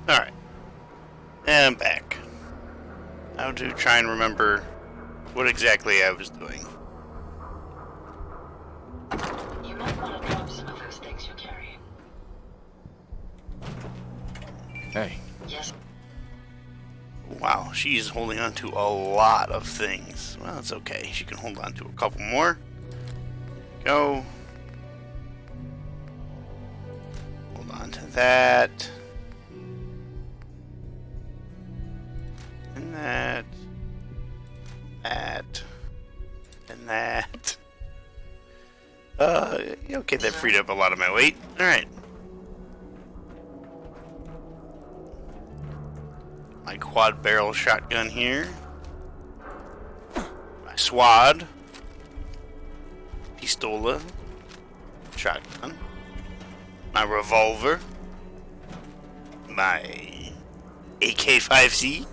Alright. And I'm back. Now to try and remember what exactly I was doing. You might want to drop some of those things you're carrying. Hey. Yes. Wow, she's holding on to a lot of things. Well, it's okay. She can hold on to a couple more. Go. Hold on to that. And that. That. And that. Okay, that freed up a lot of my weight. Alright. My quad barrel shotgun here. My SWAD. Pistola. Shotgun. My revolver. My AK-5C.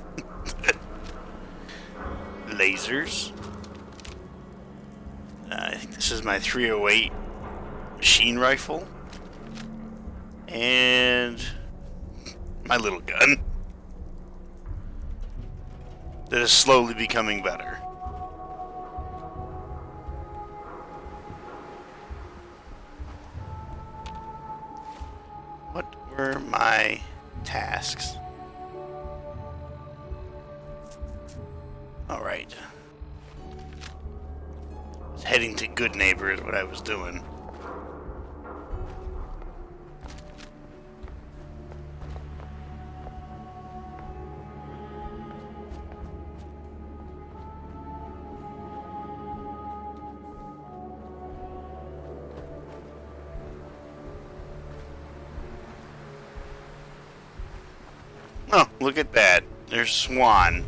Lasers. I think this is my 308 machine rifle. And my little gun. That is slowly becoming better. What were my tasks? Alright. Heading to Good Neighbor is what I was doing. Oh, look at that. There's Swan.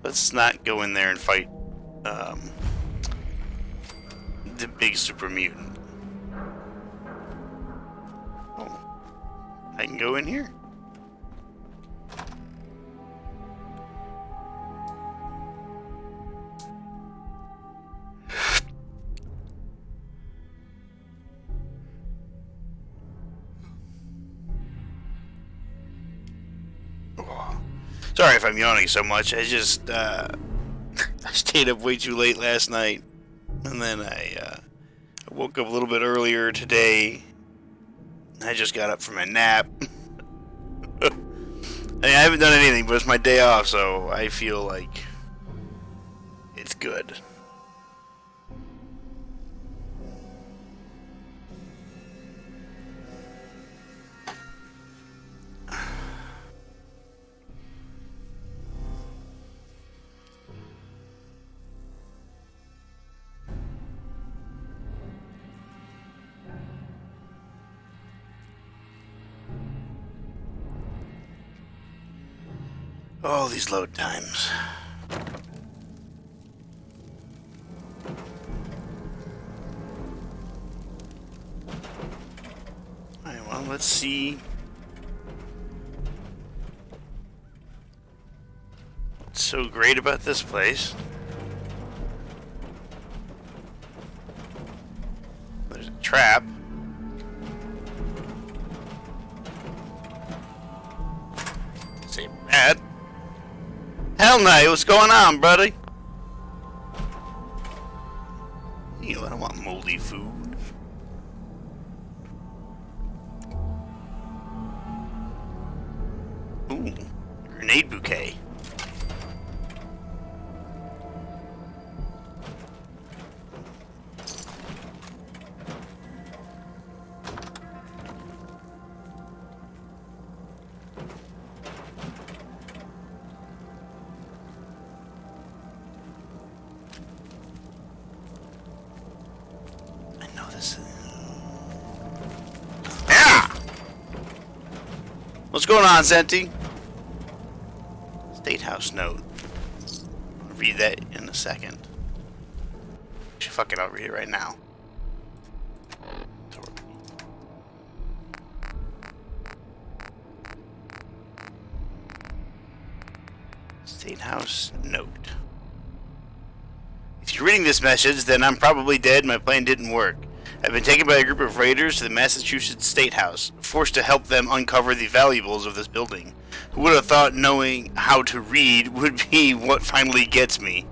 Let's not go in there and fight the big super mutant. Oh, I can go in here? Sorry if I'm yawning so much. I just I stayed up way too late last night, and then I woke up a little bit earlier today. I just got up from a nap. I mean, I haven't done anything, but it's my day off, so I feel like it's good. Oh, these load times. Alright, well, let's see. What's so great about this place? There's a trap. Say bad. Hell no, what's going on, buddy? You know, I don't want moldy food. Ooh, grenade bouquet. I know this. Yeah! What's going on, Senti? State House note. I'll read that in a second. Actually, fuck it, I'll read it right now. State House note. If you're reading this message, then I'm probably dead and my plan didn't work. I've been taken by a group of raiders to the Massachusetts State House, forced to help them uncover the valuables of this building. Who would have thought knowing how to read would be what finally gets me?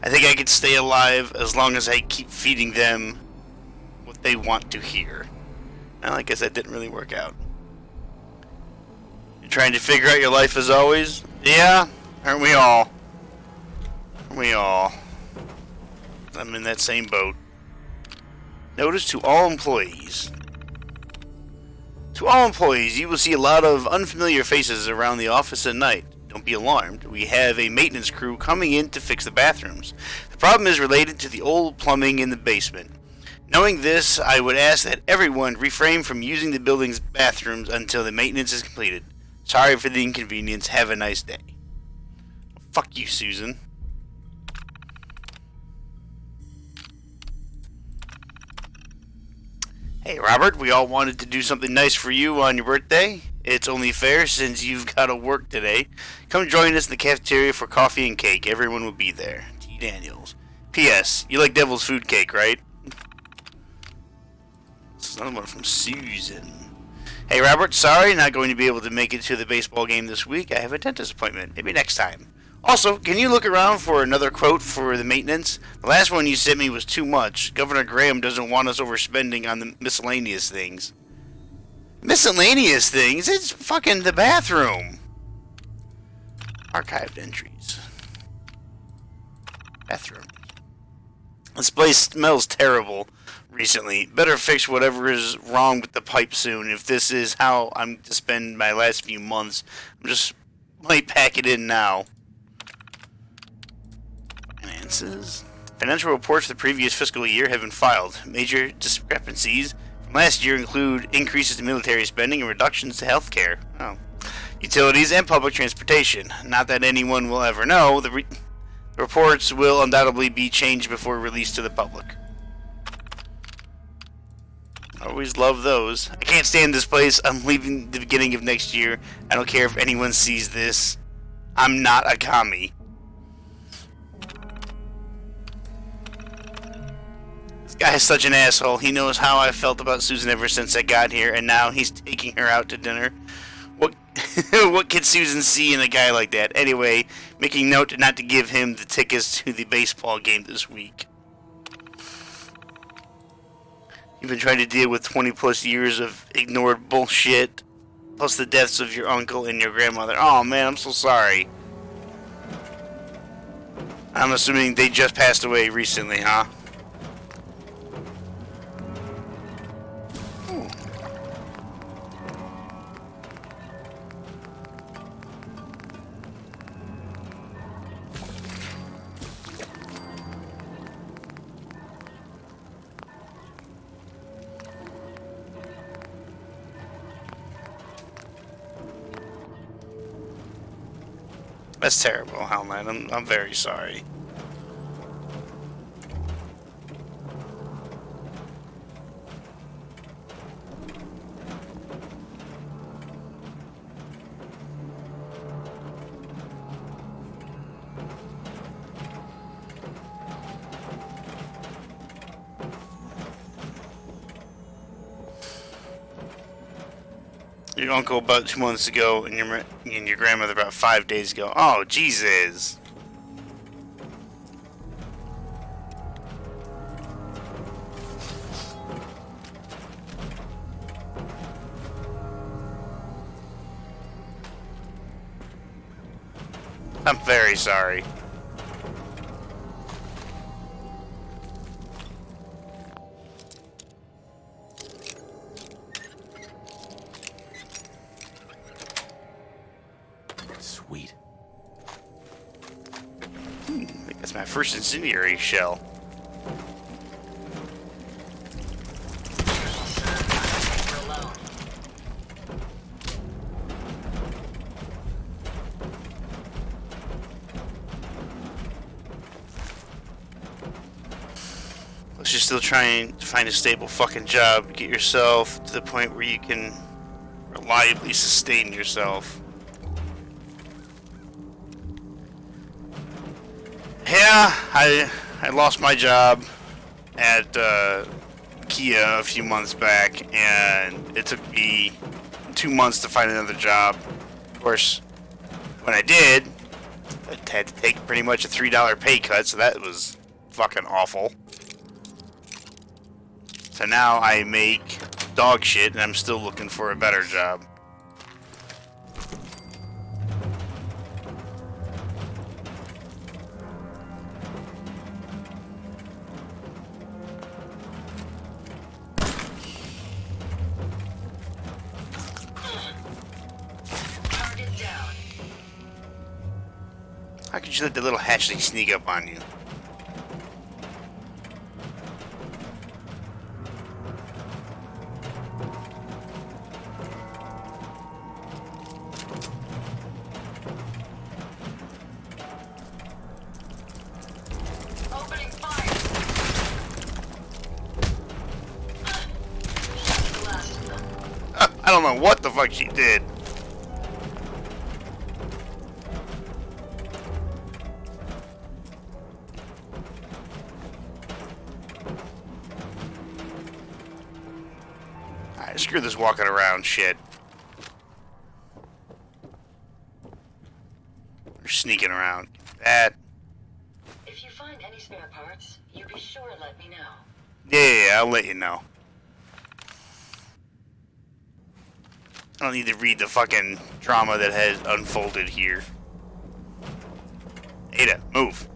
I think I could stay alive as long as I keep feeding them what they want to hear. Well, I guess that didn't really work out. You're trying to figure out your life as always? Yeah, aren't we all? Aren't we all? I'm in that same boat. Notice to all employees. To all employees, you will see a lot of unfamiliar faces around the office at night. Don't be alarmed. We have a maintenance crew coming in to fix the bathrooms. The problem is related to the old plumbing in the basement. Knowing this, I would ask that everyone refrain from using the building's bathrooms until the maintenance is completed. Sorry for the inconvenience. Have a nice day. Fuck you, Susan. Hey, Robert, we all wanted to do something nice for you on your birthday. It's only fair since you've got to work today. Come join us in the cafeteria for coffee and cake. Everyone will be there. T. Daniels. P.S. You like Devil's Food Cake, right? This is another one from Susan. Hey, Robert, sorry, not going to be able to make it to the baseball game this week. I have a dentist appointment. Maybe next time. Also, can you look around for another quote for the maintenance? The last one you sent me was too much. Governor Graham doesn't want us overspending on the miscellaneous things. Miscellaneous things? It's fucking the bathroom. Archived entries. Bathroom. This place smells terrible recently. Better fix whatever is wrong with the pipe soon. If this is how I'm to spend my last few months, I just might pack it in now. Finances. Financial reports for the previous fiscal year have been filed. Major discrepancies from last year include increases to military spending and reductions to healthcare. Oh. Utilities and public transportation. Not that anyone will ever know. The reports will undoubtedly be changed before released to the public. I always love those. I can't stand this place. I'm leaving the beginning of next year. I don't care if anyone sees this. I'm not a commie. This guy is such an asshole. He knows how I felt about Susan ever since I got here, and now he's taking her out to dinner. What what can Susan see in a guy like that? Anyway, making note not to give him the tickets to the baseball game this week. You've been trying to deal with 20 plus years of ignored bullshit, plus the deaths of your uncle and your grandmother. Oh man, I'm so sorry. I'm assuming they just passed away recently, huh? That's terrible, Howlman. I'm very sorry. Your uncle about 2 months ago, and your grandmother about 5 days ago. Oh, Jesus. I'm very sorry. Sweet. I think that's my first incendiary shell. We're alone. Unless you're still trying to find a stable fucking job, get yourself to the point where you can reliably sustain yourself. Yeah, I lost my job at Kia a few months back, and it took me 2 months to find another job. Of course, when I did, I had to take pretty much a $3 pay cut, so that was fucking awful. So now I make dog shit, and I'm still looking for a better job. Target down. How could you let the little hatchling sneak up on you? Opening fire. Shot the last of them. I don't know what the fuck she did. Alright, screw this walking around shit. Or sneaking around. That. If you find any spare parts, you be sure to let me know. Yeah, I'll let you know. I don't need to read the fucking drama that has unfolded here. Ada, move.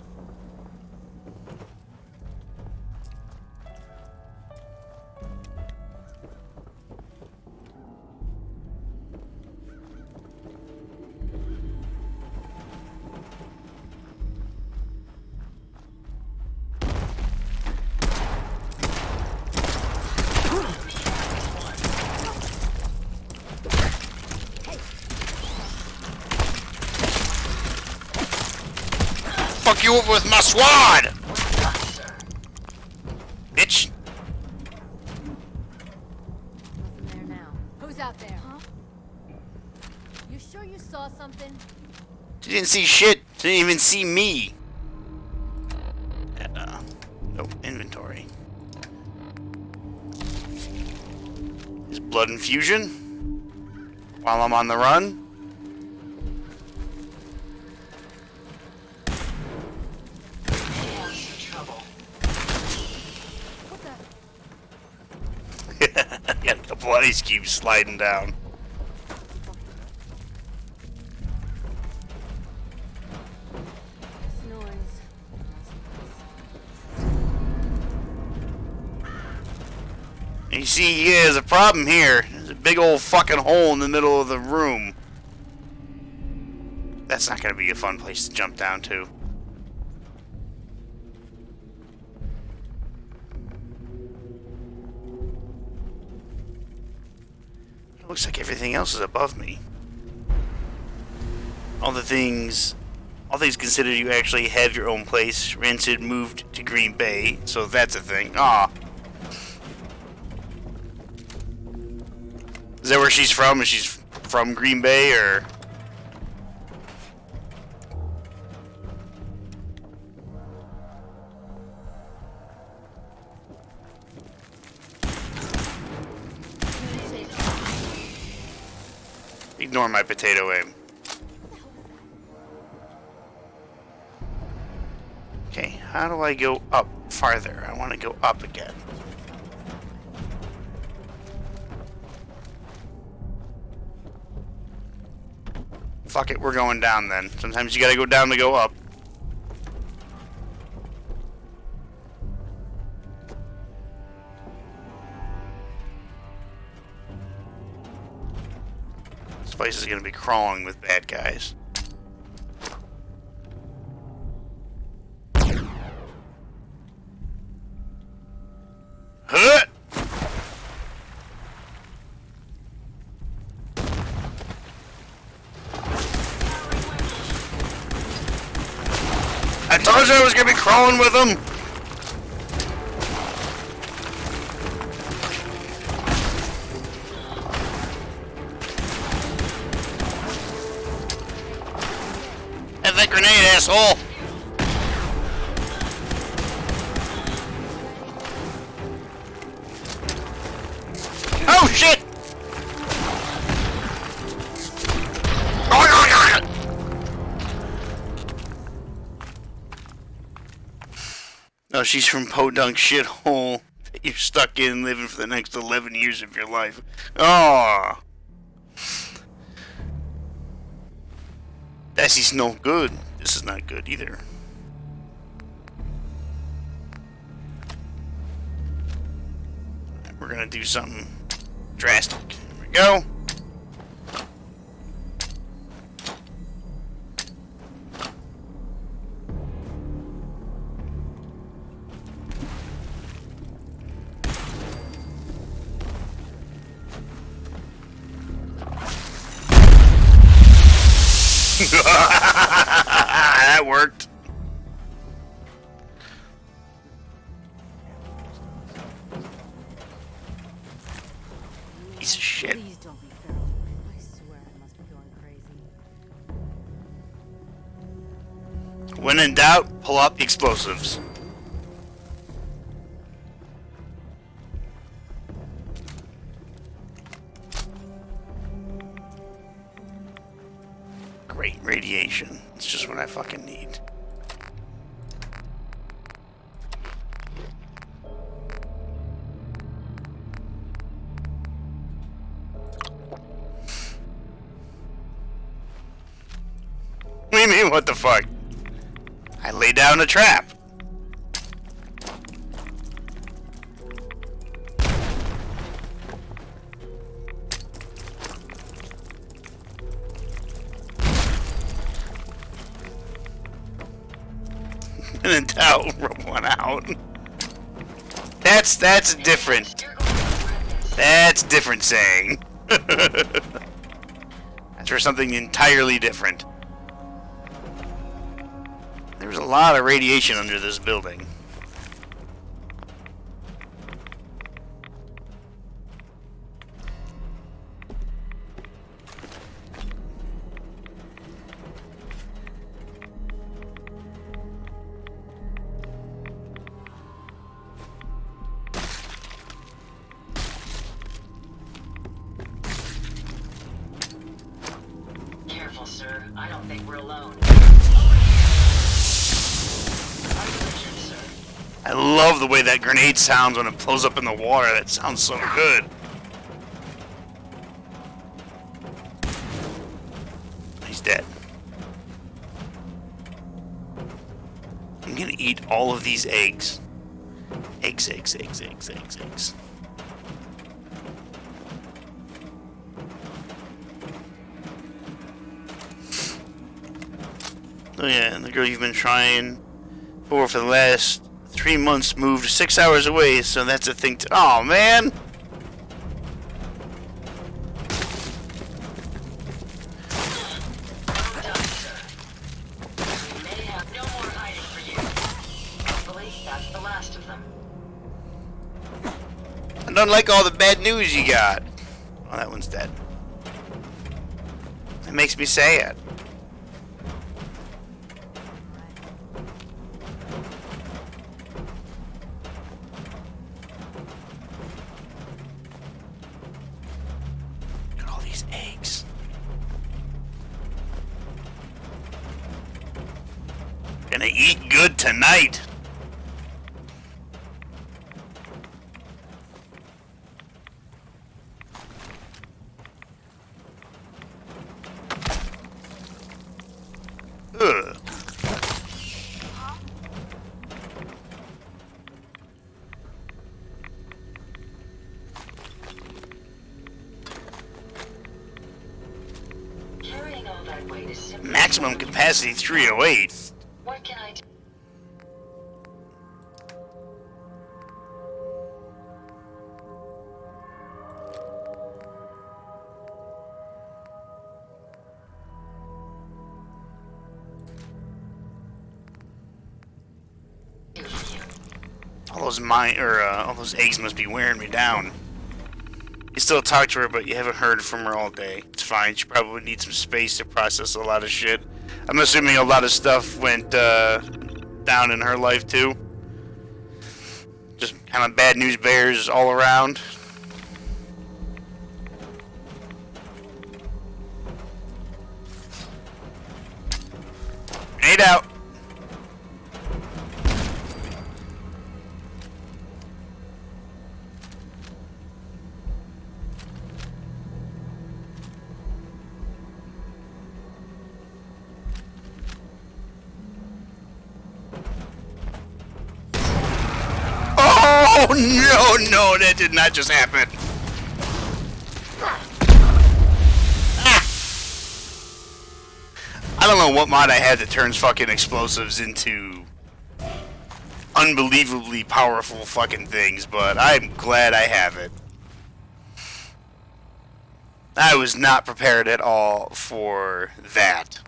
Fuck you up with my sword! Bitch. Nothing there now. Who's out there? Huh? You sure you saw something? She didn't see shit. She didn't even see me. No inventory. Is blood infusion? While I'm on the run? Have some trouble. What the? Got a couple ice cubes sliding down. This noise. And you see, yeah, there's a problem here. There's a big old fucking hole in the middle of the room. That's not gonna be a fun place to jump down to. It looks like everything else is above me. All the things all things considered, you actually have your own place. Rancid moved to Green Bay, so that's a thing. Aw. Is that where she's from? Is she's from Green Bay, or? Ignore my potato aim. Okay, how do I go up farther? I want to go up again. Fuck it, we're going down then. Sometimes you gotta go down to go up. This place is gonna be crawling with bad guys. Huh! I told you I was gonna be crawling with them! Have that grenade, asshole! Oh shit! No, she's from Podunk shithole that you're stuck in living for the next 11 years of your life. Oh, Bessie's no good. This is not good either. We're gonna do something drastic. Here we go. That worked. Piece of shit. Please don't be feral. I swear I must be going crazy. When in doubt, pull out the explosives. Great radiation. It's just what I fucking need. What do you mean, what the fuck? I lay down a trap. And in doubt, rub one out. That's different. That's different saying. That's for something entirely different. There's a lot of radiation under this building. Careful, sir. I don't think we're alone. I love the way that grenade sounds when it blows up in the water. That sounds so good. He's dead. I'm gonna eat all of these eggs. Eggs, eggs, eggs, eggs, eggs, eggs. Oh yeah, and the girl you've been trying for the last 3 months moved 6 hours away, so that's a thing to— oh man! don't like all the bad news you got. Oh, that one's dead. It makes me sad. Look at all these eggs. Gonna eat good tonight. Ugh. Carrying all that weight is simply Maximum capacity 308. What can I do? All those eggs must be wearing me down. You still talk to her, but you haven't heard from her all day. It's fine. She probably needs some space to process a lot of shit. I'm assuming a lot of stuff went down in her life too. Just kind of bad news bears all around. Grenade out. Oh no, that did not just happen. Ah. I don't know what mod I had that turns fucking explosives into unbelievably powerful fucking things, but I'm glad I have it. I was not prepared at all for that.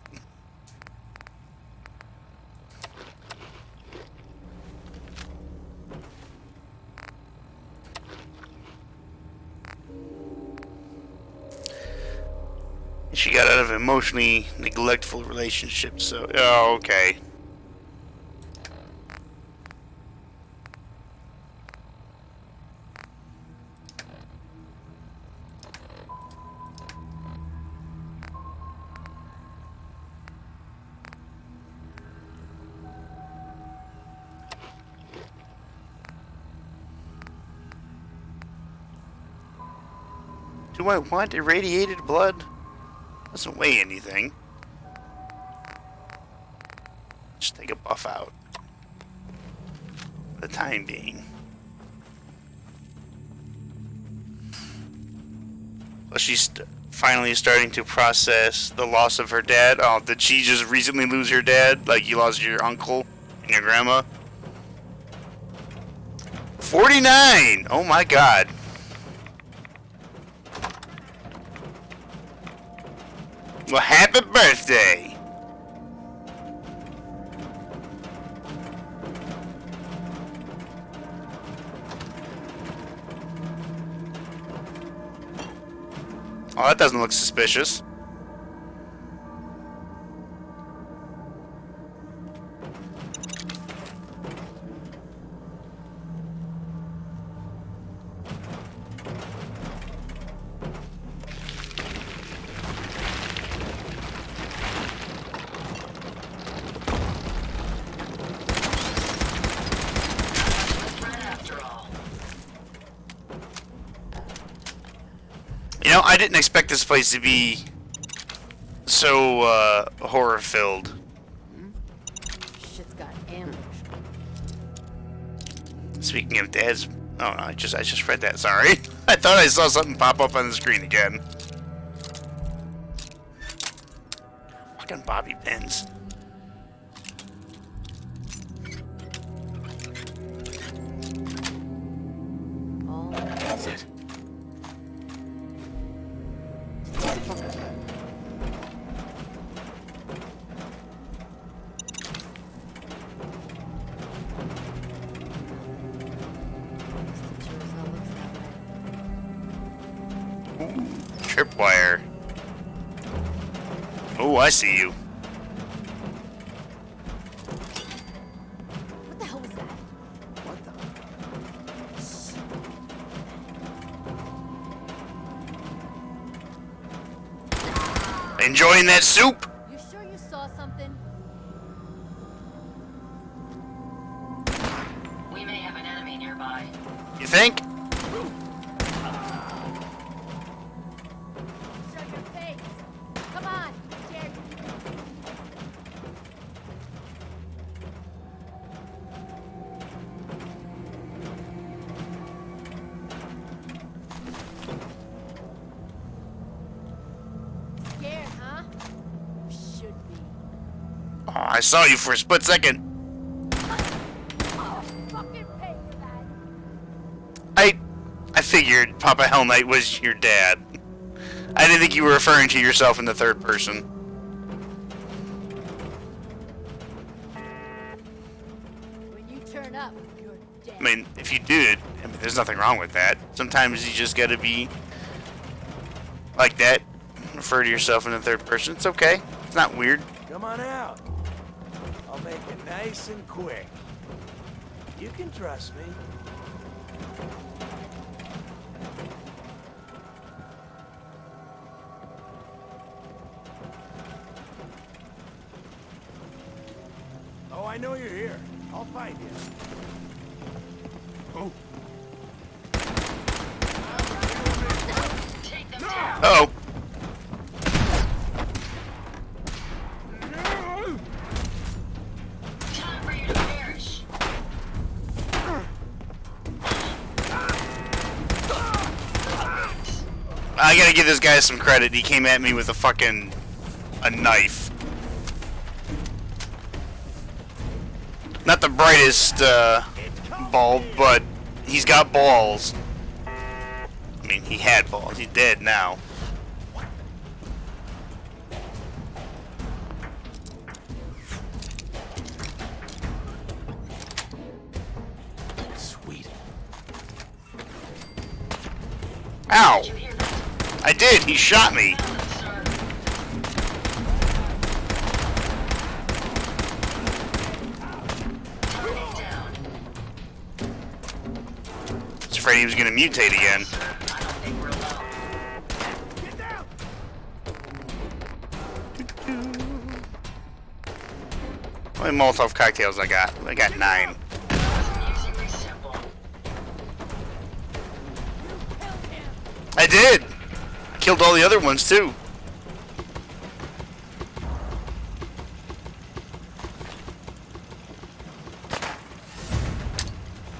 She got out of an emotionally neglectful relationship, so... Oh, okay. Do I want irradiated blood? Doesn't weigh anything. Just take a buff out. For the time being. Well, she's finally starting to process the loss of her dad. Oh, did she just recently lose her dad? Like you lost your uncle and your grandma? 49! Oh my god. Well, happy birthday! Oh, that doesn't look suspicious. You know, I didn't expect this place to be so horror-filled. Shit's got ambushed. Speaking of dads, oh no, I just read that. Sorry, I thought I saw something pop up on the screen again. Fucking bobby pins. All That's it. tripwire. Oh, I see you. What the hell was that? What the? Enjoying that soup? You sure you saw something? We may have an enemy nearby. You think? Show your face. Come on, Jerry. Scared, huh? Should be. Oh, I saw you for a split second. I'll fucking pay for that. I figured Papa Hell Knight was your dad. I didn't think you were referring to yourself in the third person. When you turn up, you're dead. I mean, if you did, I mean, there's nothing wrong with that. Sometimes you just gotta be like that. Refer to yourself in the third person. It's okay. It's not weird. Come on out. I'll make it nice and quick. You can trust me. Oh, I know you're here. I'll find you. Oh. Take them down. Oh, Time for you to perish. I gotta give this guy some credit. He came at me with a knife. Not the brightest bulb, but he's got balls. I mean, he had balls. He's dead now. Sweet. Ow! Did you hear that? I did. He shot me. Found them, sir. Target down. I was afraid he was gonna mutate again. Sir, I don't think we're alone. Get down! How many Molotov cocktails I got? I got 9. Musically simple. I did. I killed all the other ones too.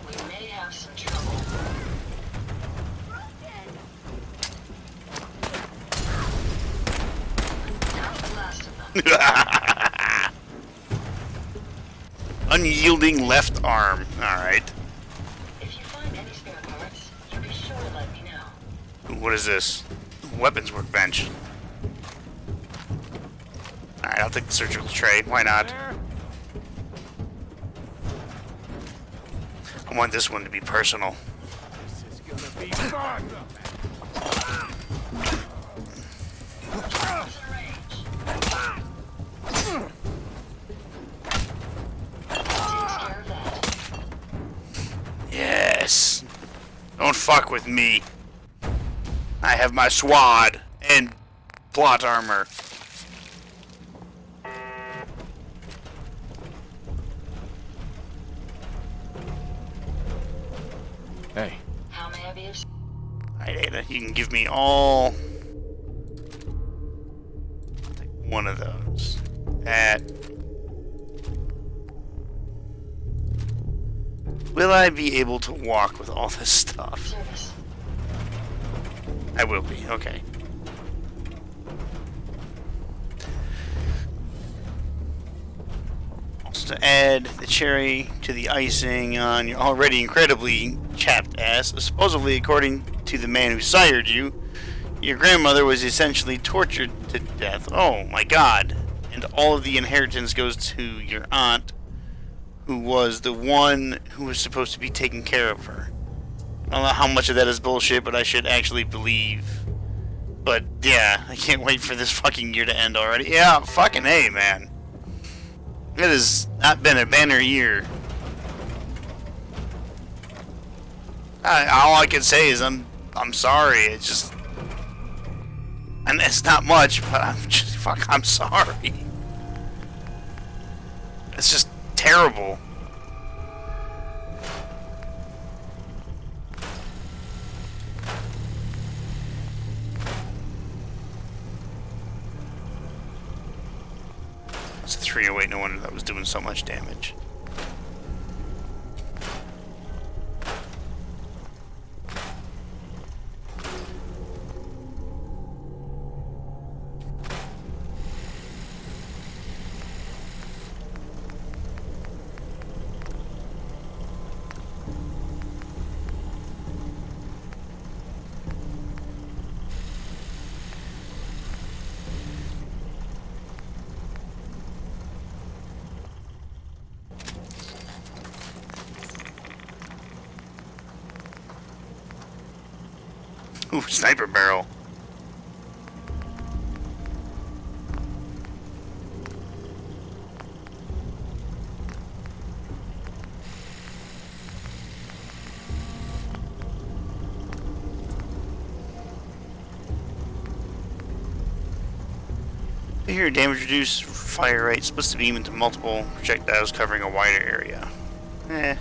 We may have some trouble. Not the last of them. Unyielding left arm. Alright. If you find any spare parts, you be sure to let me know. What is this? Weapons workbench. Alright, I'll take the surgical tray. Why not? There. I want this one to be personal. This is gonna be fun. Close in range. Takes care of that. Yes. Don't fuck with me. I have my swad and plot armor. Hey. How may I be of Alright, Ada, you can give me all. I'll take one of those. That. Will I be able to walk with all this stuff? service? I will be, okay. Also to add the cherry to the icing on your already incredibly chapped ass, supposedly according to the man who sired you, your grandmother was essentially tortured to death. Oh my god. And all of the inheritance goes to your aunt, who was the one who was supposed to be taking care of her. I don't know how much of that is bullshit, but I should actually believe But yeah, I can't wait for this fucking year to end already. Yeah, fucking A, man. It has not been a banner year. All I can say is I'm sorry. It's just, and it's not much, but I'm sorry. It's just terrible. It's a 308, no wonder that was doing so much damage. Ooh, sniper barrel. Here, damage reduced fire rate, splits the beam into multiple projectiles covering a wider area. Eh.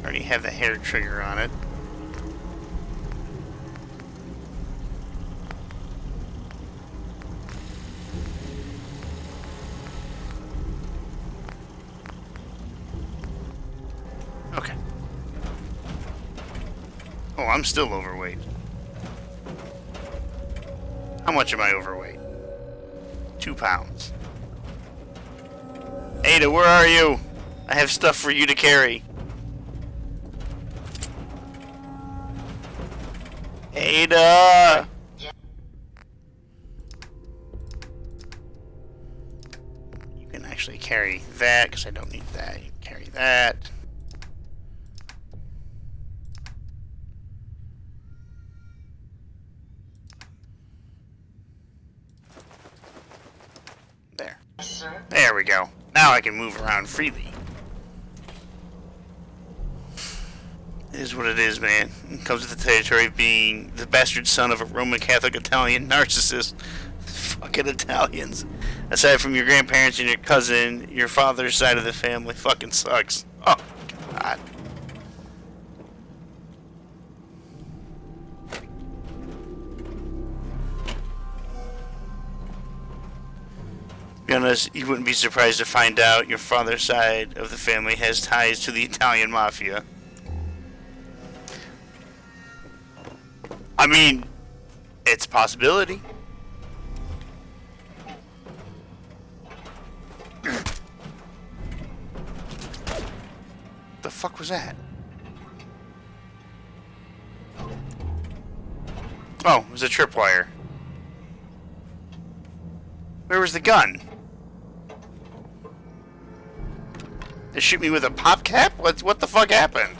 Already have the hair trigger on it. Okay. Oh, I'm still overweight. How much am I overweight? 2 pounds. Ada, where are you? I have stuff for you to carry. Ada! You can actually carry that, because I don't need that. You can carry that. There. Sir? There we go. Now I can move around freely. It is what it is, man. It comes with the territory of being the bastard son of a Roman Catholic Italian narcissist. Fucking Italians. Aside from your grandparents and your cousin, your father's side of the family fucking sucks. Oh, God. To be honest, you wouldn't be surprised to find out your father's side of the family has ties to the Italian mafia. I mean, it's a possibility. The fuck was that? Oh, it was a tripwire. Where was the gun? They shoot me with a pop cap? What the fuck happened?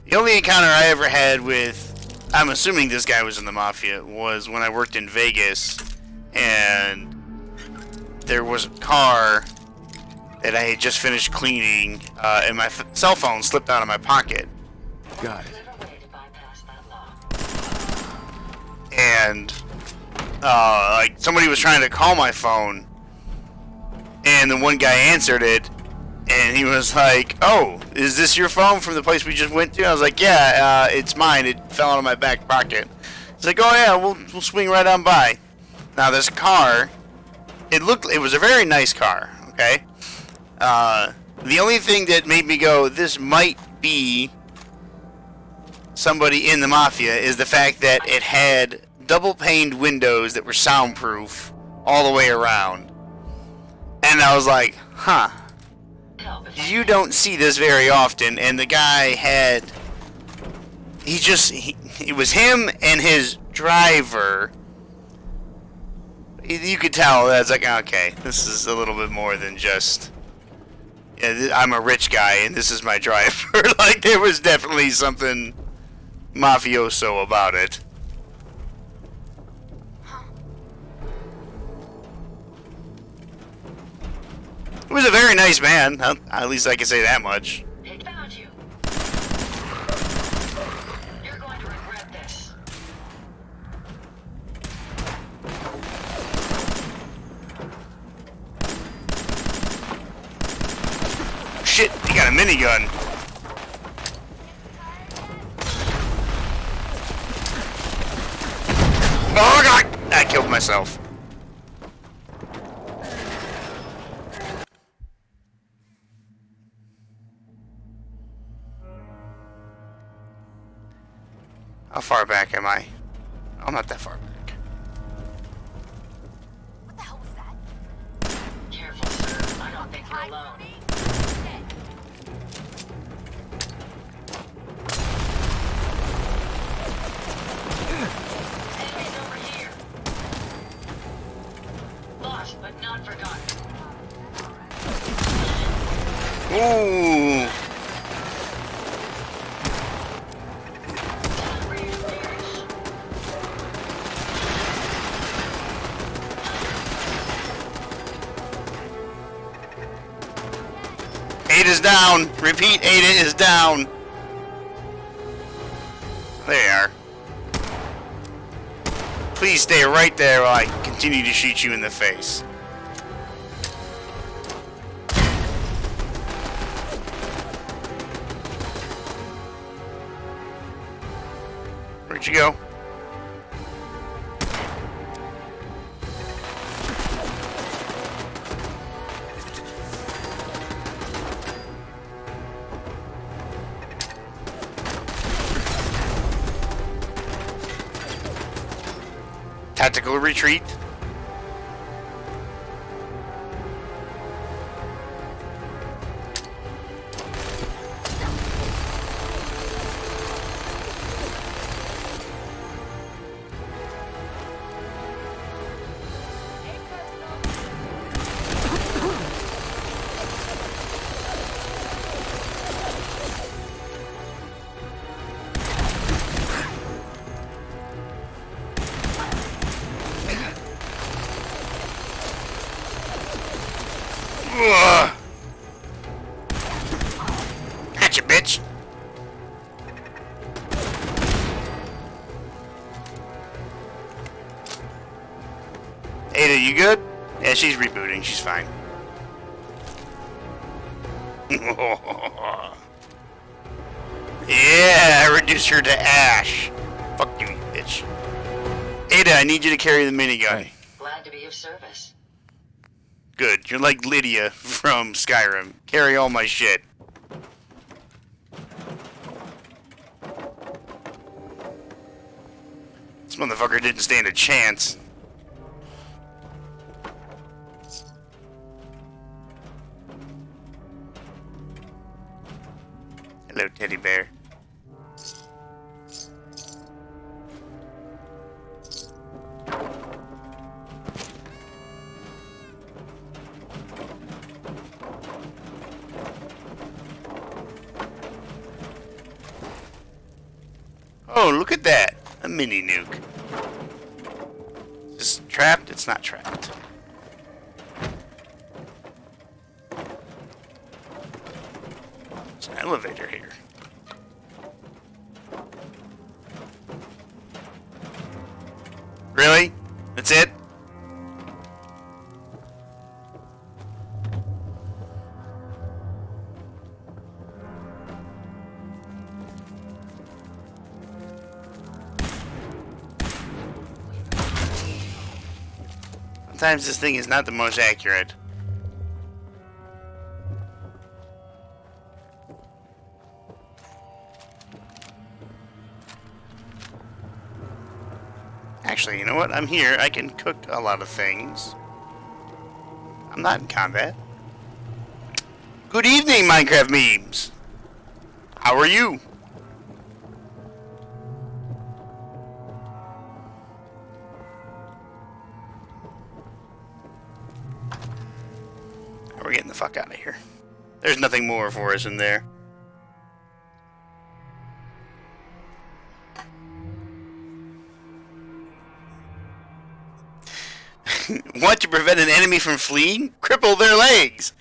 The only encounter I ever had with, I'm assuming this guy was in the mafia, was when I worked in Vegas, and there was a car that I had just finished cleaning, and my cell phone slipped out of my pocket. Got it. Is there a way to bypass that lock? and like somebody was trying to call my phone, and the one guy answered it, and he was like, "Oh, is this your phone from the place we just went to?" I was like, "Yeah, it's mine. It fell out of my back pocket." He's like, "Oh yeah, we'll swing right on by." Now this car, it was a very nice car. Okay, the only thing that made me go, "This might be somebody in the mafia," is the fact that it had double-paned windows that were soundproof all the way around. And I was like, huh, you don't see this very often. And the guy had, it was him and his driver. You could tell that's like, okay, this is a little bit more than just, I'm a rich guy and this is my driver. Like, there was definitely something mafioso about it. He was a very nice man. At least I can say that much. They found you. You're going to regret this. Shit, he got a minigun. Oh god! I killed myself. How far back am I? I'm not that far back. What the hell was that? Careful, sir. I don't think you're alone. Enemies over here. Lost, but not forgotten. Ooh! Ada's down. Repeat, Ada is down. There. Please stay right there while I continue to shoot you in the face. Where'd you go? Tactical retreat. Ugh. Gotcha, bitch. Ada, you good? Yeah, she's rebooting. She's fine. Yeah, I reduced her to ash. Fuck you, bitch. Ada, I need you to carry the minigun. Glad to be of service. Good. You're like Lydia from Skyrim. Carry all my shit. This motherfucker didn't stand a chance. Hello, teddy bear. Oh, look at that. A mini nuke. Is this trapped? It's not trapped. There's an elevator here. Really? That's it? Sometimes this thing is not the most accurate. Actually, you know what? I'm here. I can cook a lot of things. I'm not in combat. Good evening, Minecraft memes. How are you? We're getting the fuck out of here. There's nothing more for us in there. Want to prevent an enemy from fleeing? Cripple their legs.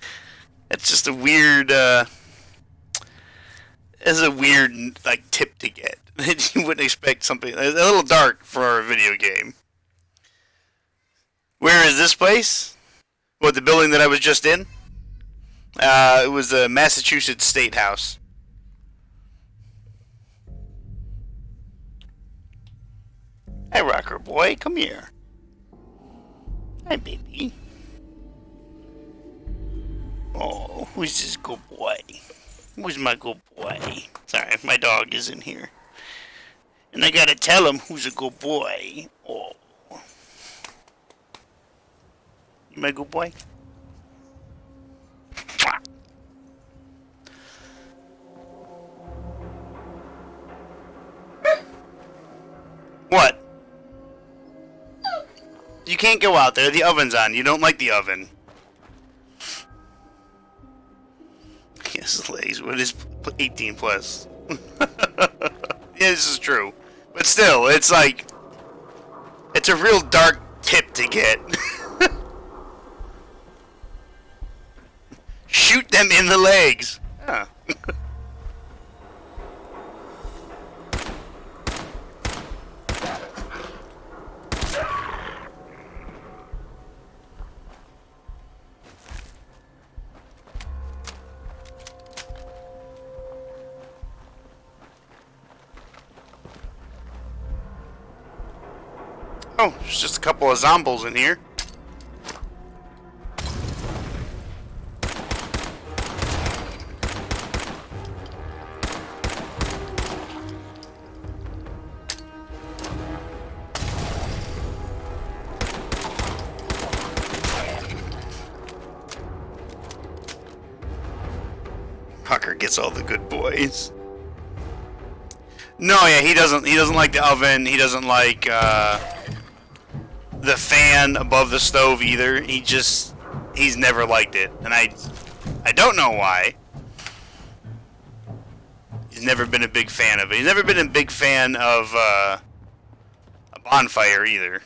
That's just a weird, that's a weird, like, tip to get. You wouldn't expect something, a little dark for a video game. Where is this place? What, the building that I was just in? It was the Massachusetts State House. Hey, rocker boy, come here. Hi, baby. Oh, who's this good boy? Who's my good boy? Sorry, my dog is in here. And I gotta tell him who's a good boy. Oh. You my good boy? What? You can't go out there. The oven's on. You don't like the oven. Yes, legs. What is 18 plus? Yeah, this is true. But still, it's like... It's a real dark tip to get. Shoot them in the legs. Huh. Oh, there's just a couple of zombies in here. Pucker gets all the good boys. No, yeah, he doesn't like the oven. He doesn't like the fan above the stove either. He's never liked it, and I don't know why. He's never been a big fan of it. He's never been a big fan of a bonfire either.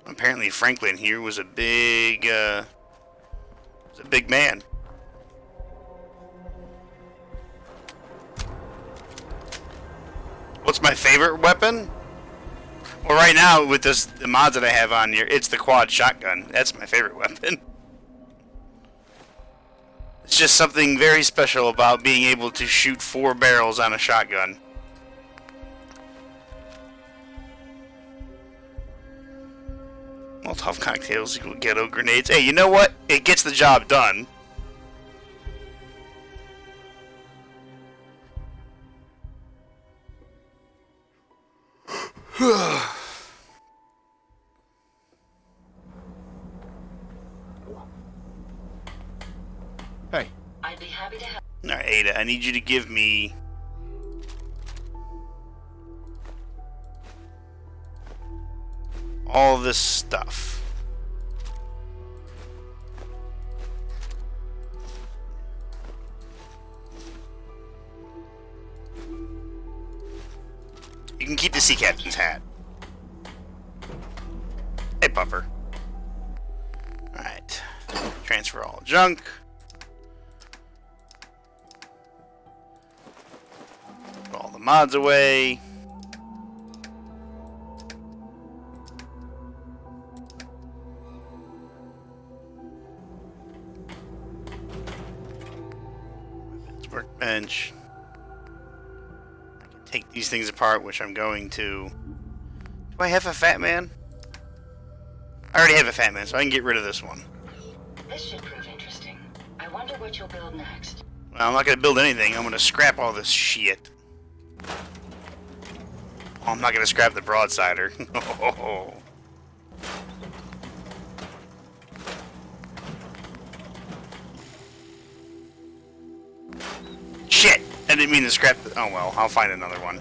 Apparently Franklin here was a big man. What's my favorite weapon? Well, right now with the mods that I have on here, it's the quad shotgun. That's my favorite weapon. It's just something very special about being able to shoot 4 barrels on a shotgun. Molotov cocktails equal ghetto grenades. Hey, you know what? It gets the job done. Hey. I'd be happy to help. Alright, Ada, I need you to give me... all this stuff. You can keep the sea captain's hat. Hey, Pupper. Alright. Transfer all junk. mods away. Workbench. I can take these things apart, which I'm going to. Do I have a fat man? I already have a fat man, so I can get rid of this one. This should prove interesting. I wonder what you'll build next. Well, I'm not going to build anything. I'm going to scrap all this shit. Oh, I'm not going to scrap the broadsider. Shit! I didn't mean to scrap the... Oh well, I'll find another one.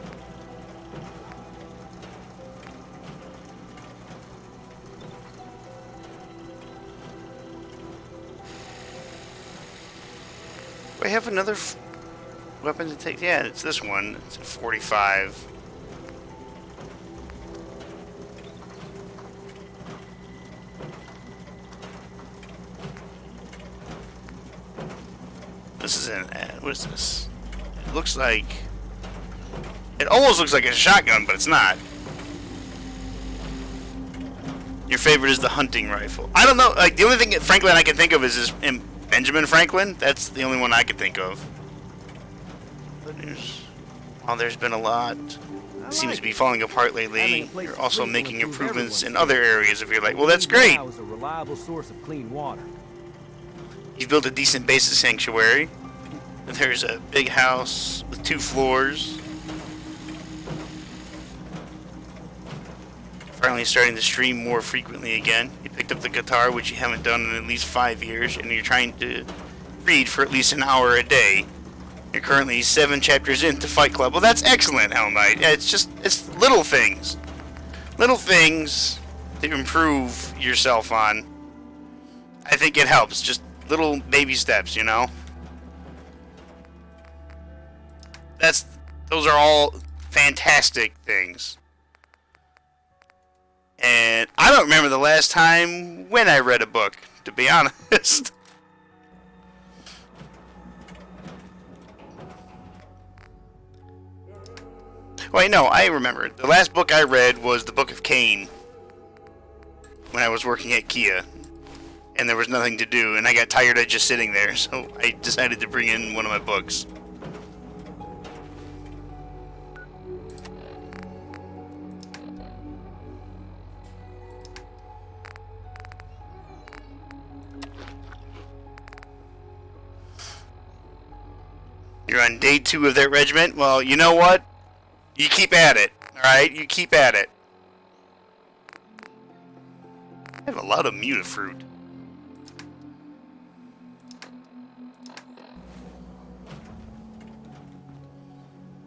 Do I have another weapon to take? Yeah, it's this one. It's a 45. This is an... what is this? It looks like... It almost looks like a shotgun, but it's not. Your favorite is the hunting rifle. I don't know. Like, the only thing Franklin I can think of is Benjamin Franklin. That's the only one I could think of. But there's been a lot. Seems to be falling apart lately. You're also making improvements in other areas of your life. Well, that's great. Now is a reliable source of clean water. You've built a decent base of sanctuary. There's a big house with 2 floors. Finally starting to stream more frequently again. You picked up the guitar, which you haven't done in at least 5 years, and you're trying to read for at least an hour a day. You're currently 7 chapters into Fight Club. Well, that's excellent, Hell Knight. Yeah, it's little things. Little things to improve yourself on. I think it helps. Just little baby steps, you know? Those are all fantastic things. And I don't remember the last time when I read a book, to be honest. Wait, no, I remember. The last book I read was the Book of Cain. When I was working at Kia. And there was nothing to do, and I got tired of just sitting there, so I decided to bring in one of my books. You're on day 2 of that regiment? Well, you know what? You keep at it, alright? You keep at it. I have a lot of mutafruit.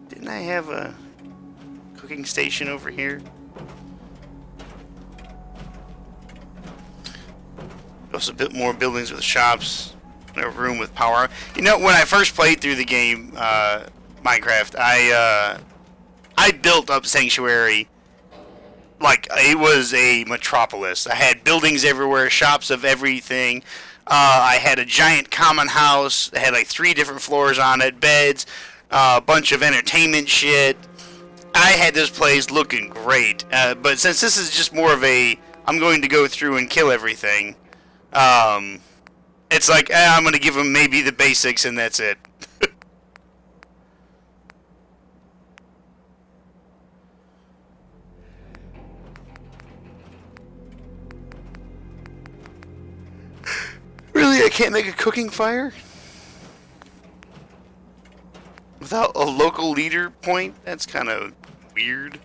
Didn't I have a cooking station over here? Also built more buildings with shops. A room with power. You know, when I first played through the game, Minecraft, I built up Sanctuary like it was a metropolis. I had buildings everywhere, shops of everything. I had a giant common house that had like 3 different floors on it, beds, a bunch of entertainment shit. I had this place looking great. But since this is just more of a, I'm going to go through and kill everything, it's like, I'm going to give them maybe the basics and that's it. Really? I can't make a cooking fire? Without a local leader point? That's kind of weird.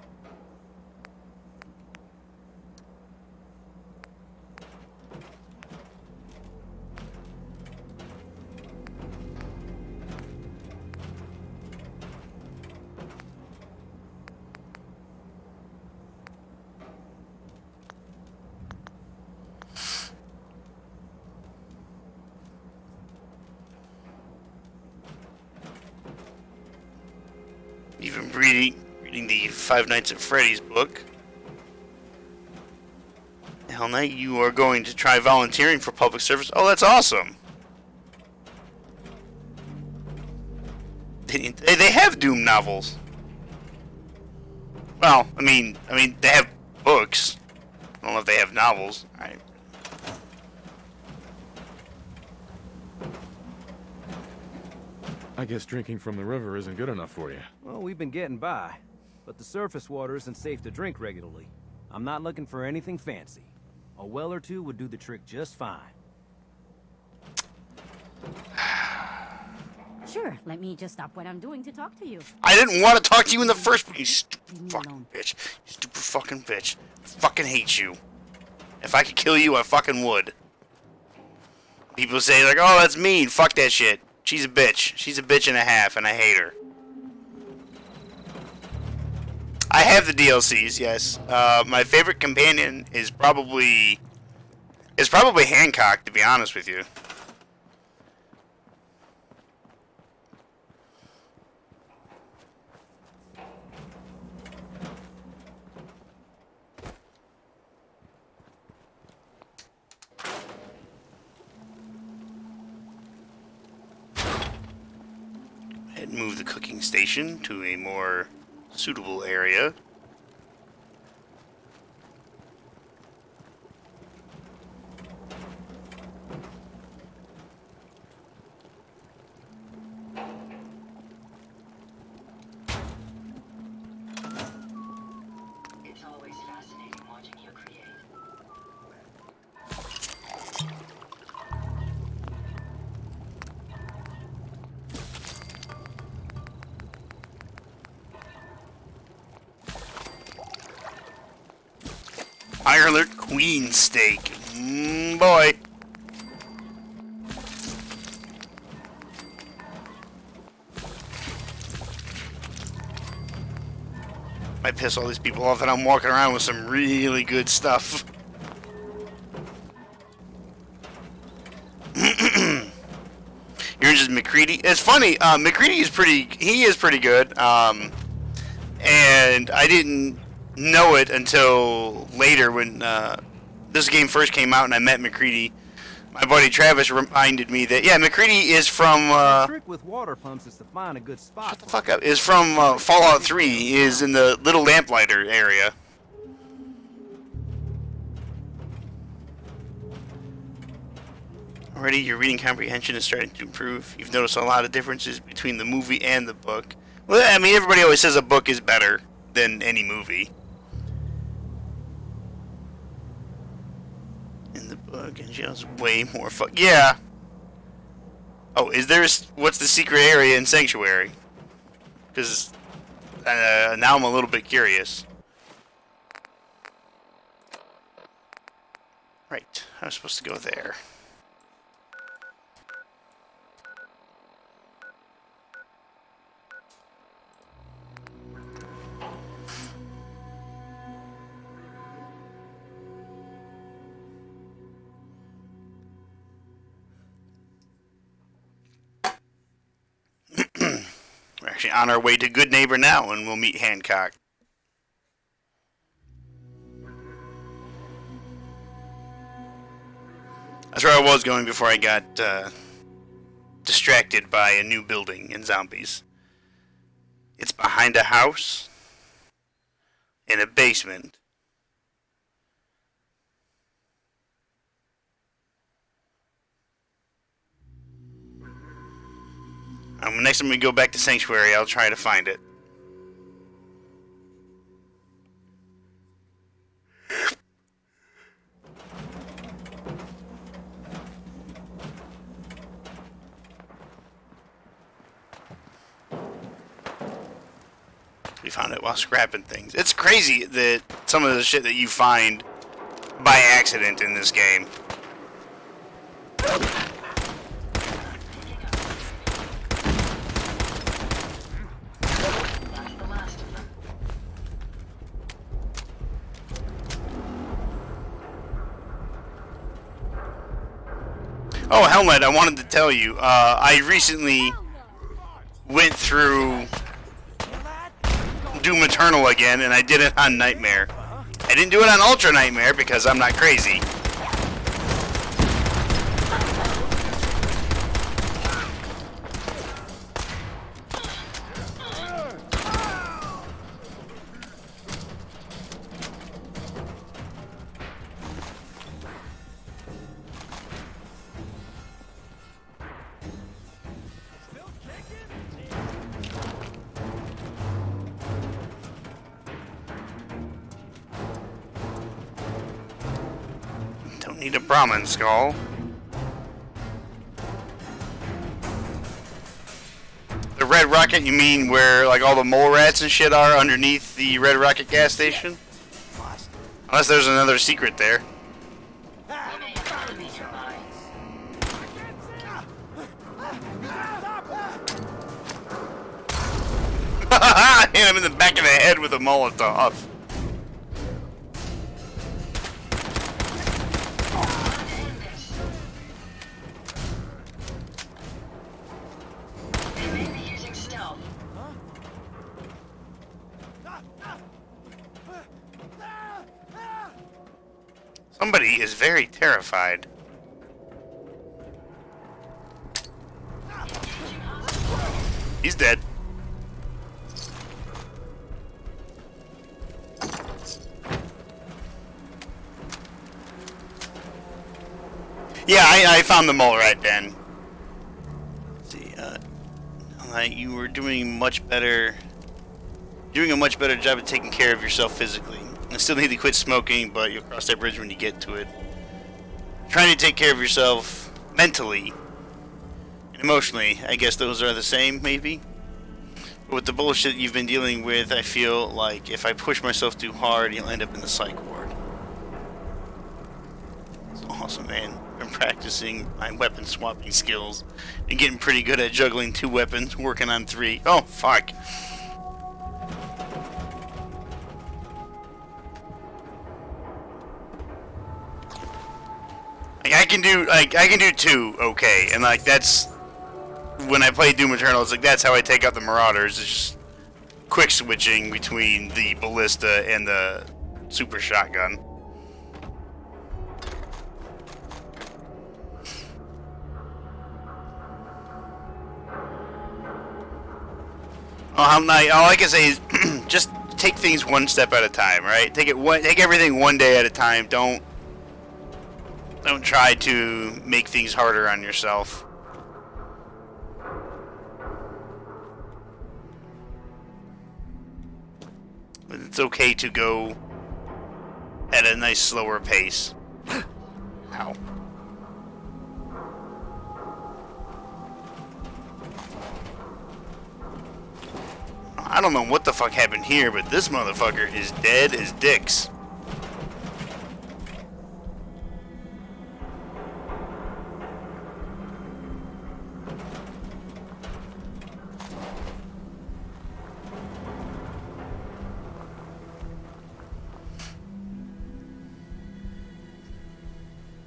Even reading the Five Nights at Freddy's book. Hell Knight, you are going to try volunteering for public service. Oh, that's awesome. They have Doom novels. Well, I mean, they have books. I don't know if they have novels. Alright. I guess drinking from the river isn't good enough for you. Well, we've been getting by, but the surface water isn't safe to drink regularly. I'm not looking for anything fancy. A well or two would do the trick just fine. Sure, let me just stop what I'm doing to talk to you. I didn't want to talk to you in the first place, you stupid Leave me fucking alone. bitch. You stupid fucking bitch. I fucking hate you. If I could kill you, I fucking would. People say, like, oh, that's mean. Fuck that shit. She's a bitch. She's a bitch and a half, and I hate her. I have the DLCs, yes. My favorite companion is probably Hancock, to be honest with you. And move the cooking station to a more suitable area. It's always fascinating watching you create. Ireland Queen steak. Boy. Might piss all these people off that I'm walking around with some really good stuff. Yours is McCready. It's funny, McCready is pretty good. And I didn't know it until later when this game first came out and I met McCready. My buddy Travis reminded me that, yeah, McCready is from, The trick with water pumps is to find a good spot. shut the fuck up, is from Fallout 3, he is in the Little Lamplighter area. Already, your reading comprehension is starting to improve. You've noticed a lot of differences between the movie and the book. Well, I mean, everybody always says a book is better than any movie. In the book, and jail's way more fun. Yeah. Oh, what's the secret area in Sanctuary? Because now I'm a little bit curious. Right, I was supposed to go there. We're actually on our way to Good Neighbor now, and we'll meet Hancock. That's where I was going before I got distracted by a new building and zombies. It's behind a house, in a basement. Next time we go back to Sanctuary, I'll try to find it. We found it while scrapping things. It's crazy that some of the shit that you find by accident in this game. That's the last of them. Oh, Helmet, I wanted to tell you, I recently went through Doom Eternal again, and I did it on Nightmare. I didn't do it on Ultra Nightmare because I'm not crazy. Need a Brahmin skull. The Red Rocket, you mean where like all the mole rats and shit are underneath the Red Rocket gas station? Unless there's another secret there. You may have enemies nearby. Hit him in the back of the head with a Molotov. They may be using stealth. Somebody is very terrified. He's dead. Yeah, I found the mole rat den. Let's see, you were doing much better. Doing a much better job of taking care of yourself physically. I still need to quit smoking, but you'll cross that bridge when you get to it. Trying to take care of yourself mentally and emotionally, I guess those are the same, maybe? But with the bullshit you've been dealing with, I feel like if I push myself too hard, you'll end up in the psych ward. It's awesome, man. I've been practicing my weapon swapping skills and getting pretty good at juggling 2 weapons, working on 3. Oh, fuck. Like, I can do 2 okay, and like that's when I play Doom Eternal. It's like that's how I take out the Marauders. It's just quick switching between the ballista and the super shotgun. All I can say is just take things one step at a time, right? Take everything one day at a time. Don't try to make things harder on yourself. It's okay to go at a nice slower pace. Ow. I don't know what the fuck happened here, but this motherfucker is dead as dicks.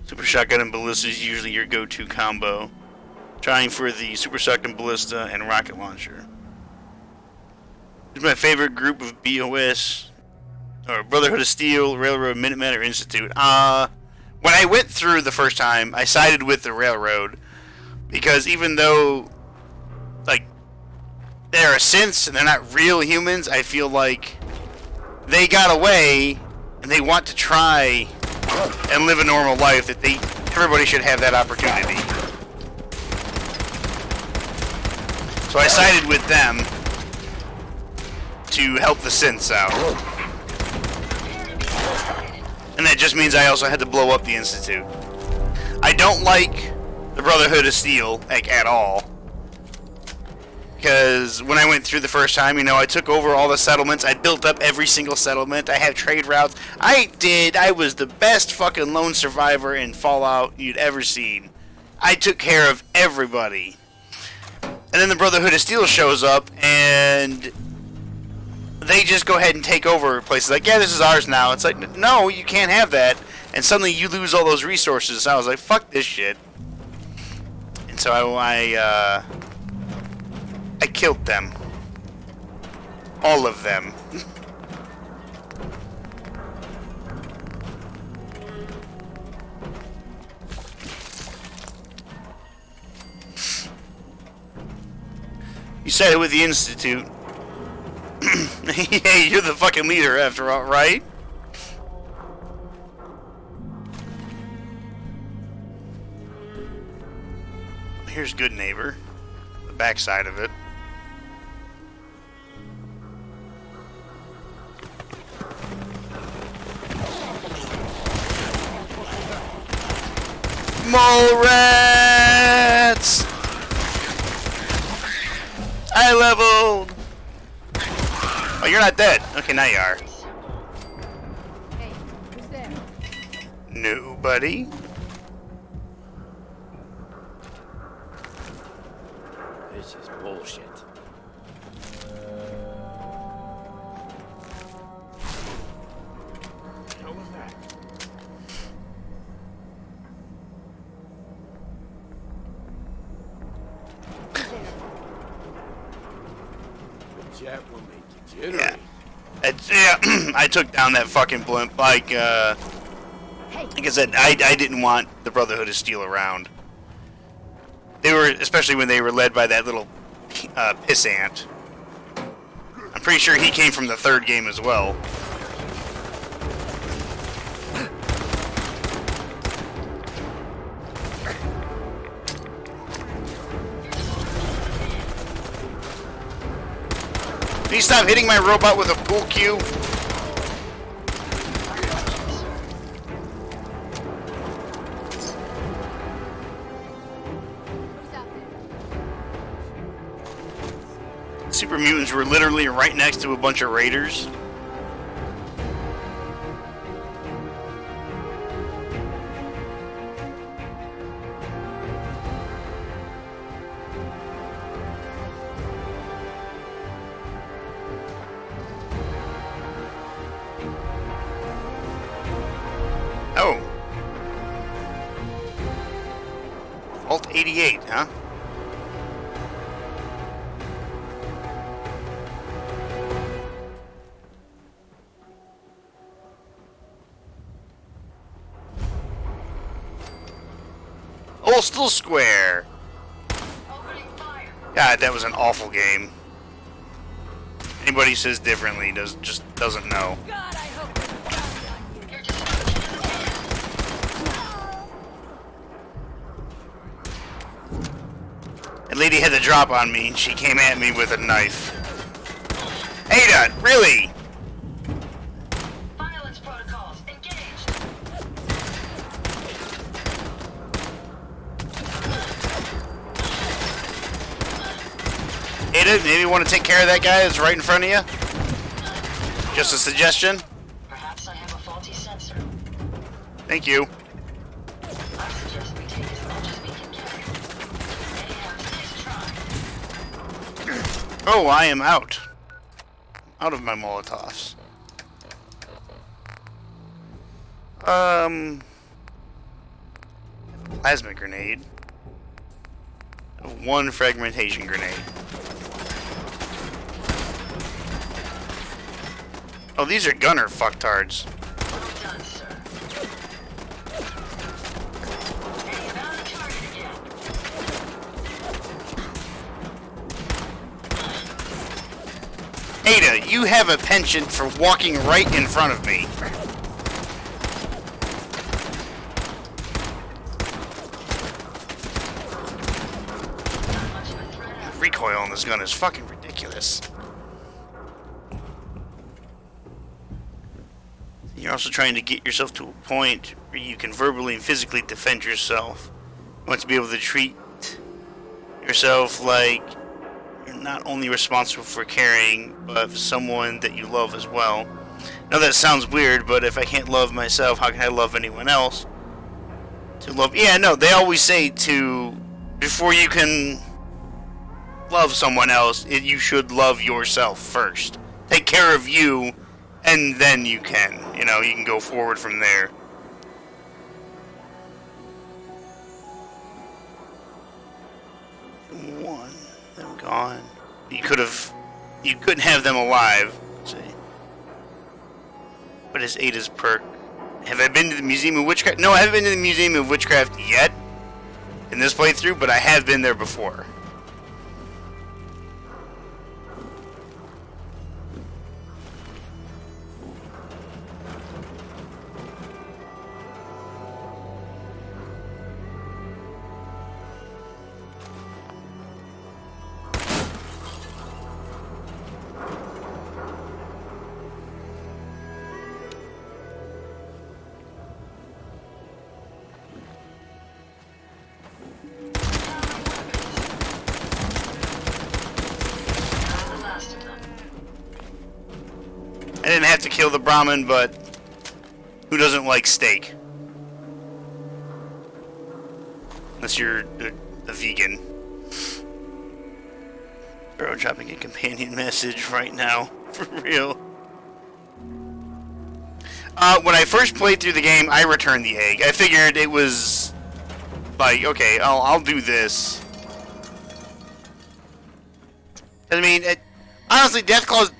Super Shotgun and Ballista is usually your go-to combo. Trying for the Super Shotgun, Ballista, and Rocket Launcher. This is my favorite group of BOS, or Brotherhood of Steel, Railroad, Minutemen, or Institute. When I went through the first time, I sided with the Railroad. Because even though, like, they're synths and they're not real humans, I feel like they got away and they want to try and live a normal life, that everybody should have that opportunity. So I sided with them to help the synths out. And that just means I also had to blow up the Institute. I don't like the Brotherhood of Steel, like, at all. Because when I went through the first time, I took over all the settlements. I built up every single settlement. I have trade routes. I was the best fucking lone survivor in Fallout you'd ever seen. I took care of everybody. And then the Brotherhood of Steel shows up, and they just go ahead and take over places. Like, yeah, this is ours now. It's like, no, you can't have that. And suddenly you lose all those resources. So I was like, fuck this shit. And so I killed them. All of them. You said it with the Institute. Hey, you're the fucking leader after all, right? Here's Good Neighbor. The backside of it. Mole rats! I leveled! Oh, you're not dead. Okay, now you are. Hey, who's there? Nobody. This is bullshit. What was that? The jet will make you jittery. Yeah. Yeah, I took down that fucking blimp. Like I said, I didn't want the Brotherhood to steal around. They were, especially when they were led by that little pissant. I'm pretty sure he came from the third game as well. Can you stop hitting my robot with a pool cue? Who's out there? Super mutants were literally right next to a bunch of raiders. Oh. Alt 88, huh? Postal Square. Opening fire. God, that was an awful game. Anybody says differently just doesn't know. God, I hope there's a bounty on you. You're just That lady had the drop on me, and she came at me with a knife. Ada, really? violence protocols engaged. Ada, maybe you want to take care of that guy that's right in front of you? Just a suggestion? Perhaps I have a faulty sensor. Thank you. I suggest we take as much as we can carry. Anyhow, nice try. Oh, I am out. Out of my Molotovs. Plasma grenade. One fragmentation grenade. Oh, these are gunner fucktards. Well done, sir. Hey, about the target again. Ada, you have a penchant for walking right in front of me. Not much of a threat out. Recoil on this gun is fucking ridiculous. You're also trying to get yourself to a point where you can verbally and physically defend yourself. You want to be able to treat yourself like you're not only responsible for caring, but for someone that you love as well. Now that sounds weird, but if I can't love myself, how can I love anyone else? To love, yeah, no, they always say before you can love someone else, you should love yourself first. Take care of you, and then you can go forward from there. One, them gone. You couldn't have them alive. Let's see. What is Ada's perk? Have I been to the Museum of Witchcraft? No, I haven't been to the Museum of Witchcraft yet in this playthrough, but I have been there before. I didn't have to kill the Brahmin, but who doesn't like steak? Unless you're a vegan. Bro, dropping a companion message right now. For real. When I first played through the game, I returned the egg. I figured it was like, okay, I'll do this. I mean, honestly, Deathclaws,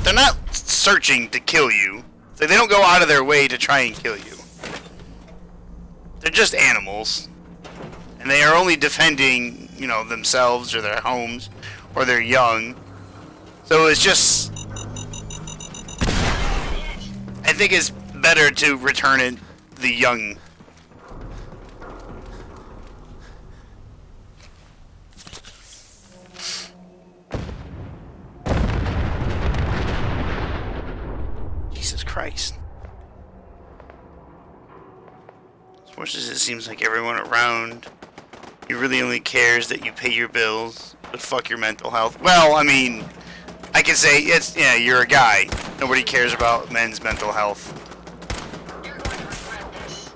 they're not searching to kill you. Like, they don't go out of their way to try and kill you. They're just animals. And they are only defending, you know, themselves or their homes or their young. So it's just... I think it's better to return it the young. Jesus Christ. As much as it seems like everyone around you really only cares that you pay your bills, but fuck your mental health. Well, I mean, I can say it's, yeah, you're a guy. Nobody cares about men's mental health. You're going to regret this.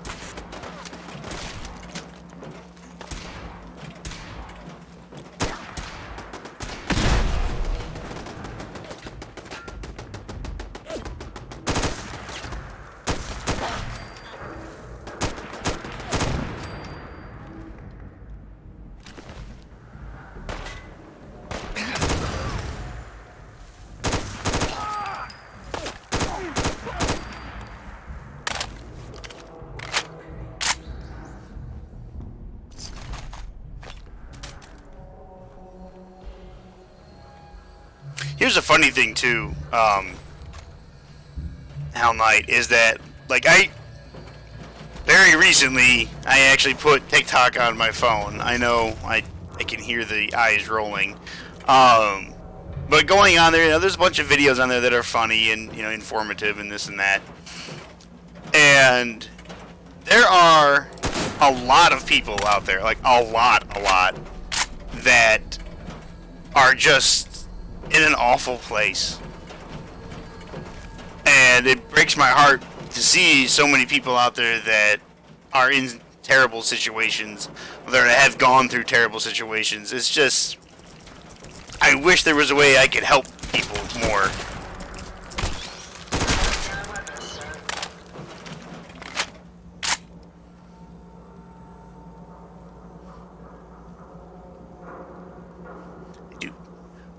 Here's a funny thing too, Hell Knight, is that, like, very recently, I actually put TikTok on my phone. I know I can hear the eyes rolling. But going on there, you know, there's a bunch of videos on there that are funny and, you know, informative and this and that. And there are a lot of people out there, like a lot, that are just in an awful place. And it breaks my heart to see so many people out there that are in terrible situations, that have gone through terrible situations. It's just, I wish there was a way I could help people more. Down weapons, sir.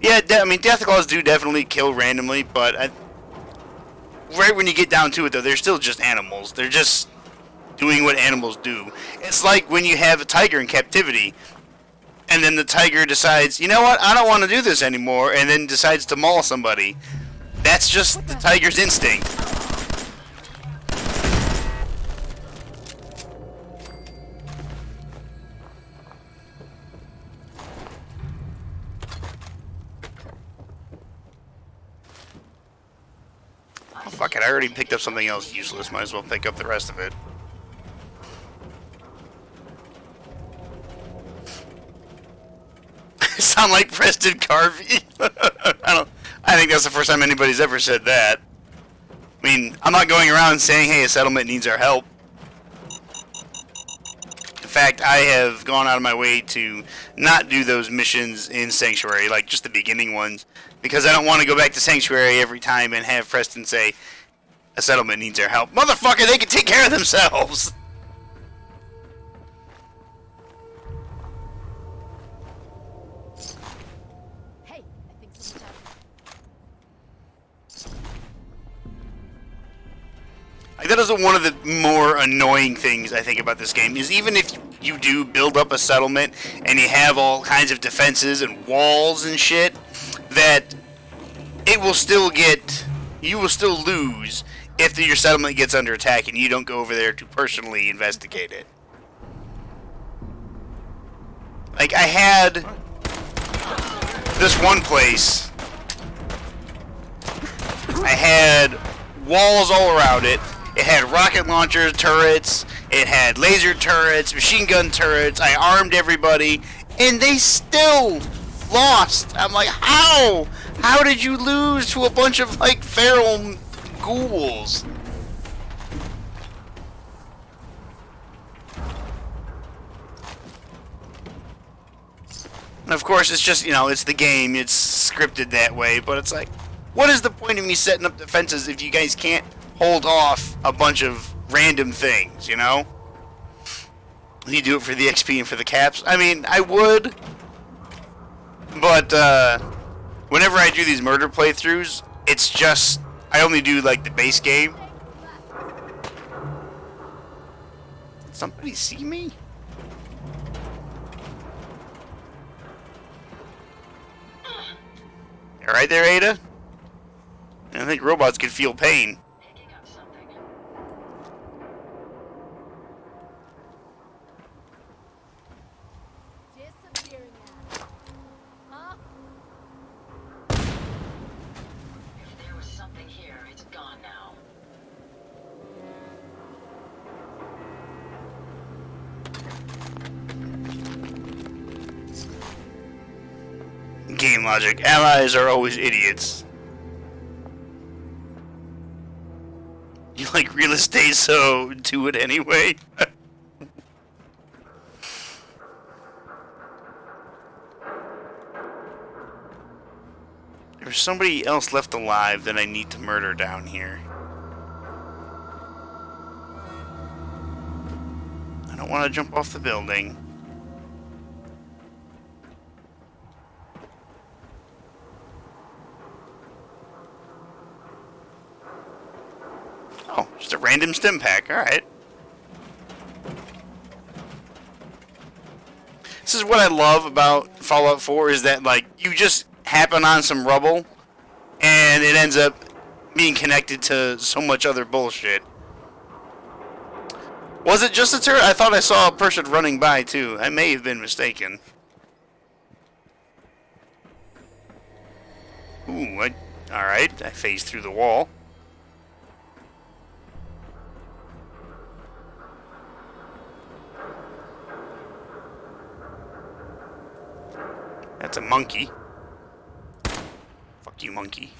Yeah, I mean, Deathclaws do definitely kill randomly, but right when you get down to it, though, they're still just animals. They're just doing what animals do. It's like when you have a tiger in captivity, and then the tiger decides, you know what, I don't want to do this anymore, and then decides to maul somebody. That's just the tiger's instinct. Oh, fuck it, I already picked up something else useless. Might as well pick up the rest of it. Sound like Preston Carvey? I think that's the first time anybody's ever said that. I mean, I'm not going around saying, hey, a settlement needs our help. In fact, I have gone out of my way to not do those missions in Sanctuary, like just the beginning ones, because I don't want to go back to Sanctuary every time and have Preston say, a settlement needs our help. Motherfucker, they can take care of themselves! Hey, I think someone's out. Like, that is one of the more annoying things I think about this game, is even if you do build up a settlement and you have all kinds of defenses and walls and shit, that it will still get, you will still lose if your settlement gets under attack and you don't go over there to personally investigate it. Like, I had this one place, I had walls all around it. It had rocket launcher turrets, it had laser turrets, machine gun turrets, I armed everybody, and they still lost. I'm like, how? How did you lose to a bunch of, like, feral ghouls? And of course, it's just, you know, it's the game, it's scripted that way, but it's like, what is the point of me setting up defenses if you guys can't hold off a bunch of random things, you know? You do it for the XP and for the caps? I mean, I would, but, whenever I do these murder playthroughs, it's just, I only do, like, the base game. Did somebody see me? Alright there, Ada? I think robots can feel pain. Picking up something. Disappearing at. Huh? If there was something here, it's gone now. Game logic. Allies are always idiots. You like real estate, so do it anyway. There's somebody else left alive that I need to murder down here. I don't want to jump off the building. Oh, just a random stim pack. Alright. This is what I love about Fallout 4 is that, like, you just happen on some rubble and it ends up being connected to so much other bullshit. Was it just a turret? I thought I saw a person running by, too. I may have been mistaken. Ooh, alright. I phased through the wall. That's a monkey. Fuck you, monkey.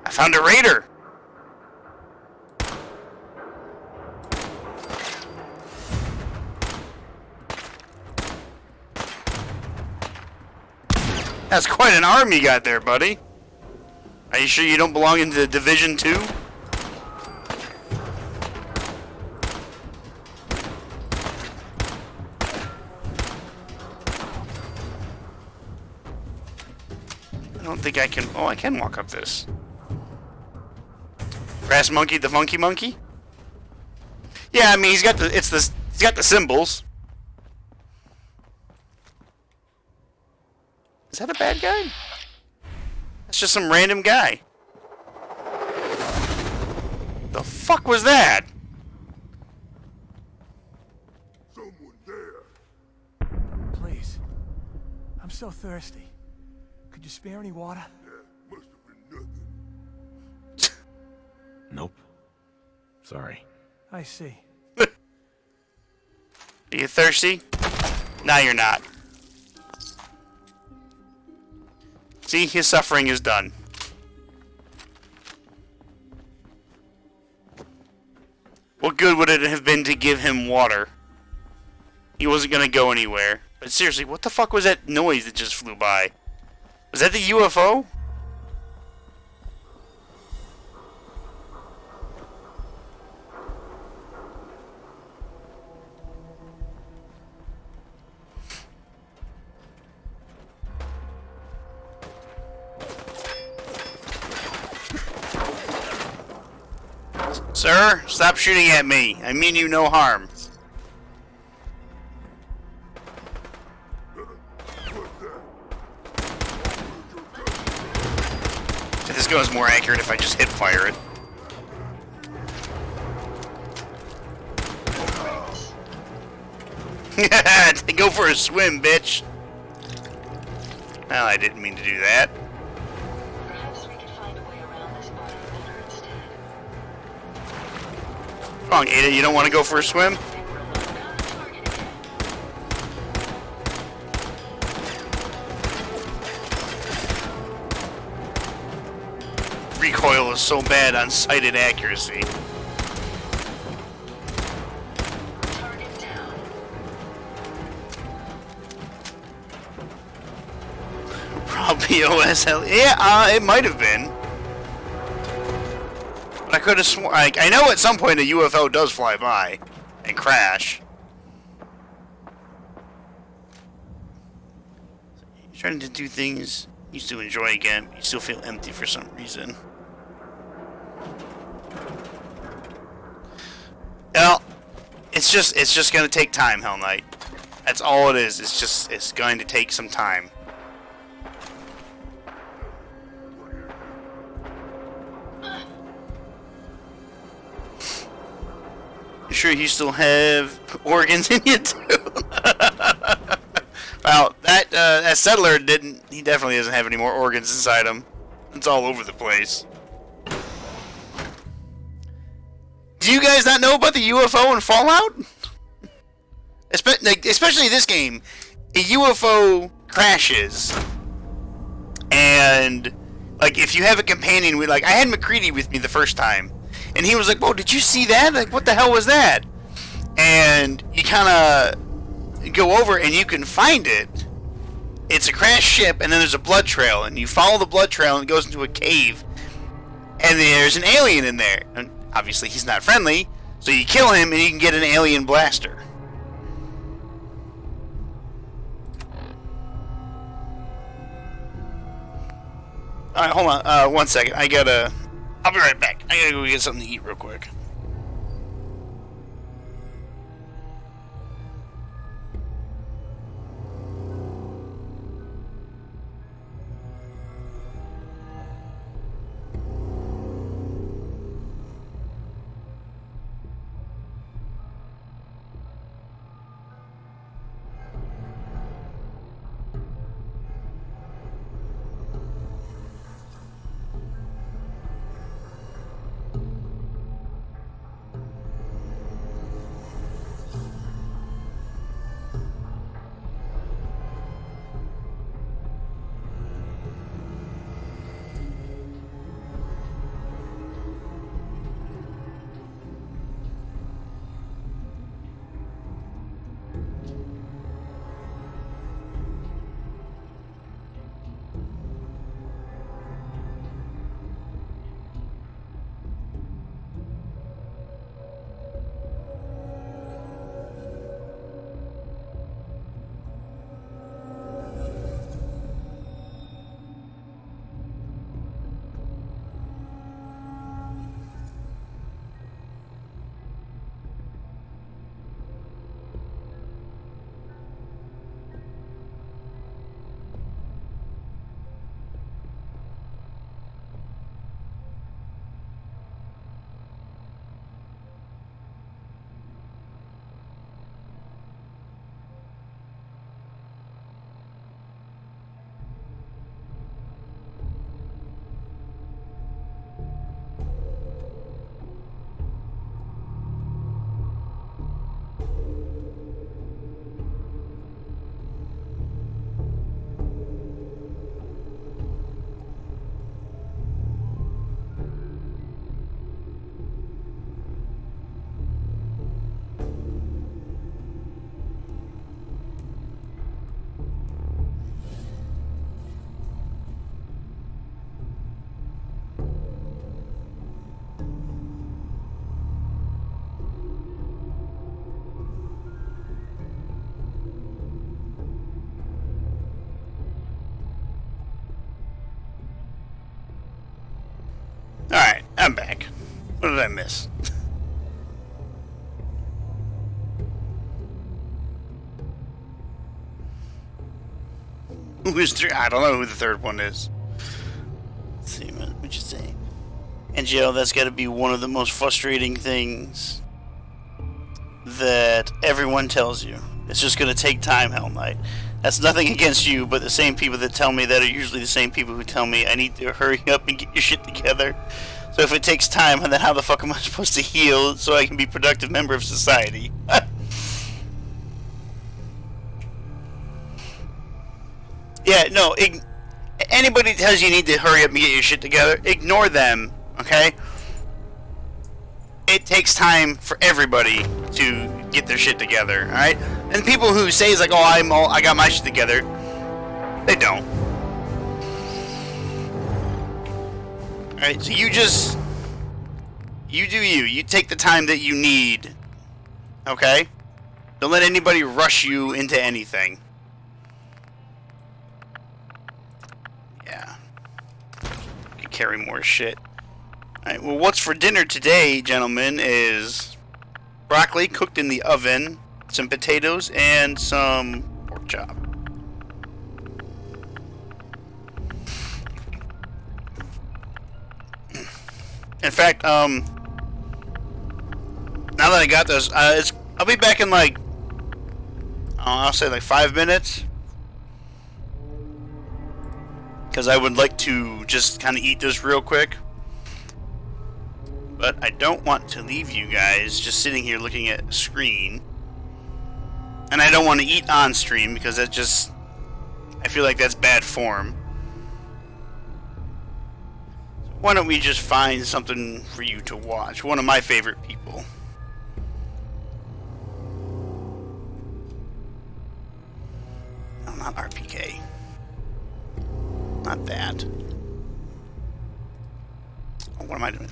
I found a raider! That's quite an arm you got there, buddy. Are you sure you don't belong in the Division 2? I don't think I can... Oh, I can walk up this. Brass monkey, the funky monkey? Yeah, I mean, he's got the symbols. Is that a bad guy? That's just some random guy. The fuck was that? Someone there. Please. I'm so thirsty. Could you spare any water? Yeah, must have been nothing. Nope. Sorry. I see. Are you thirsty? Now you're not. See, his suffering is done. What good would it have been to give him water? He wasn't gonna go anywhere. But seriously, what the fuck was that noise that just flew by? Was that the UFO? Sir, stop shooting at me. I mean you no harm. So this goes more accurate if I just hip fire it. Go for a swim, bitch. Well, I didn't mean to do that. Perhaps we could find a way around this body better instead. What's wrong, Ada? You don't want to go for a swim? I think we're locked on a target again. recoil is so bad on sighted accuracy. Target down. Probably OSL. Yeah, it might have been. But I could have sworn. I know at some point a UFO does fly by and crash. You're trying to do things you used to enjoy again, but you still feel empty for some reason. Well, it's just gonna take time, Hell Knight. That's all it is. It's going to take some time. You sure you still have organs in you too? Well, that settler didn't. He definitely doesn't have any more organs inside him. It's all over the place. Do you guys not know about the UFO in Fallout? Especially this game, a UFO crashes, and like if you have a companion, I had McCready with me the first time, and he was like, "Whoa, did you see that? Like, what the hell was that?" And you kind of go over and you can find it. It's a crashed ship, and then there's a blood trail, and you follow the blood trail, and it goes into a cave, and there's an alien in there. And obviously, he's not friendly, so you kill him, and you can get an alien blaster. Alright, hold on, 1 second. I'll be right back. I gotta go get something to eat real quick. Alright, I'm back. What did I miss? Who is three? I don't know who the third one is. Let's see, what'd you say? And Joe, that's got to be one of the most frustrating things that everyone tells you. It's just going to take time, Hell Knight. That's nothing against you, but the same people that tell me that are usually the same people who tell me I need to hurry up and get your shit together. So if it takes time, then how the fuck am I supposed to heal so I can be a productive member of society? Yeah, no, anybody tells you need to hurry up and get your shit together, ignore them Okay? It takes time for everybody to get their shit together, alright? And people who say it's like, oh, I got my shit together, they don't. Alright, so you do you. You take the time that you need, okay? Don't let anybody rush you into anything. Yeah. Could carry more shit. Alright, well, what's for dinner today, gentlemen, is broccoli cooked in the oven, some potatoes, and some pork chop. In fact, now that I got this, I'll be back in like, I'll say like 5 minutes. Because I would like to just kind of eat this real quick. But I don't want to leave you guys just sitting here looking at a screen. And I don't want to eat on stream because that just, I feel like that's bad form. So why don't we just find something for you to watch? One of my favorite people. No, not RPK. Not that. Oh, what am I doing?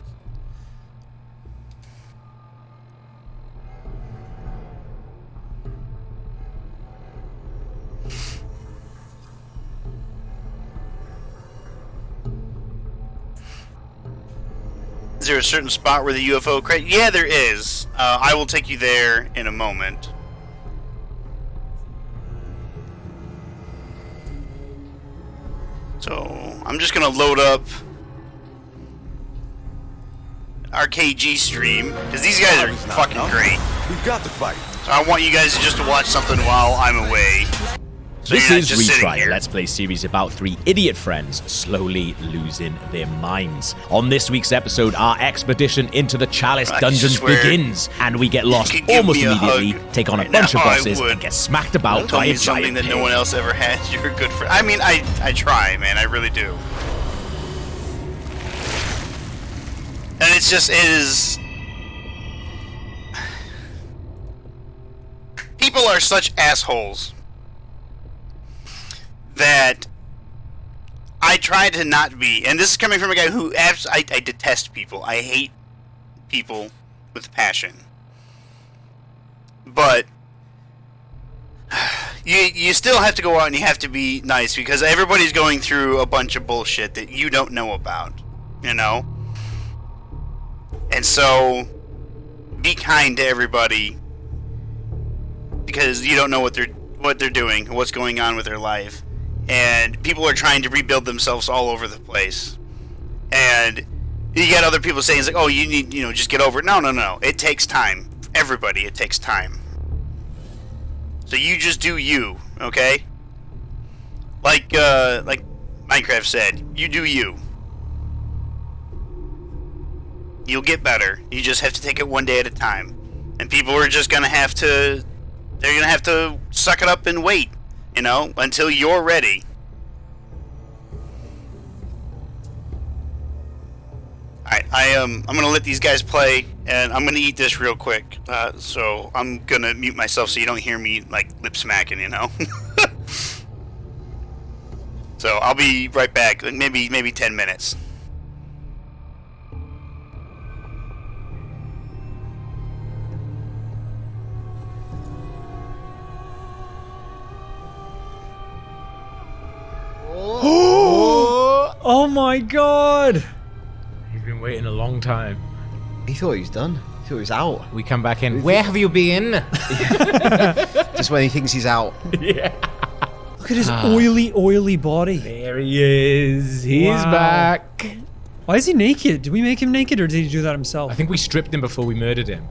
Is there a certain spot where the UFO crate? Yeah, there is. I will take you there in a moment. So, I'm just gonna load up RKG stream, because these guys are fucking great. We've got to fight. So I want you guys just to watch something while I'm away. So This you're not is just sitting Retry, a here. Let's Play series about three idiot friends slowly losing their minds. On this week's episode, our expedition into the Chalice I dungeons swear, begins, and we get lost you could give almost me a immediately, hug take on a right bunch now, of I bosses, would. and get smacked about Tell by me a something giant that no one else ever has. You're a good friend. I mean, I try, man. I really do. And it's just, it is... People are such assholes that I try to not be. And this is coming from a guy who I detest people. I hate people with passion. But you still have to go out and you have to be nice because everybody's going through a bunch of bullshit that you don't know about, you know? And so be kind to everybody because you don't know what they're doing, what's going on with their life. And people are trying to rebuild themselves all over the place. And you get other people saying, it's like, oh, you need, just get over it. No. It takes time. Everybody, it takes time. So you just do you, okay? Like Minecraft said, you do you. You'll get better. You just have to take it one day at a time. And people are just gonna have to, they're gonna have to suck it up and wait, until you're ready. Alright, I'm gonna let these guys play, and I'm gonna eat this real quick. So I'm gonna mute myself so you don't hear me like lip smacking, So I'll be right back, like maybe 10 minutes. Oh my god! He's been waiting a long time. He thought he was done. He thought he was out. We come back in. Where have you been? Just when he thinks he's out. Yeah. Look at his oily body. There he is. He's back. Why is he naked? Did we make him naked or did he do that himself? I think we stripped him before we murdered him.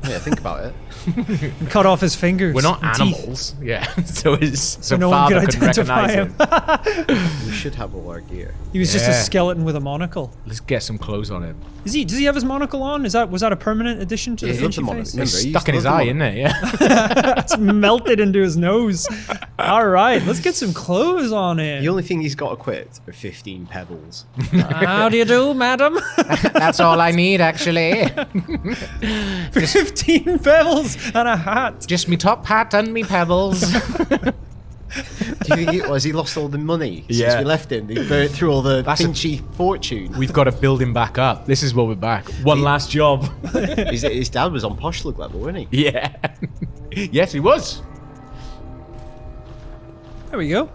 Yeah, think about it. And cut off his fingers. We're not and animals. teeth. Yeah. So no one father could could identify recognize him. him. We should have all our gear. He was just a Yeah. skeleton with a monocle. Let's get some clothes on him. Does he have his monocle on? Was that a permanent addition to Yeah, the he loves the Finchy monocle. face? Remember, he Stuck in his loves the eye, monocle. isn't it? Yeah. It's melted into his nose. All right, let's get some clothes on him. The only thing he's got equipped are 15 pebbles. How do you do, madam? That's all I need, actually. 15 pebbles and a hat. Just me top hat and me pebbles. Do you think has he lost all the money since Yeah. we left him? He burnt through all the That's a- Finchy fortune. We've got to build him back up. This is what we're back. One last job. His dad was on posh look level, wasn't he? Yeah. Yes, he was. There we go.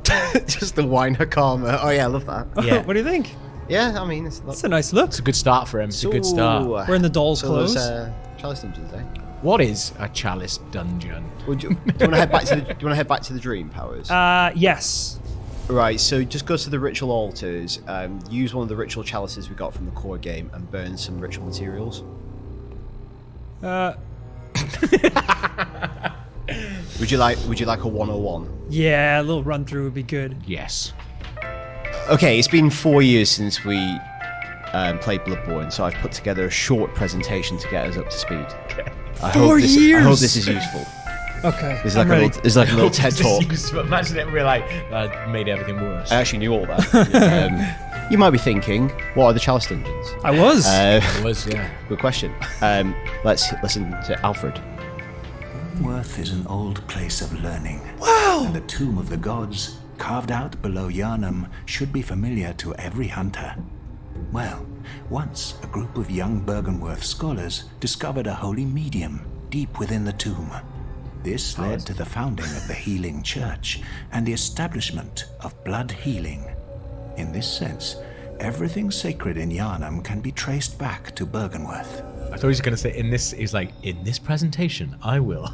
Just the wine Hakama. Oh yeah, I love that. Yeah. What do you think? Yeah, I mean, it's That's a nice look. It's a good start for him. It's a good start. We're in the doll's those, clothes. Chalice dungeons, eh? What is a chalice dungeon? Do you want to head back to the? Do you want to head back to the dream powers? Yes. Right. So just go to the ritual altars. Use one of the ritual chalices we got from the core game and burn some ritual materials. Would you like a 101? Yeah, a little run through would be good. Yes. Okay, it's been 4 years since we played Bloodborne, so I've put together a short presentation to get us up to speed. Okay. 4 years. I hope this is useful. Okay. It's like a little TED talk. Imagine it, we're like, that made everything worse. I actually knew all that. You might be thinking, what are the chalice dungeons? I was. It was, yeah. Good question. Let's listen to Alfred. Worth is an old place of learning. Wow! And the tomb of the gods, carved out below Yharnam, should be familiar to every hunter. Well, once a group of young Bergenworth scholars discovered a holy medium deep within the tomb. This led to the founding of the Healing Church and the establishment of blood healing. In this sense, everything sacred in Yharnam can be traced back to Bergenworth. I thought he was going to say, in this presentation, I will.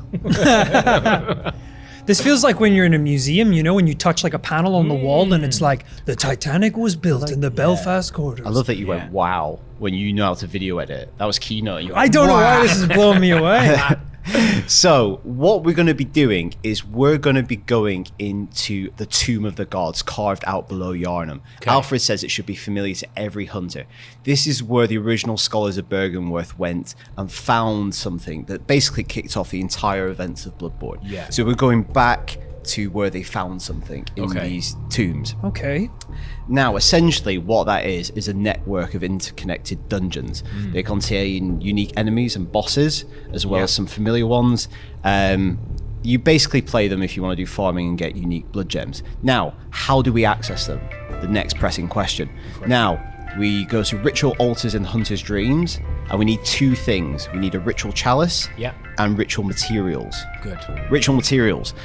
This feels like when you're in a museum, you know, when you touch like a panel on the wall and it's like, the Titanic was built in the Belfast quarters. I love that you went, wow, when you know how to video edit. That was keynote. You went, I don't know why this is blowing me away. So, what we're going to be doing is we're going to be going into the Tomb of the Gods carved out below Yharnam. Okay. Alfred says it should be familiar to every hunter. This is where the original scholars of Bergenworth went and found something that basically kicked off the entire events of Bloodborne. Yeah. So we're going back to where they found something in these tombs. Okay. Now, essentially, what that is a network of interconnected dungeons. They contain unique enemies and bosses, as well as some familiar ones. You basically play them if you want to do farming and get unique blood gems. Now, how do we access them? The next pressing question. Now, we go to ritual altars in Hunter's Dreams, and we need two things. We need a ritual chalice and ritual materials. Good. Ritual materials.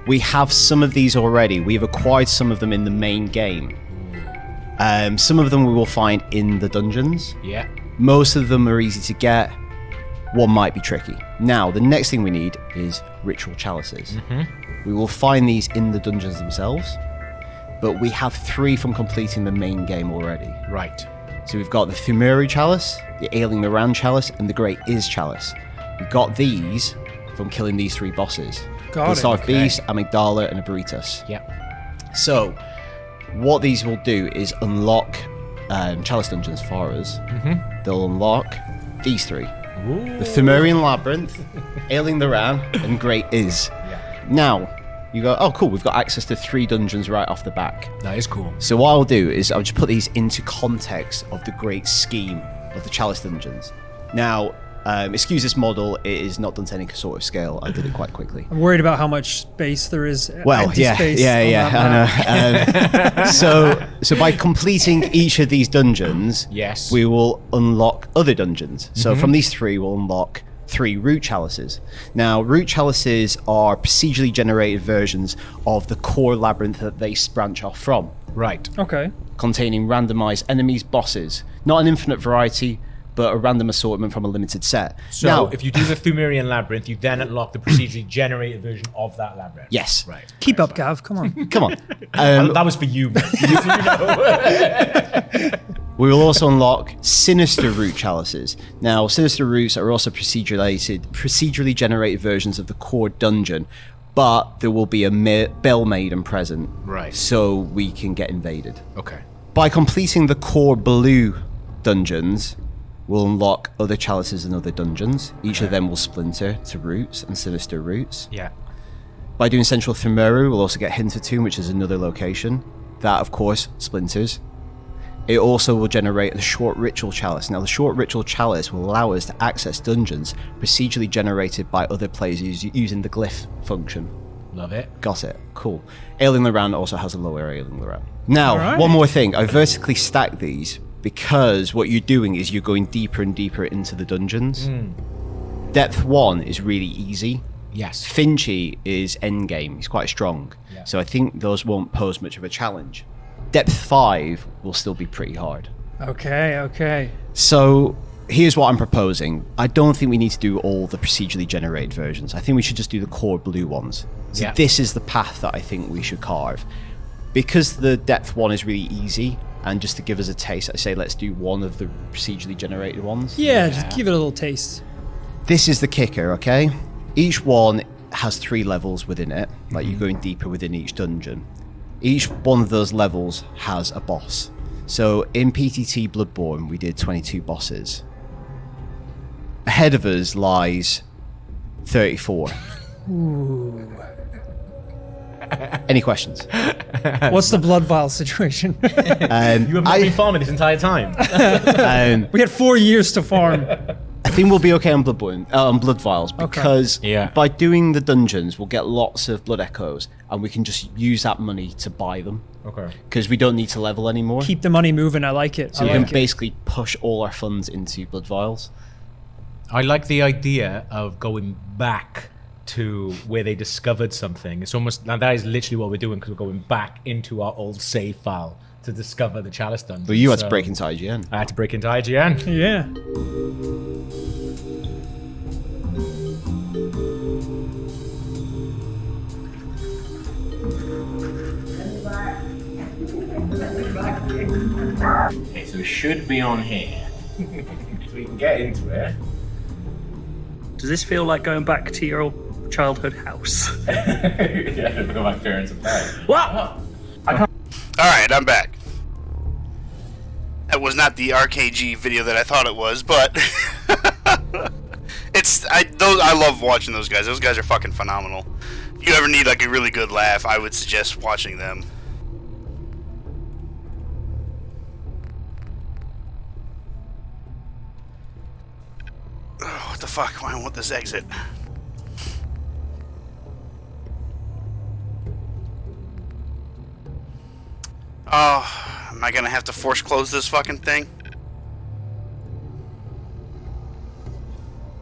We have some of these already. We've acquired some of them in the main game. Some of them we will find in the dungeons. Yeah. Most of them are easy to get. One might be tricky. Now, the next thing we need is ritual chalices. We will find these in the dungeons themselves, but we have 3 from completing the main game already. Right. So we've got the Thumeri chalice, the Ailing Moran chalice, and the Great Iz chalice. We got these from killing these 3 bosses. Got Starved it. Beast, Amygdala, and Aberitus. Yeah. So, what these will do is unlock chalice dungeons for us. They'll unlock these 3. The Thumerian Labyrinth, Ailing the Ran, and Great Iz. Now, you go, oh cool, we've got access to 3 dungeons right off the back. That is cool. So what I'll do is I'll just put these into context of the great scheme of the chalice dungeons. Now, excuse this model, it is not done to any sort of scale. I did it quite quickly. I'm worried about how much space there is. Well, empty space on I know. So by completing each of these dungeons, we will unlock other dungeons. So from these 3, we'll unlock 3 root chalices. Now, root chalices are procedurally generated versions of the core labyrinth that they branch off from. Right. Okay. Containing randomized enemies, bosses. Not an infinite variety, but a random assortment from a limited set. So now, if you do the Thumerian Labyrinth, you then unlock the procedurally generated version of that labyrinth. Yes. Right. Keep up, Gav. Come on. Come on. That was for you, mate. We will also unlock Sinister Root chalices. Now, Sinister Roots are also procedurally generated versions of the core dungeon, but there will be a Bell Maiden present, Right. so we can get invaded. Okay. By completing the core blue dungeons, we'll unlock other chalices and other dungeons. Each of them will splinter to roots and Sinister Roots. Yeah. By doing Central Thimeru, we'll also get Hintertomb, which is another location. That, of course, splinters. It also will generate the Short Ritual Chalice. Now, the Short Ritual Chalice will allow us to access dungeons procedurally generated by other players using the glyph function. Love it. Got it. Cool. Ailing Laran also has a lower Ailing Laran. Now, Alright. one more thing. I vertically stacked these because what you're doing is you're going deeper and deeper into the dungeons. Depth 1 is really easy. Yes. Finchy is endgame. He's quite strong. Yeah. So I think those won't pose much of a challenge. Depth 5 will still be pretty hard. Okay. So here's what I'm proposing. I don't think we need to do all the procedurally generated versions. I think we should just do the core blue ones. So Yeah. this is the path that I think we should carve. Because the depth 1 is really easy, and just to give us a taste, I say let's do one of the procedurally generated ones. Yeah, just give it a little taste. This is the kicker, okay? Each one has 3 levels within it, like you're going deeper within each dungeon. Each one of those levels has a boss. So in PTT Bloodborne, we did 22 bosses. Ahead of us lies 34. Ooh. Any questions? What's the blood vial situation? You have not been farming this entire time. We had 4 years to farm. I think we'll be okay on Bloodborne, on Blood Vials, because by doing the dungeons, we'll get lots of Blood Echoes, and we can just use that money to buy them. Okay. Because we don't need to level anymore. Keep the money moving. I like it. So we can basically push all our funds into Blood Vials. I like the idea of going back to where they discovered something. It's almost, now that is literally what we're doing, because we're going back into our old save file to discover the Chalice Dungeon. But you had to break into IGN. I had to break into IGN. Yeah. Okay, so it should be on here. So we can get into it. Does this feel like going back to your old childhood house? Yeah, where my parents are back. What? Alright, I'm back. That was not the RKG video that I thought it was, but I love watching those guys. Those guys are fucking phenomenal. If you ever need like a really good laugh, I would suggest watching them. Oh, what the fuck? Why don't want this exit? Oh, am I gonna have to force close this fucking thing?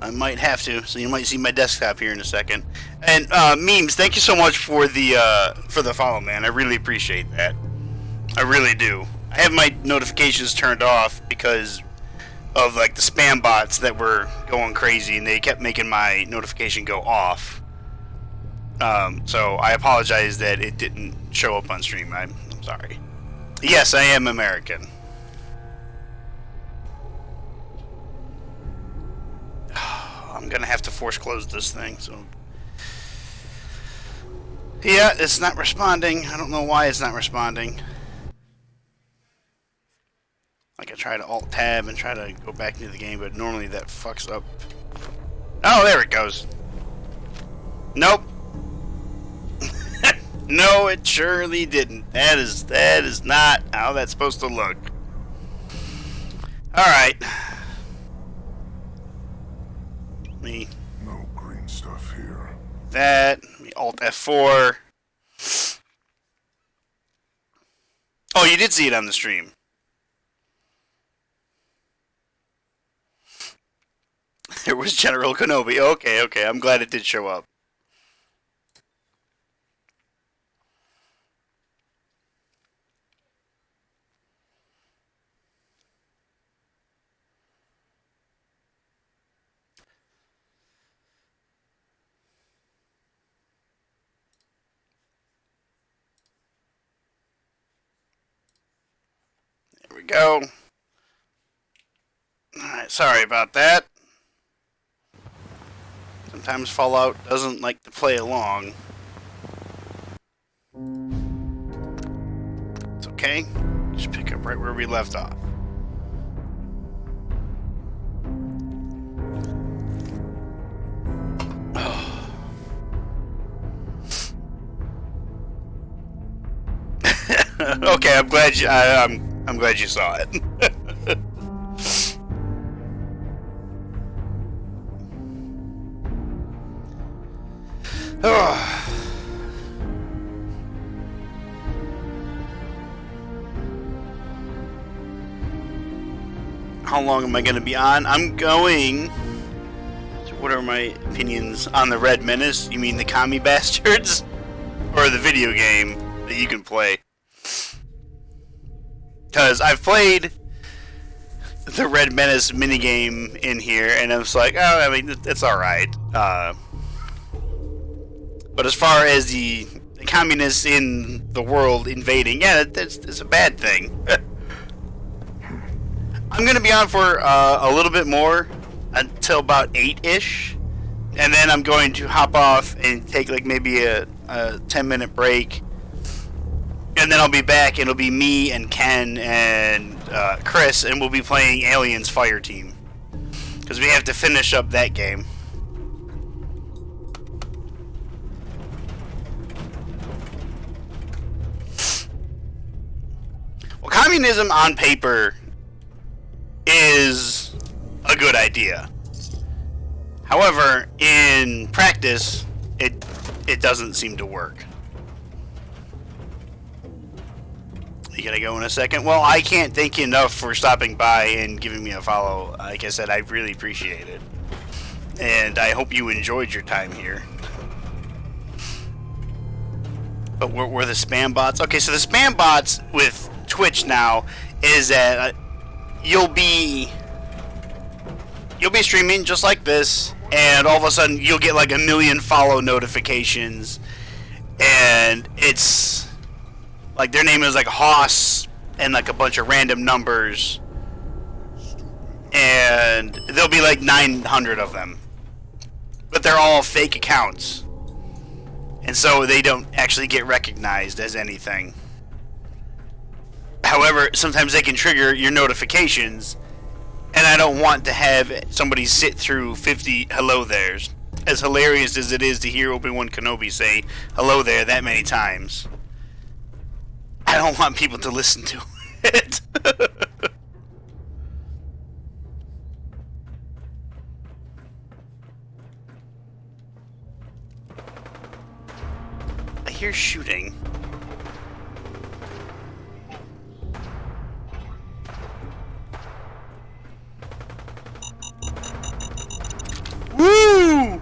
I might have to, so you might see my desktop here in a second. And Memes, thank you so much for the follow, man. I really appreciate that. I really do. I have my notifications turned off because of like the spam bots that were going crazy, and they kept making my notification go off. So I apologize that it didn't show up on stream. I'm sorry. Yes, I am American. I'm gonna have to force close this thing, so... Yeah, it's not responding. I don't know why it's not responding. Like, I try to Alt-Tab and try to go back into the game, but normally that fucks up. Oh, there it goes. Nope. No, it surely didn't. That is not how that's supposed to look. Alright. Me. No green stuff here. That. Let me Alt F4. Oh, you did see it on the stream. There was General Kenobi. Okay. I'm glad it did show up. There we go. Alright, sorry about that. Sometimes Fallout doesn't like to play along. It's okay. Just pick up right where we left off. Okay, I'm glad you. I'm glad you saw it. How long am I going to be on? I'm going. So what are my opinions on the Red Menace? You mean the commie bastards, or the video game that you can play? Because I've played the Red Menace minigame in here, and I was like, oh, I mean, it's alright. But as far as the communists in the world invading, yeah, that's a bad thing. I'm going to be on for a little bit more, until about 8-ish, and then I'm going to hop off and take like maybe a 10-minute break. And then I'll be back, and it'll be me and Ken and Chris, and we'll be playing Aliens Fireteam. Because we have to finish up that game. Well, communism on paper is a good idea. However, in practice, it doesn't seem to work. You gotta go in a second? Well, I can't thank you enough for stopping by and giving me a follow. Like I said, I really appreciate it. And I hope you enjoyed your time here. But were the spam bots? Okay, so the spam bots with Twitch now is that you'll be streaming just like this, and all of a sudden you'll get like 1 million follow notifications, and it's like their name is like Hoss and like a bunch of random numbers, and there'll be like 900 of them, but they're all fake accounts, and so they don't actually get recognized as anything. However, sometimes they can trigger your notifications, and I don't want to have somebody sit through 50 hello there's. As hilarious as it is to hear Obi-Wan Kenobi say hello there that many times, I don't want people to listen to it. I hear shooting. Woo!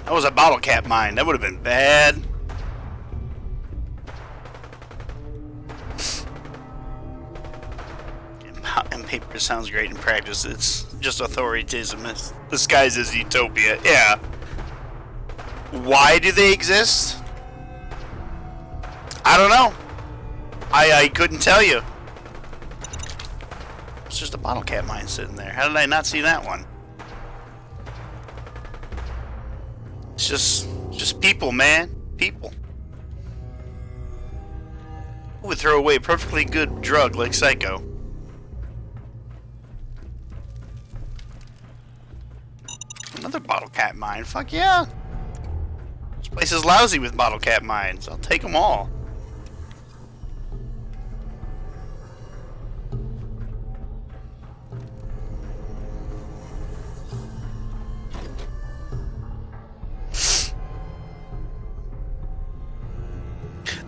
That was a bottle cap mine. That would have been bad. And paper sounds great in practice. It's just authoritarianism. It's disguised as utopia. Yeah. Why do they exist? I don't know. I couldn't tell you. It's just a bottle cap mine sitting there. How did I not see that one? It's just people, man. People. Who would throw away a perfectly good drug like Psycho? Another bottle cap mine. Fuck yeah. This place is lousy with bottle cap mines. I'll take them all.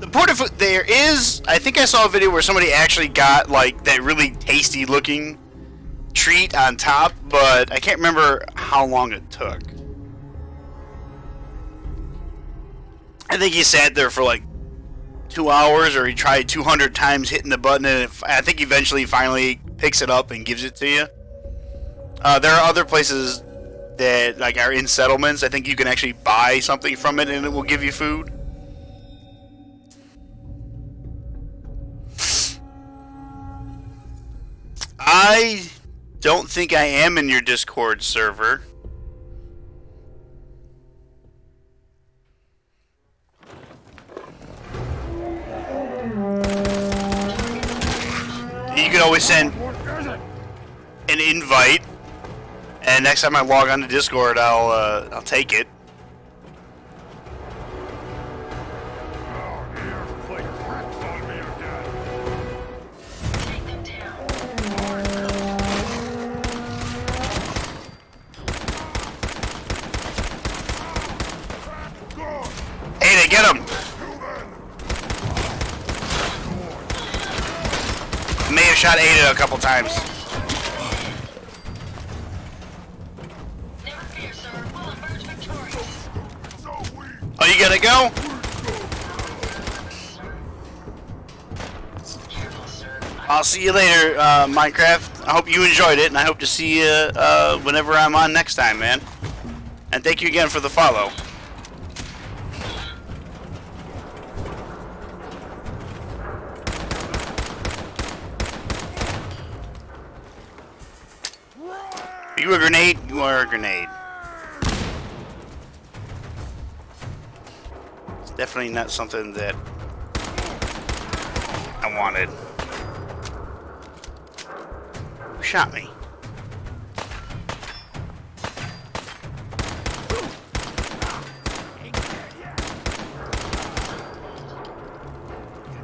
The Portafoot, there is, I think I saw a video where somebody actually got like that really tasty looking treat on top, but I can't remember how long it took. I think he sat there for like 2 hours, or he tried 200 times hitting the button, and I think eventually finally picks it up and gives it to you. There are other places that like are in settlements. I think you can actually buy something from it and it will give you food. I don't think I am in your Discord server. You can always send an invite, and next time I log on to Discord, I'll take it. Ada, get him! May have shot Ada a couple times. Oh, you gotta go? I'll see you later, Minecraft. I hope you enjoyed it, and I hope to see you whenever I'm on next time, man. And thank you again for the follow. Are you a grenade? You are a grenade. It's definitely not something that I wanted. Who shot me?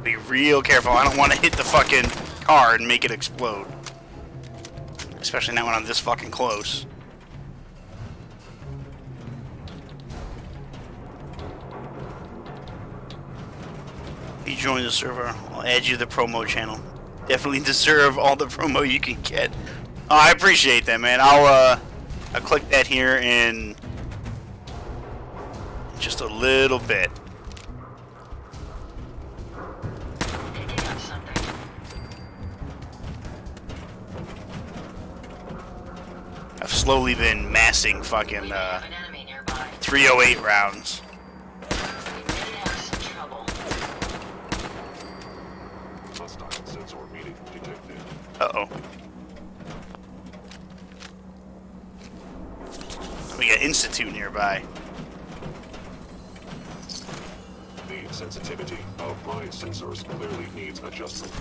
Be real careful. I don't want to hit the fucking car and make it explode. Especially not when I'm this fucking close. You join the server, I'll add you to the promo channel. Definitely deserve all the promo you can get. Oh, I appreciate that, man. I'll click that here in just a little bit. I've slowly been massing fucking 308 rounds. Uh-oh. We got Institute nearby. The sensitivity of my sensors clearly needs adjustment.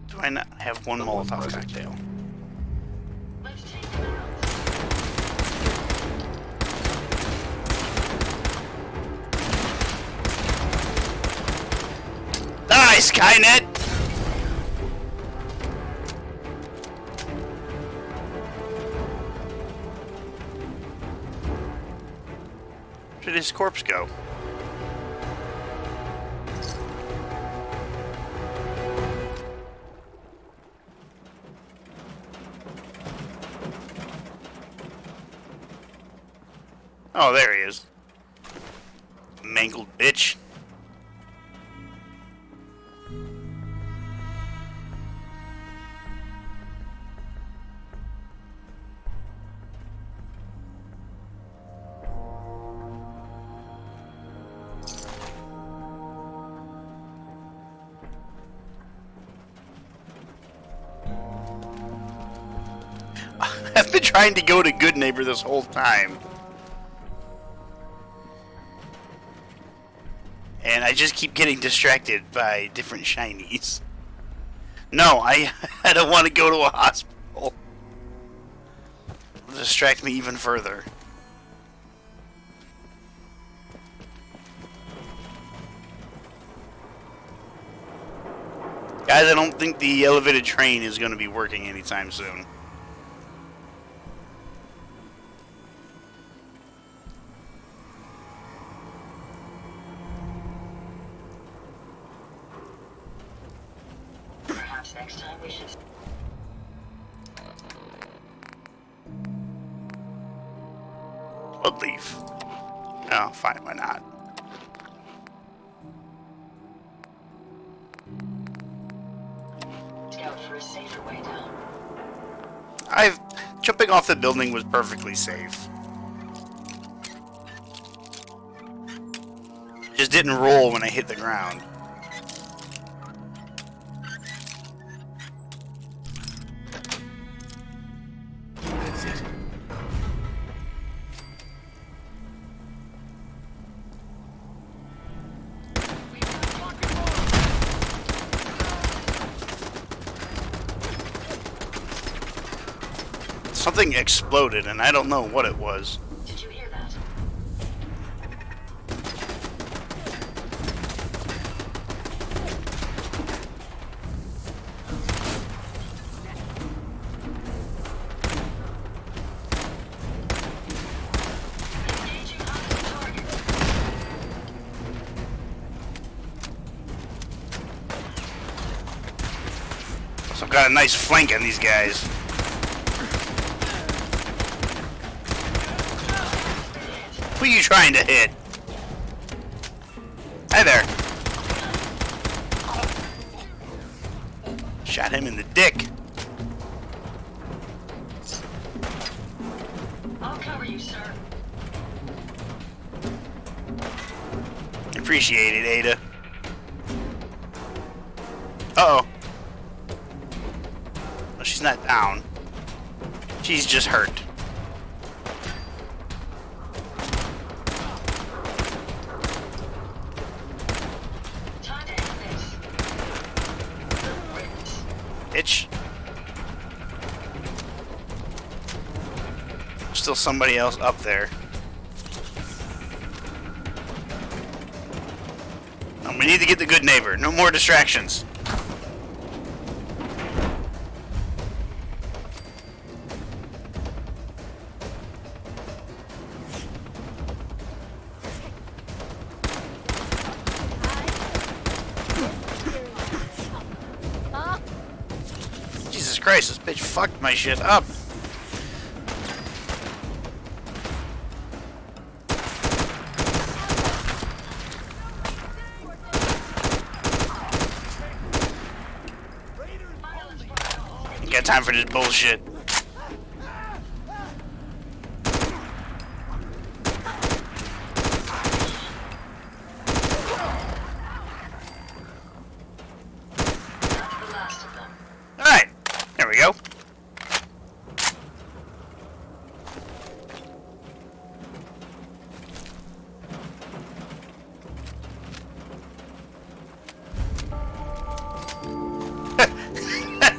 Do I not have one Molotov cocktail? Die, Skynet! Where did his corpse go? Oh, there he is. Mangled bitch. I've been trying to go to Good Neighbor this whole time. And I just keep getting distracted by different shinies. No, I don't want to go to a hospital. It'll distract me even further. Guys, I don't think the elevated train is going to be working anytime soon. Perhaps next time we should... I'll leave. No, fine, why not? Scout for a safer way down. Jumping off the building was perfectly safe. just didn't roll when I hit the ground. That's it. Something exploded, and I don't know what it was. Did you hear that? So I've got a nice flank on these guys. Who are you trying to hit? Hi there. Shot him in the dick. I'll cover you, sir. Appreciate it, Ada. Uh-oh. No, she's not down. She's just hurt. Bitch. Still somebody else up there. We need to get the good neighbor. No more distractions. Jesus Christ, this bitch fucked my shit up. Ain't got time for this bullshit. Alright, there we go.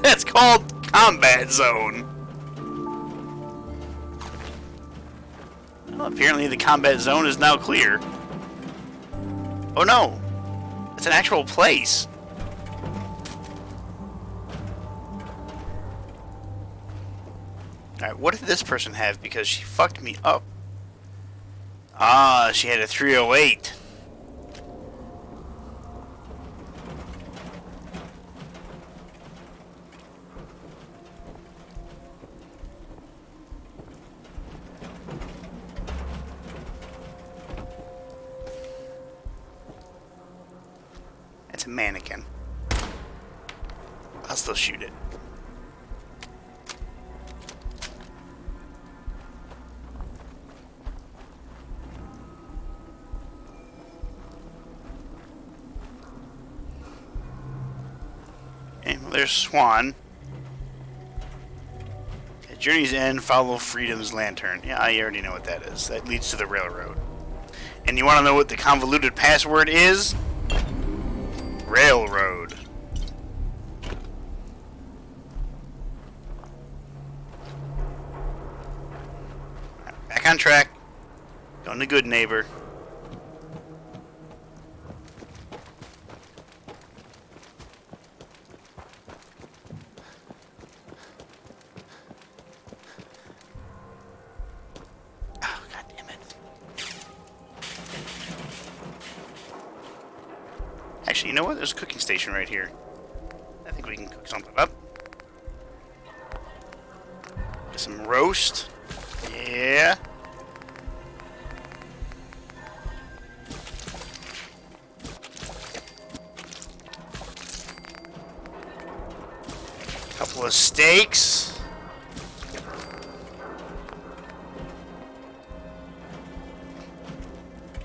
That's called Combat Zone. Well, apparently the Combat Zone is now clear. Oh no! It's an actual place. Alright, what did this person have? Because she fucked me up. Ah, she had a 308. It's a mannequin. I'll still shoot it. Okay, well, there's Swan. At Journey's End, follow Freedom's Lantern. Yeah, I already know what that is. That leads to the railroad. And you want to know what the convoluted password is? Railroad. Back on track. Going to good neighbor. Oh, God damn it. Actually, you know what? There's a cooking station right here. I think we can cook something up. Get some roast. Yeah. Couple of steaks.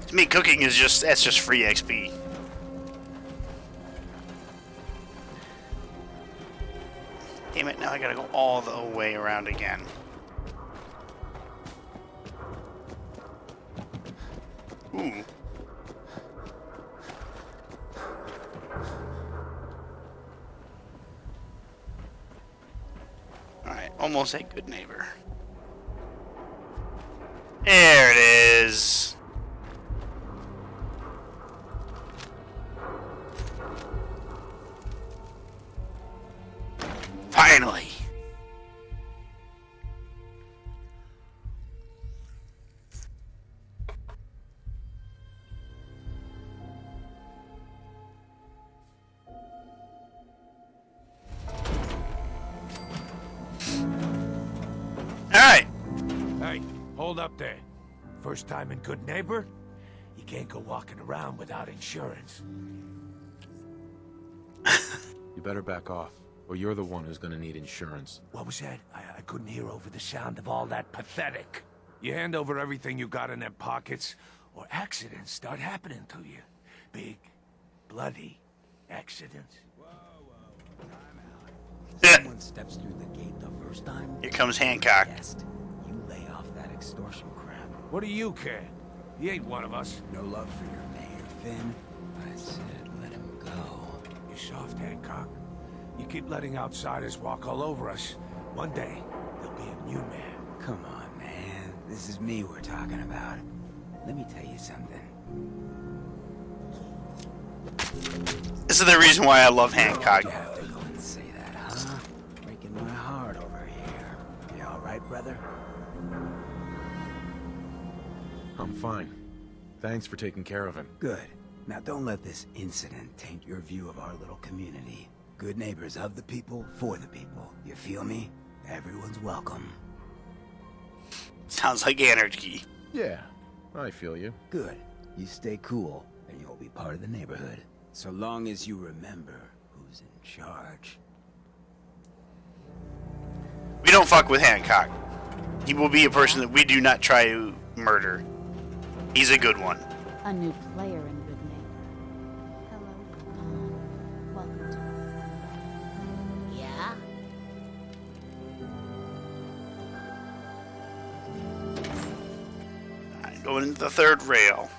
To me, cooking is that's just free XP. Damn it, now I gotta go all the way around again. Ooh. Alright, almost a good neighbor. There it is. Finally. Alright. Hey, hold up there. First time in Good Neighbor? You can't go walking around without insurance. You better back off, or you're the one who's gonna need insurance. What was that? I couldn't hear over the sound of all that pathetic. You hand over everything you got in them pockets, or accidents start happening to you. Big, bloody accidents. Someone steps through the gate the first time. Here comes Hancock. You lay off that extortion crap. What do you care? He ain't one of us. No love for your mayor, Finn. I said let him go. You soft, Hancock. You keep letting outsiders walk all over us. One day, there'll be a new man. Come on, man. This is me we're talking about. Let me tell you something. This is the reason why I love Hancock. You have to go and say that, huh? Breaking my heart over here. You all right, brother? I'm fine. Thanks for taking care of him. Good. Now don't let this incident taint your view of our little community. Good neighbors of the people, for the people. You feel me? Everyone's welcome. Sounds like anarchy. Yeah, I feel you. Good. You stay cool, and you'll be part of the neighborhood. So long as you remember who's in charge. We don't fuck with Hancock. He will be a person that we do not try to murder. He's a good one. A new player in Good Neighbor. Hello. Welcome to... Yeah? Alright, going into the third rail.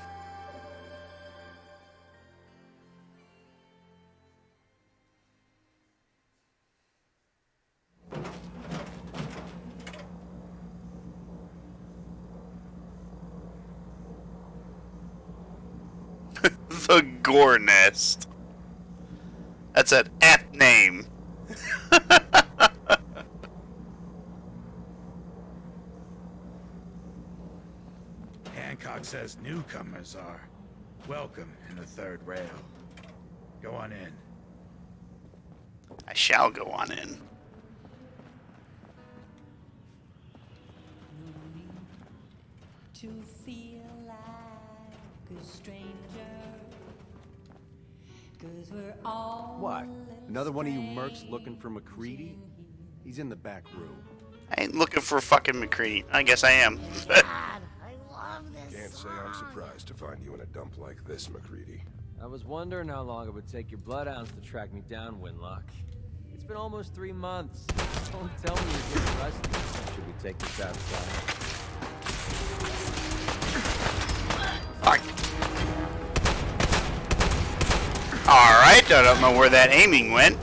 The Gore Nest. That's an apt name. Hancock says newcomers are welcome in the third rail. Go on in. I shall go on in. To feel like a stranger, 'cause we're all What? Another one of you mercs looking for McCready? He's in the back room. I ain't looking for fucking McCready. I guess I am. Can't say I'm surprised to find you in a dump like this, McCready. I was wondering how long it would take your bloodhounds to track me down, Winlock. It's been almost 3 months. Don't tell me you're getting rusty. Should we take this outside? Fuck. Alright, I don't know where that aiming went.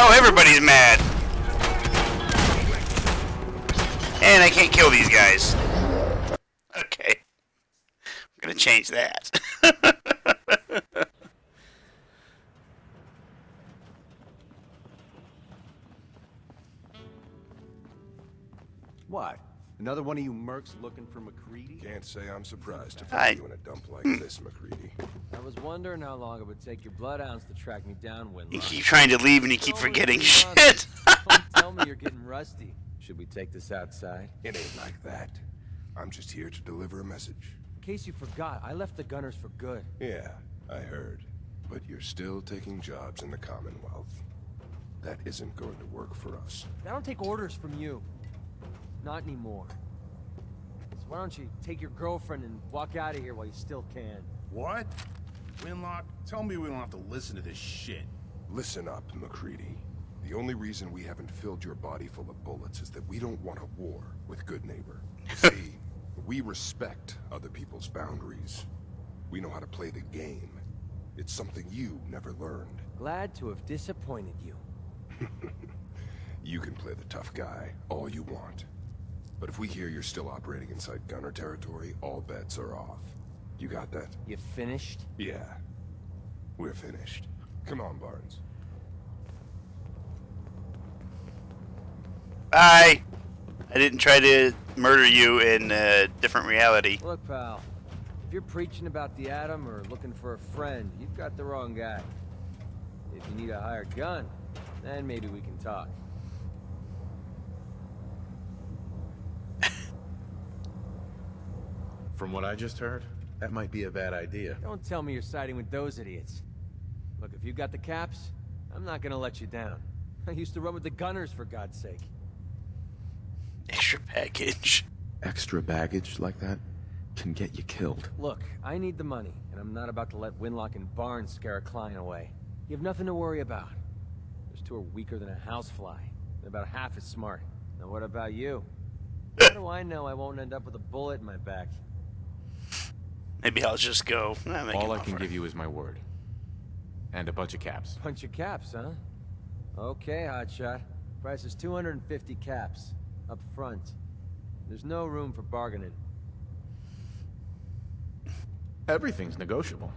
Oh, everybody's mad. And I can't kill these guys. Okay. I'm gonna change that. What? Another one of you mercs looking for McCready? Can't say I'm surprised to find you in a dump like this, McCready. I was wondering how long it would take your bloodhounds to track me down, Winlock. You keep trying to leave and you keep forgetting shit. Don't tell me you're getting rusty. Should we take this outside? It ain't like that. I'm just here to deliver a message. In case you forgot, I left the Gunners for good. Yeah, I heard. But you're still taking jobs in the Commonwealth. That isn't going to work for us. I don't take orders from you. Not anymore. So why don't you take your girlfriend and walk out of here while you still can? What? Winlock, tell me we don't have to listen to this shit. Listen up, MacReady. The only reason we haven't filled your body full of bullets is that we don't want a war with Good Neighbor. See, we respect other people's boundaries. We know how to play the game. It's something you never learned. Glad to have disappointed you. You can play the tough guy all you want. But if we hear you're still operating inside Gunner territory, all bets are off. You got that? You finished? Yeah. We're finished. Come on, Barnes. Bye! I didn't try to murder you in a different reality. Look, pal. If you're preaching about the atom or looking for a friend, you've got the wrong guy. If you need a hired gun, then maybe we can talk. From what I just heard, that might be a bad idea. Don't tell me you're siding with those idiots. Look, if you got the caps, I'm not gonna let you down. I used to run with the Gunners, for God's sake. Extra package. Extra baggage like that can get you killed. Look, I need the money, and I'm not about to let Winlock and Barnes scare a client away. You have nothing to worry about. Those two are weaker than a housefly. They're about half as smart. Now what about you? How do I know I won't end up with a bullet in my back? Maybe I'll just go. All I can give you is my word. And a bunch of caps. Bunch of caps, huh? Okay, hotshot. Price is 250 caps. Up front. There's no room for bargaining. Everything's negotiable.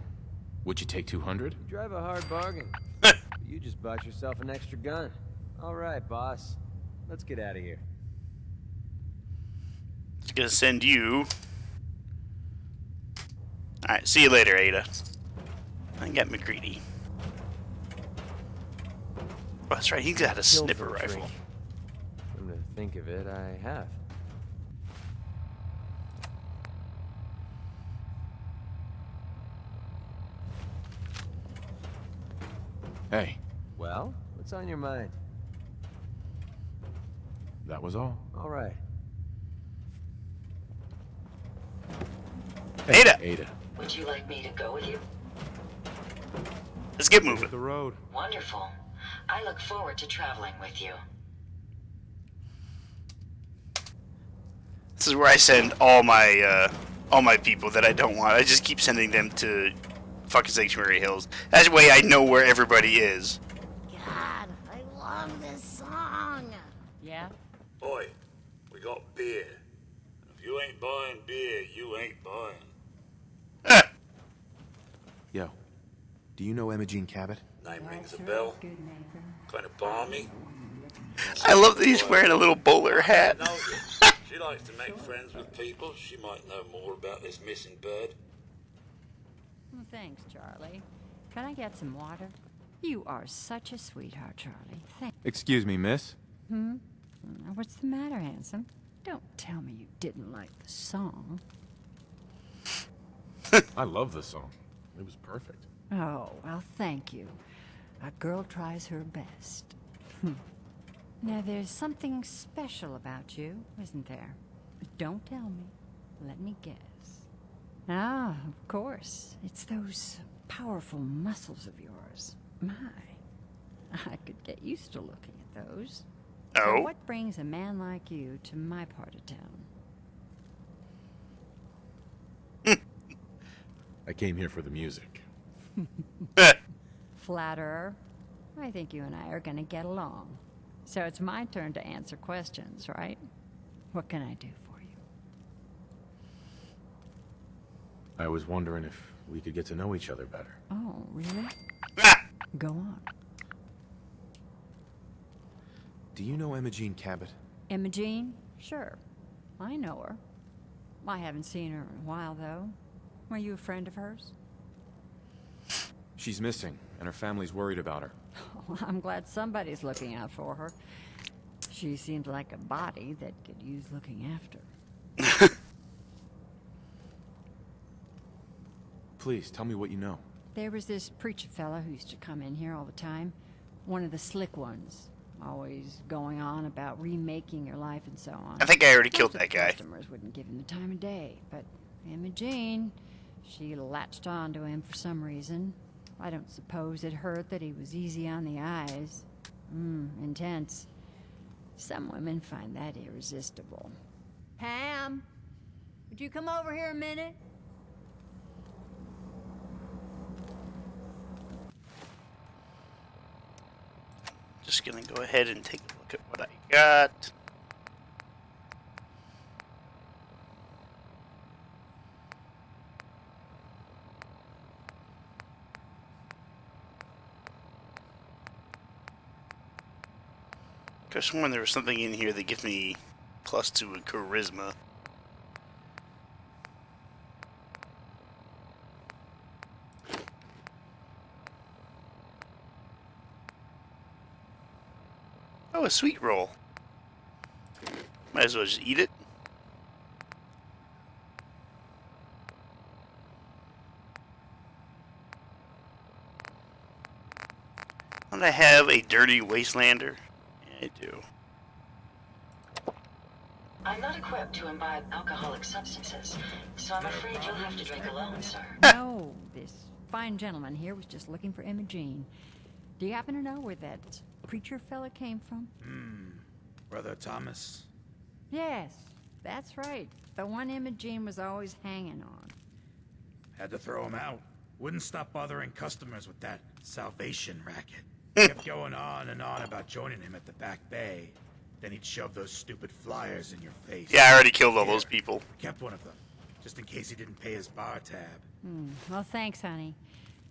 Would you take 200? You drive a hard bargain. You just bought yourself an extra gun. All right, boss. Let's get out of here. Just gonna send you. Alright, see you later, Ada. I got MacReady. Oh, that's right, he's got a sniper rifle. Come to think of it, I have. Hey. Well, what's on your mind? That was all. All right. Ada! Ada. Would you like me to go with you? Let's get moving. The road. Wonderful. I look forward to traveling with you. This is where I send all my people that I don't want. I just keep sending them to fucking Sanctuary Hills. That way I know where everybody is. God, I love this song. Yeah? Boy, we got beer. If you ain't buying beer, you ain't buying. Yo, do you know Imogene Cabot? Name rings a bell. Kind of balmy. I love that he's wearing a little bowler hat. She likes to make friends with people. She might know more about this missing bird. Well, thanks, Charlie. Can I get some water? You are such a sweetheart, Charlie. Thanks. Excuse me, miss. What's the matter, handsome? Don't tell me you didn't like the song. I love this song. It was perfect. Oh, well, thank you. A girl tries her best. Now, there's something special about you, isn't there? But don't tell me. Let me guess. Ah, of course. It's those powerful muscles of yours. My, I could get used to looking at those. Oh? So what brings a man like you to my part of town? I came here for the music. Flatterer. I think you and I are gonna get along. So it's my turn to answer questions, right? What can I do for you? I was wondering if we could get to know each other better. Oh, really? Go on. Do you know Imogene Cabot? Imogene? Sure. I know her. I haven't seen her in a while, though. Were you a friend of hers? She's missing, and her family's worried about her. Oh, I'm glad somebody's looking out for her. She seems like a body that could use looking after. Please, tell me what you know. There was this preacher fella who used to come in here all the time. One of the slick ones. Always going on about remaking your life and so on. I think I already killed Most of that the guy. Customers wouldn't give him the time of day, but Imogene, she latched on to him for some reason. I don't suppose it hurt that he was easy on the eyes. Intense. Some women find that irresistible. Pam, would you come over here a minute? Just gonna go ahead and take a look at what I got. Could have sworn there was something in here that gives me +2 in charisma. Oh, a sweet roll. Might as well just eat it. Don't I have a dirty wastelander? Yeah, I do. I'm not equipped to imbibe alcoholic substances, so I'm afraid you'll have to drink alone, sir. No, this fine gentleman here was just looking for Imogene. Do you happen to know where that preacher fella came from? Brother Thomas. Yes, that's right. The one Imogene was always hanging on. Had to throw him out. Wouldn't stop bothering customers with that salvation racket. Kept going on and on about joining him at the back bay. Then he'd shove those stupid flyers in your face. Yeah, I already killed all those people. Kept one of them, just in case he didn't pay his bar tab. Well, thanks, honey.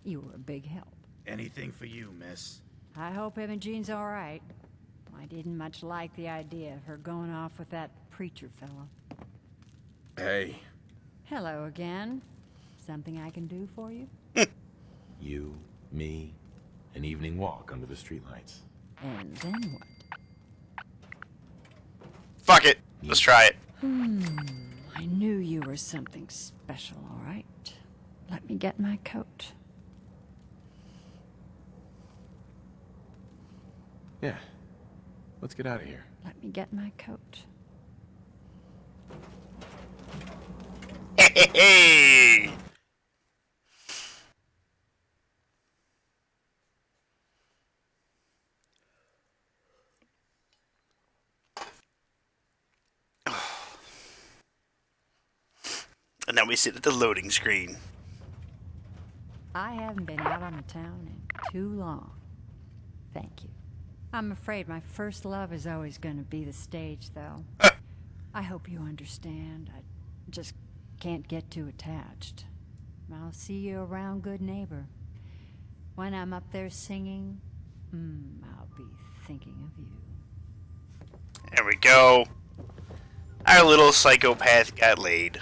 You were a big help. Anything for you, miss. I hope Imogene's all right. I didn't much like the idea of her going off with that preacher fella. Hey. Hello again. Something I can do for you? You, me, an evening walk under the streetlights. And then what? Fuck it. Let's try it. I knew you were something special, all right. Let me get my coat. Yeah. Let's get out of here. Let me get my coat. Hey! And now we sit at the loading screen. I haven't been out on the town in too long. Thank you. I'm afraid my first love is always going to be the stage, though. I hope you understand. I just can't get too attached. I'll see you around, good neighbor. When I'm up there singing, I'll be thinking of you. There we go. Our little psychopath got laid.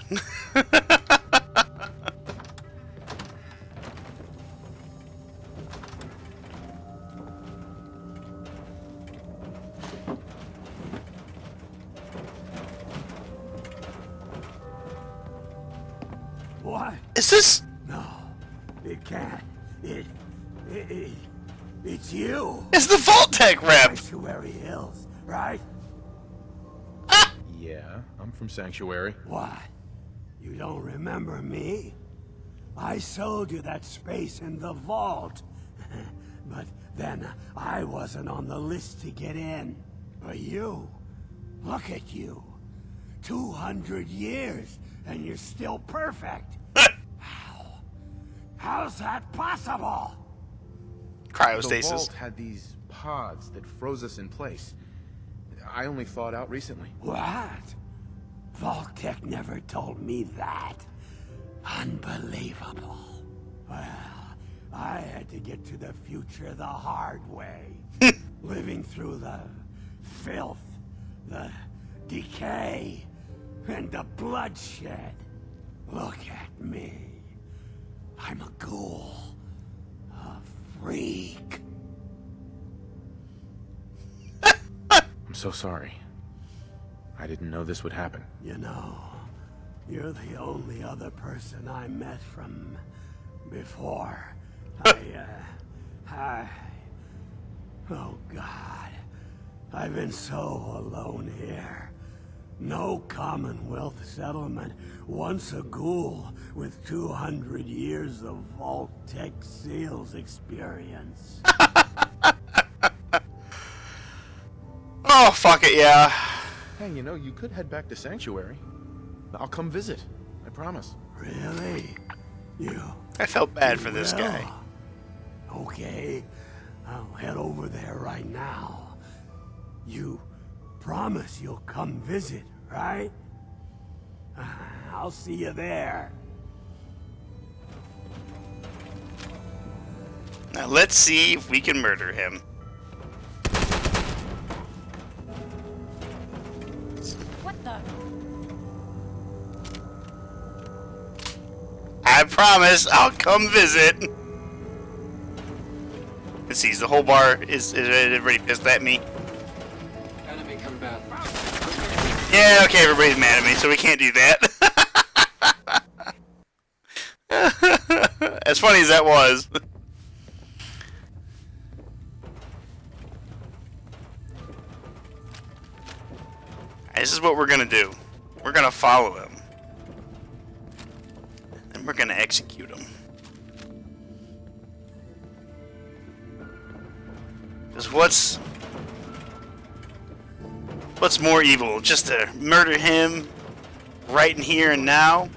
What? Is this? No, it can't. It's you. It's the Vault-Tec rep. Sanctuary Hills, right? Yeah, I'm from Sanctuary. What? You don't remember me? I sold you that space in the vault. But then I wasn't on the list to get in. But you, look at you. 200 years and you're still perfect. How's that possible? Cryostasis. The vault had these pods that froze us in place. I only thawed out recently. What? Vault-Tec never told me that. Unbelievable. Well, I had to get to the future the hard way. Living through the filth, the decay, and the bloodshed. Look at me. I'm a ghoul. A freak. I'm so sorry. I didn't know this would happen. You know, you're the only other person I met from Oh, God. I've been so alone here. No Commonwealth settlement. Once a ghoul with 200 years of Vault-Tec sales experience. Oh, fuck it, yeah. Hey, you know, you could head back to Sanctuary. I'll come visit. I promise. Really? I felt bad for this guy. Okay. I'll head over there right now. You promise you'll come visit, right? I'll see you there. Now let's see if we can murder him. What the? I promise I'll come visit. Let's see, the whole bar is everybody pissed at me? Enemy combatant. Yeah, okay, everybody's mad at me, so we can't do that. As funny as that was. This is what we're gonna do. We're gonna follow him. And we're gonna execute him. Because what's more evil? Just to murder him right in here and now?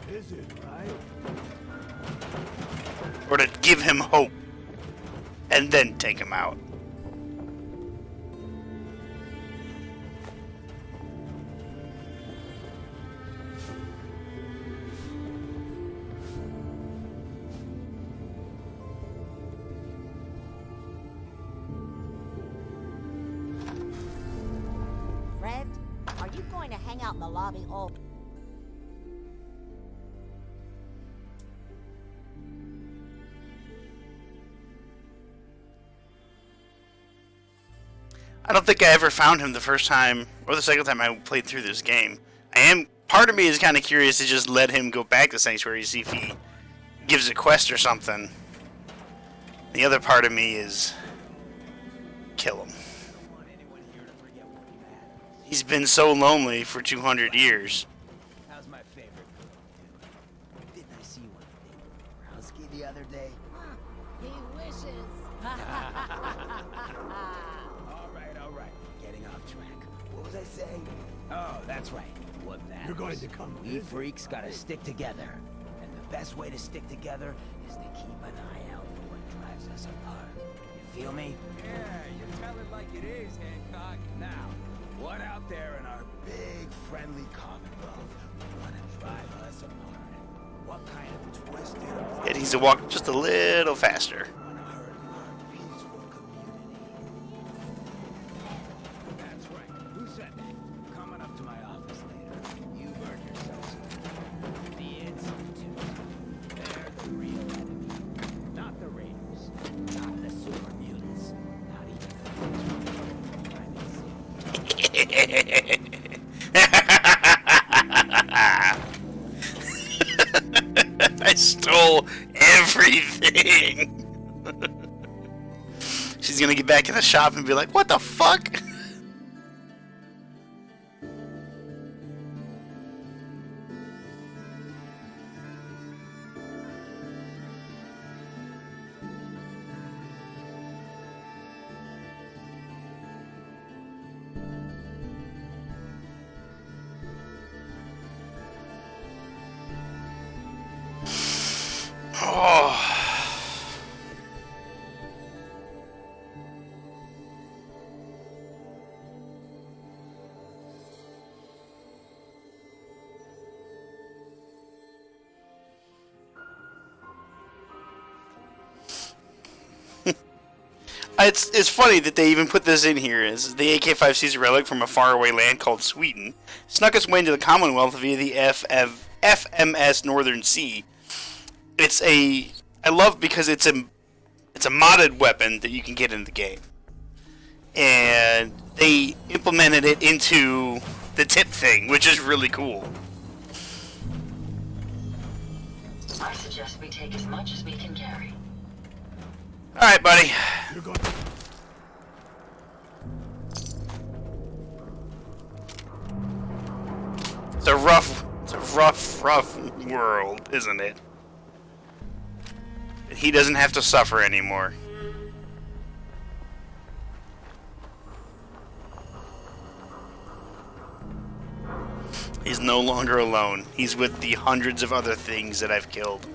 Or to give him hope and then take him out? Fred, are you going to hang out in the lobby all... I don't think I ever found him the first time or the second time I played through this game. Part of me is kind of curious to just let him go back to Sanctuary to see if he gives a quest or something. The other part of me is kill him. He's been so lonely for 200 years. How's my favorite girl doing? Didn't I see one Browski the other day? He wishes. All right. Getting off track. What was I saying? Oh, that's right. What matters. You're going to come. We freaks gotta stick together. And the best way to stick together is to keep an eye out for what drives us apart. You feel me? Yeah, you tell it like it is, Hancock. Now, what out there in our big friendly Commonwealth wanna drive us apart? What kind of twisted... It needs to walk just a little faster. That's right. Who said that? Coming up to my office later. You've earned yourselves the Institute. They're the real enemy. Not the Raiders. Not the super mutants. Not even I stole everything. She's gonna get back in the shop and be like, what the fuck? Oh. It's funny that they even put this in here. As the AK-5C's a relic from a faraway land called Sweden, snuck its way into the Commonwealth via the FMS Northern Sea. I love because it's a modded weapon that you can get in the game, and they implemented it into the tip thing, which is really cool. I suggest we take as much as we can carry. All right, buddy. It's a rough world, isn't it? He doesn't have to suffer anymore. He's no longer alone. He's with the hundreds of other things that I've killed.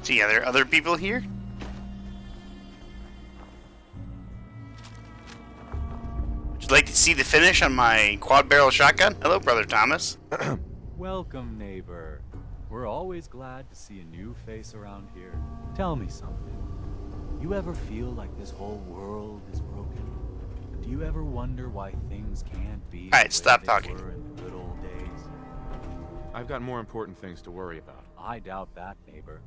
See, are there other people here? Would you like to see the finish on my quad barrel shotgun? Hello, Brother Thomas. Welcome, neighbor. We're always glad to see a new face around here. Tell me something. You ever feel like this whole world is broken? Do you ever wonder why things can't be Alright, stop talking. were in the good old days? I've got more important things to worry about. I doubt that, neighbor.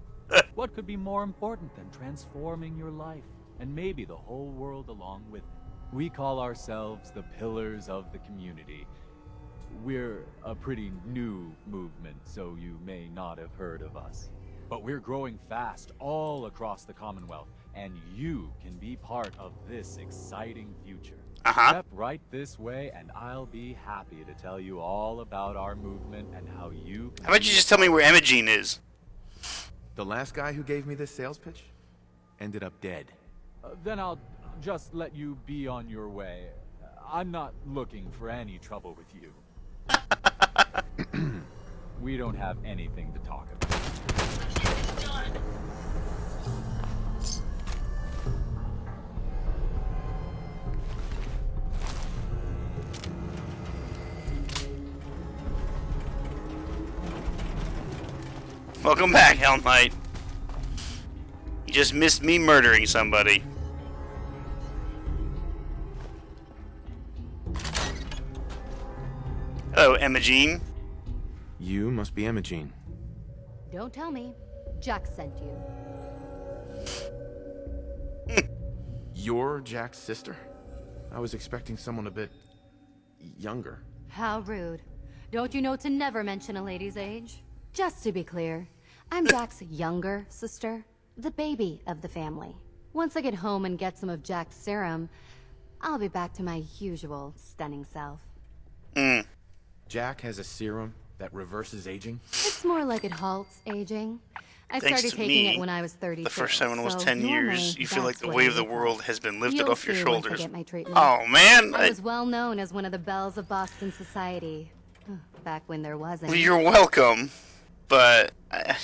What could be more important than transforming your life, and maybe the whole world along with it? We call ourselves the Pillars of the Community. We're a pretty new movement, so you may not have heard of us. But we're growing fast all across the Commonwealth, and you can be part of this exciting future. Step right this way, and I'll be happy to tell you all about our movement and how you can... How about you just tell me where Imogene is? The last guy who gave me this sales pitch ended up dead. Then I'll just let you be on your way. I'm not looking for any trouble with you. We don't have anything to talk about. Welcome back, Hell Knight. You just missed me murdering somebody. Hello, Imogene. You must be Imogene. Don't tell me. Jack sent you. You're Jack's sister? I was expecting someone a bit younger. How rude. Don't you know to never mention a lady's age? Just to be clear, I'm Jack's younger sister, the baby of the family. Once I get home and get some of Jack's serum, I'll be back to my usual stunning self. Jack has a serum that reverses aging? It's more like it halts aging. I Thanks started to taking me, it when I was 32. the first time when it was so 10 years, normally you feel like that's the what weight I of the look world like. has been lifted You'll off your see once I shoulders. get my treatment. Oh, man. I was well known as one of the belles of Boston society. Back when there wasn't. Well, you're welcome, but I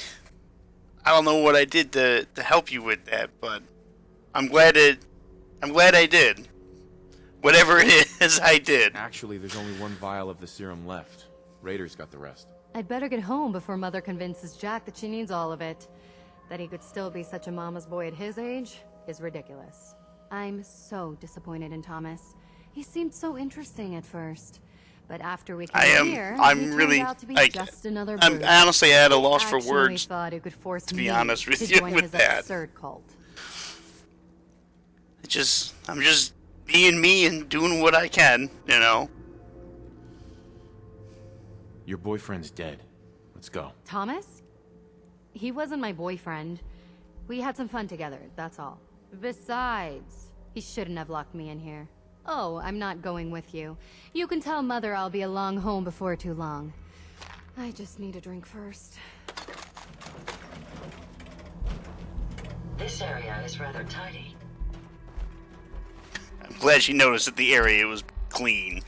don't know what I did to help you with that, but I'm glad I did. Whatever it is, I did. Actually, there's only one vial of the serum left. Raiders got the rest. I'd better get home before Mother convinces Jack that she needs all of it. That he could still be such a mama's boy at his age is ridiculous. I'm so disappointed in Thomas. He seemed so interesting at first. But after we came here, he I'm turned really, out to be like, just another I'm brute. honestly at a loss for Actually words, thought he could force to be me honest with to you join with his that. absurd cult. I'm just being me and doing what I can, you know? Your boyfriend's dead. Let's go. Thomas? He wasn't my boyfriend. We had some fun together, that's all. Besides, he shouldn't have locked me in here. Oh, I'm not going with you. You can tell Mother I'll be along home before too long. I just need a drink first. This area is rather tidy. I'm glad she noticed that the area was clean.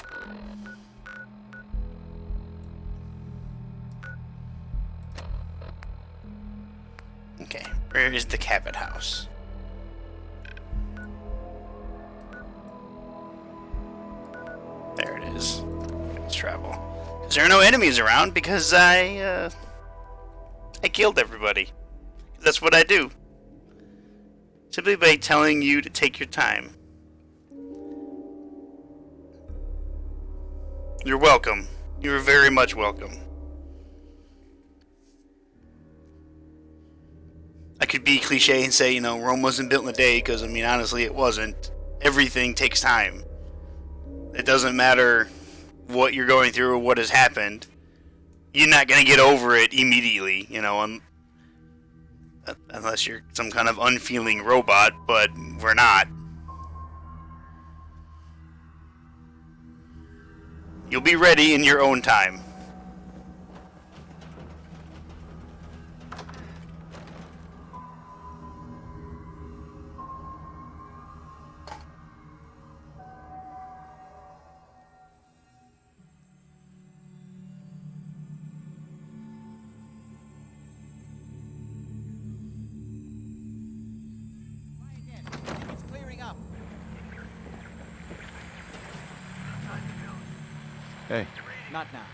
Okay, where is the Cabot house? There it is. Let's travel. 'Cause there are no enemies around because I killed everybody. That's what I do. Simply by telling you to take your time. You're welcome. You're very much welcome. I could be cliche and say, you know, Rome wasn't built in a day, because, I mean, honestly, it wasn't. Everything takes time. It doesn't matter what you're going through or what has happened. you're not gonna get over it immediately, you know, unless you're some kind of unfeeling robot, but we're not. You'll be ready in your own time. It's clearing up. Hey. Not now.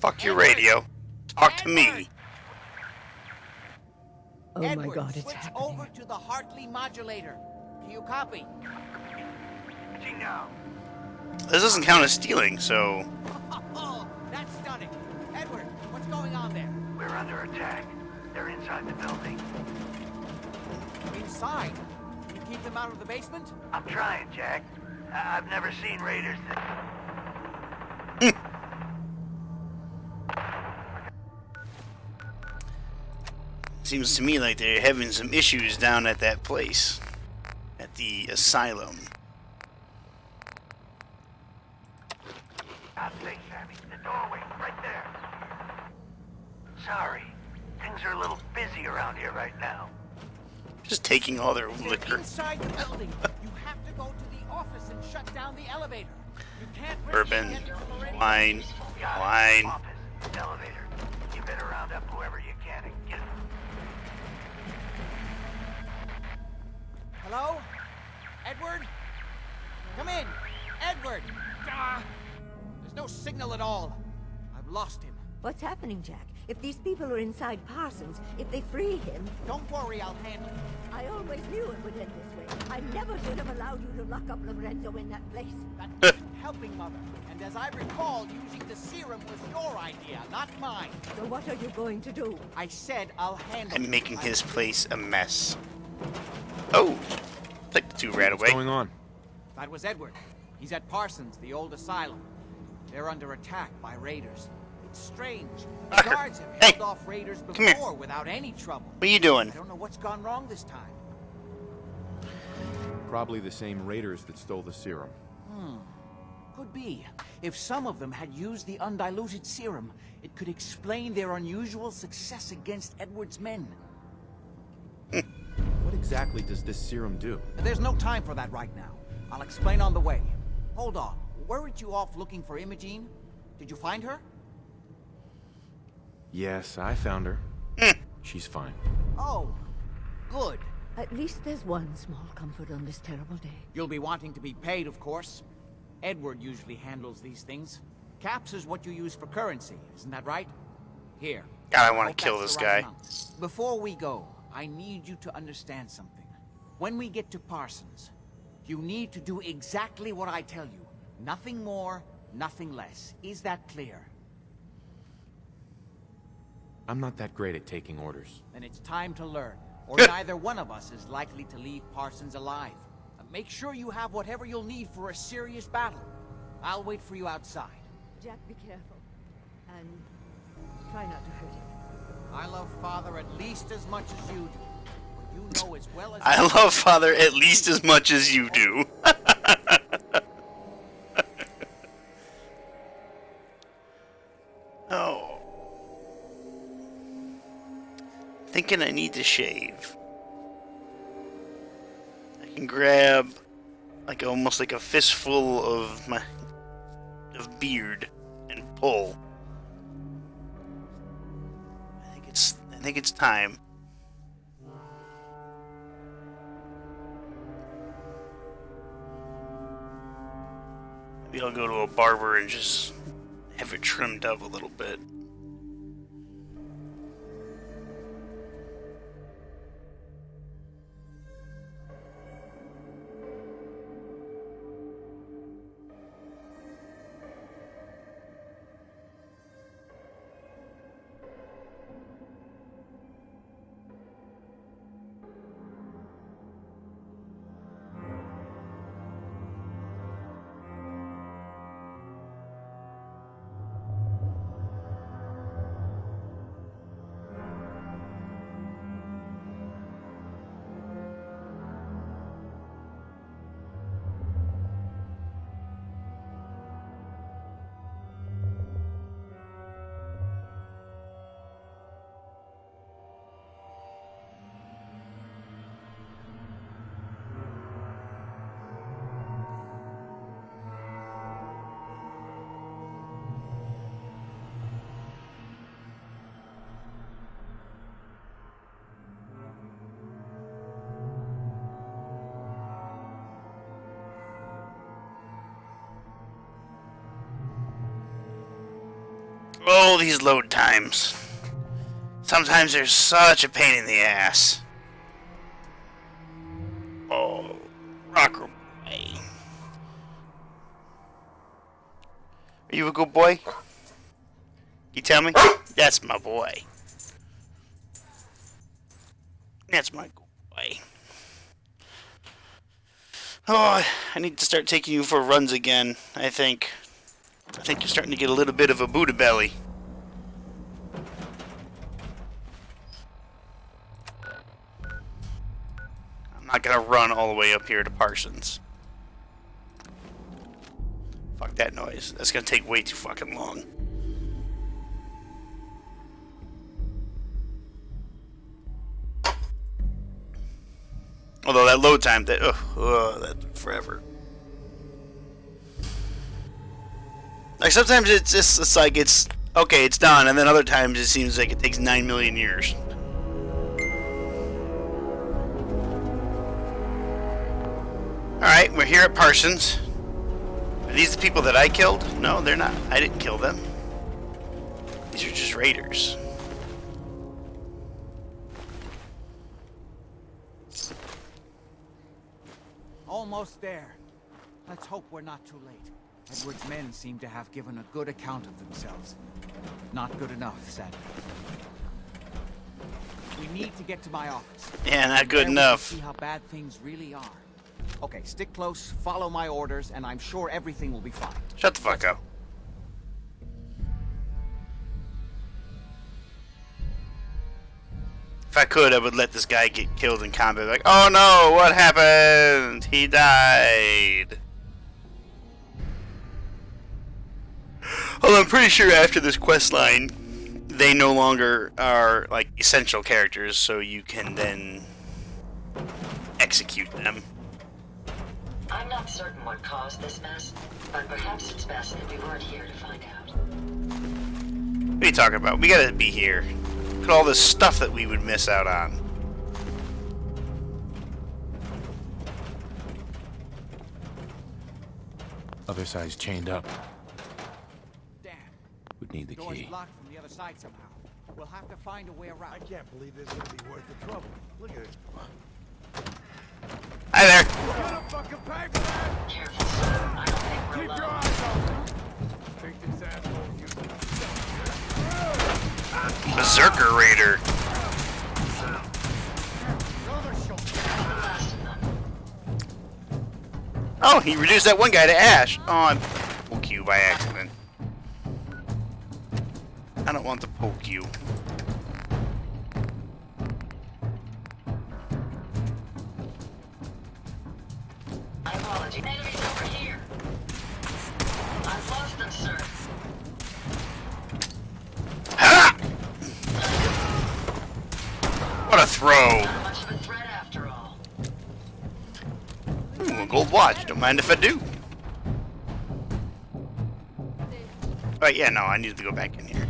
Fuck your radio. Talk to me. Oh Edward, my God, it's switch happening. over to the Hartley modulator. Do you copy? This doesn't count as stealing, so... Oh, that's stunning. Edward, what's going on there? We're under attack. They're inside the building. Inside? Can you keep them out of the basement? I'm trying, Jack. I've never seen raiders that... Seems to me like they're having some issues down at that place. At the asylum. God's sake, Sammy. The doorway, right there. Sorry. Things are a little busy around here right now. Just taking all their They're liquor. inside the building. You have to go to the office and shut down the elevator. You can't risk Bourbon. getting already- Wine. Got it. Wine. Office, elevator. You better round up whoever you can and get them. Hello? Edward? Come in. Edward! Ah, there's no signal at all. I've lost him. What's happening, Jack? If these people are inside Parsons, if they free him... Don't worry, I'll handle it. I always knew it would end this way. I never should have allowed you to lock up Lorenzo in that place. That's helping, Mother. And as I recall, using the serum was your idea, not mine. So what are you going to do? I said I'll handle it. I'm making his place a mess. Oh! Like the two ran away. What's going on? That was Edward. He's at Parsons, the old asylum. They're under attack by raiders. It's strange. The Fucker. guards have Hey, held off raiders come here. before without any trouble. What are you doing? I don't know what's gone wrong this time. Probably the same raiders that stole the serum. Could be. If some of them had used the undiluted serum, it could explain their unusual success against Edward's men. What exactly does this serum do? There's no time for that right now. I'll explain on the way. Hold on. Weren't you off looking for Imogene? Did you find her? Yes, I found her. She's fine. Oh, good. At least there's one small comfort on this terrible day. You'll be wanting to be paid, of course. Edward usually handles these things. Caps is what you use for currency, isn't that right? Here. God, I want Hope to kill that's this the right guy. amount. Before we go, I need you to understand something. When we get to Parsons, you need to do exactly what I tell you. Nothing more, nothing less. Is that clear? I'm not that great at taking orders. Then it's time to learn, or neither one of us is likely to leave Parsons alive. Make sure you have whatever you'll need for a serious battle. I'll wait for you outside. Jack, be careful. And try not to hurt him. I love Father at least as much as you do. But you know as well as I love Father at least as much as you do. Oh. Thinking I need to shave. I can grab like almost like a fistful of my beard and pull. I think it's time. Maybe I'll go to a barber and just have it trimmed up a little bit. Oh, these load times. Sometimes they're such a pain in the ass. Oh, rocker boy. Are you a good boy? You tell me? That's my boy. That's my good boy. Oh, I need to start taking you for runs again, I think. I think you're starting to get a little bit of a Buddha belly. I'm not gonna run all the way up here to Parsons. Fuck that noise. That's gonna take way too fucking long. Although that load time, that took forever. Like sometimes it's like it's okay, it's done, and then other times it seems like it takes 9 million years. Alright, we're here at Parsons. Are these the people that I killed? No, they're not. I didn't kill them. These are just raiders. Almost there. Let's hope we're not too late. Edward's men seem to have given a good account of themselves. Not good enough, sadly. We need to get to my office. Yeah, not good There we can enough. See how bad things really are. Okay, stick close, follow my orders, and I'm sure everything will be fine. Shut the fuck up. If I could, I would let this guy get killed in combat. Like, oh no, what happened? He died. Well, I'm pretty sure after this quest line, they no longer are like essential characters, so you can then execute them. I'm not certain what caused this mess, but perhaps it's best that we weren't here to find out. What are you talking about? We gotta be here. Look at all this stuff that we would miss out on. Other side's chained up. Damn. Would need the Door's key. blocked from the other side somehow. We'll have to find a way around. I can't believe this is gonna be worth the trouble. Look at this. Hi there. You're gonna fucking pay for that! Careful, sir. I don't think we're Keep your alone. eyes open! Take this asshole you... Berserker Raider. Oh, he reduced that one guy to ash. Oh, I poke you by accident. I don't want to poke you. My apology. Enemies over here. I've lost them, sir. What a throw. Not much of a threat after all. Ooh, a gold watch. Don't mind if I do. But yeah, no, I need to go back in here.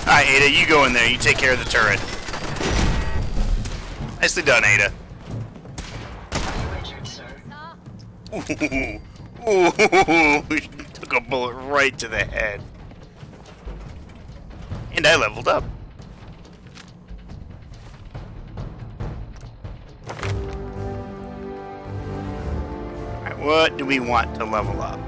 Alright, Ada, you go in there. You take care of the turret. Nicely done, Ada. Ooh, took a bullet right to the head. And I leveled up. Alright, what do we want to level up?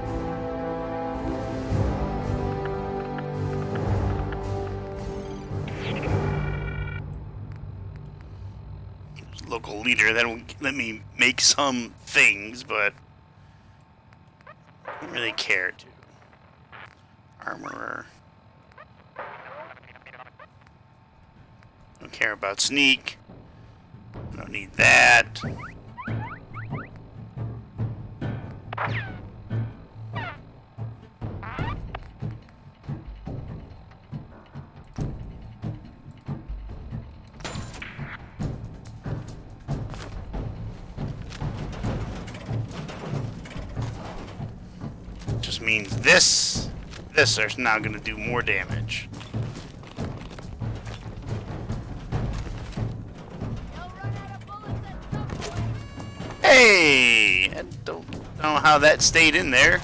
Local leader, that'll let me make some things, but I don't really care to. Armorer. Don't care about sneak. Don't need that. Just means this is now going to do more damage. Hey! I don't know how that stayed in there.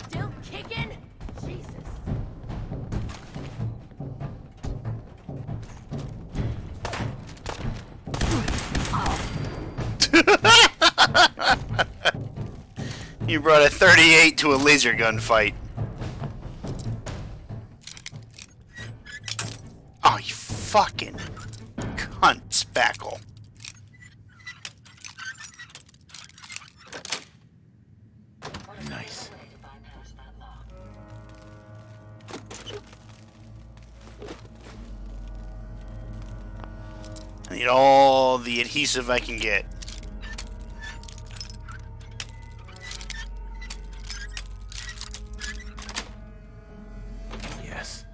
Still kicking? Jesus. You brought a 38 to a laser gun fight. Oh, you fucking cunt, spackle. Nice. I need all the adhesive I can get. Yes.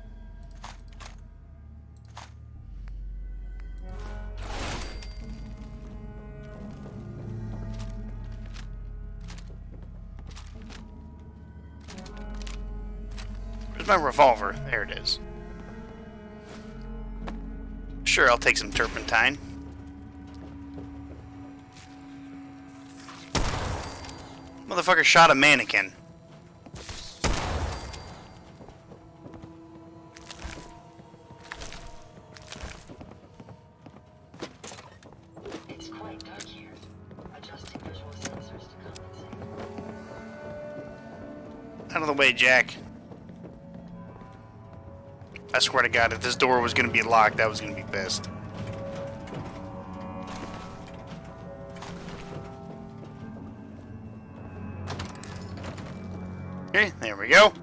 Where's my revolver? There it is. Sure, I'll take some turpentine. Motherfucker shot a mannequin. It's quite dark here. Adjusting visual sensors to compensate. Out of the way, Jack. I swear to God, if this door was going to be locked, that was going to be best. Okay, there we go.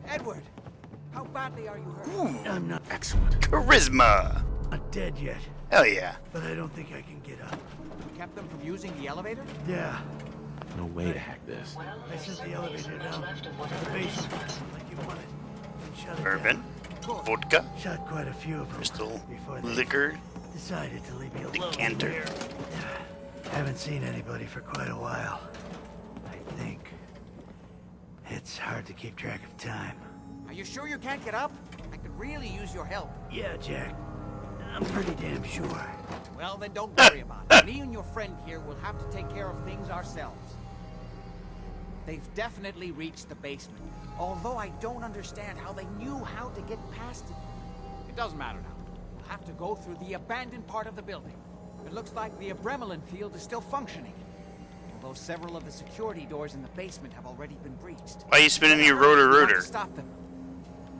Edward, how badly are you hurt? I'm not excellent. Charisma. Not dead yet, Hell yeah. but I don't think I can get up. You kept them from using the elevator? Yeah, No way to hack this. I sent the elevator down to the basement like you wanted. And shut it Bourbon, down. vodka, Shot quite a few of them crystal, before they liquor, decided to leave me alone. decanter. Here. Haven't seen anybody for quite a while. I think it's hard to keep track of time. Are you sure you can't get up? I could really use your help. Yeah, Jack. I'm pretty damn sure. Well, then don't worry about it. Me and your friend here will have to take care of things ourselves. They've definitely reached the basement, although I don't understand how they knew how to get past it. It doesn't matter now. We'll have to go through the abandoned part of the building. It looks like the Abramelin field is still functioning, although several of the security doors in the basement have already been breached. Why are you spinning your rotor We have rooter? to stop them.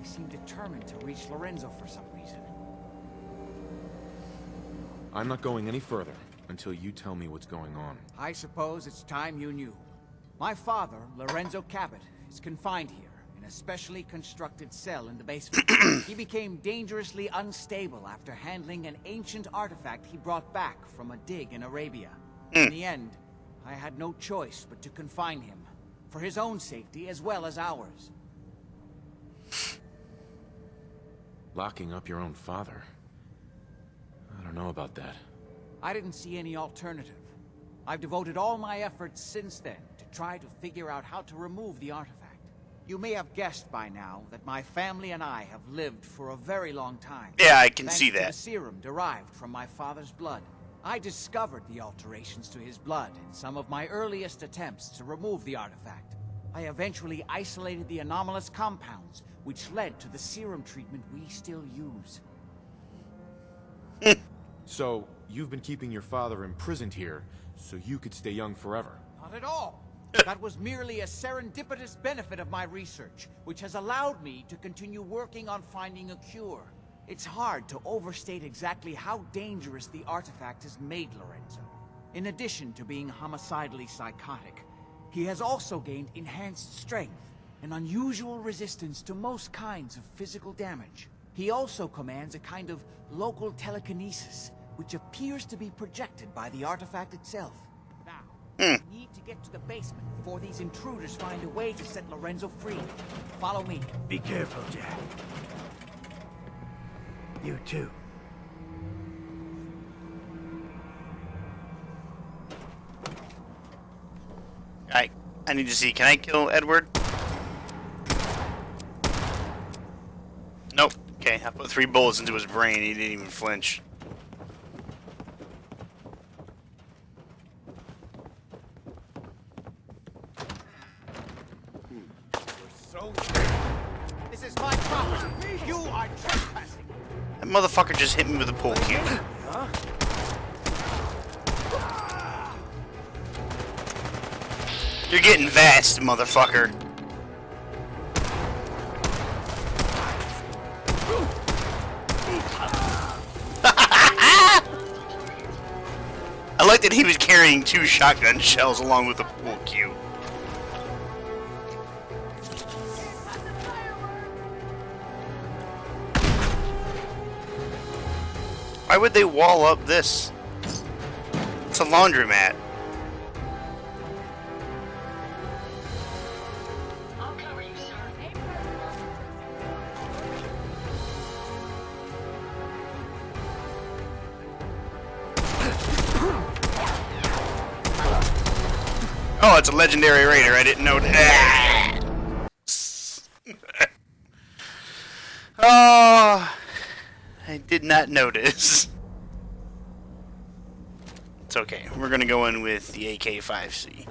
They seem determined to reach Lorenzo for some reason. I'm not going any further until you tell me what's going on. I suppose it's time you knew. My father, Lorenzo Cabot, is confined here in a specially constructed cell in the basement. He became dangerously unstable after handling an ancient artifact he brought back from a dig in Arabia. In the end, I had no choice but to confine him, for his own safety as well as ours. Locking up your own father? I don't know about that. I didn't see any alternative. I've devoted all my efforts since then to try to figure out how to remove the artifact. You may have guessed by now that my family and I have lived for a very long time. Yeah, I can thanks see to that. the serum derived from my father's blood. I discovered the alterations to his blood in some of my earliest attempts to remove the artifact. I eventually isolated the anomalous compounds, which led to the serum treatment we still use. So, you've been keeping your father imprisoned here so you could stay young forever. Not at all. That was merely a serendipitous benefit of my research, which has allowed me to continue working on finding a cure. It's hard to overstate exactly how dangerous the artifact has made Lorenzo. In addition to being homicidally psychotic, he has also gained enhanced strength and unusual resistance to most kinds of physical damage. He also commands a kind of local telekinesis, which appears to be projected by the artifact itself. Now, Need to get to the basement before these intruders find a way to set Lorenzo free. Follow me. Be careful, Jack. You too. I need to see. Can I kill Edward? Nope. Okay, I put 3 bullets into his brain. He didn't even flinch. This is my property. You are trespassing. That motherfucker just hit me with a pool cue. Huh? You're getting vast, motherfucker. I like that he was carrying 2 shotgun shells along with the pool cue. Why would they wall up this? It's a laundromat. Oh, it's a legendary raider. I didn't know that. Oh, I did not notice. It's okay. We're going to go in with the AK-5C.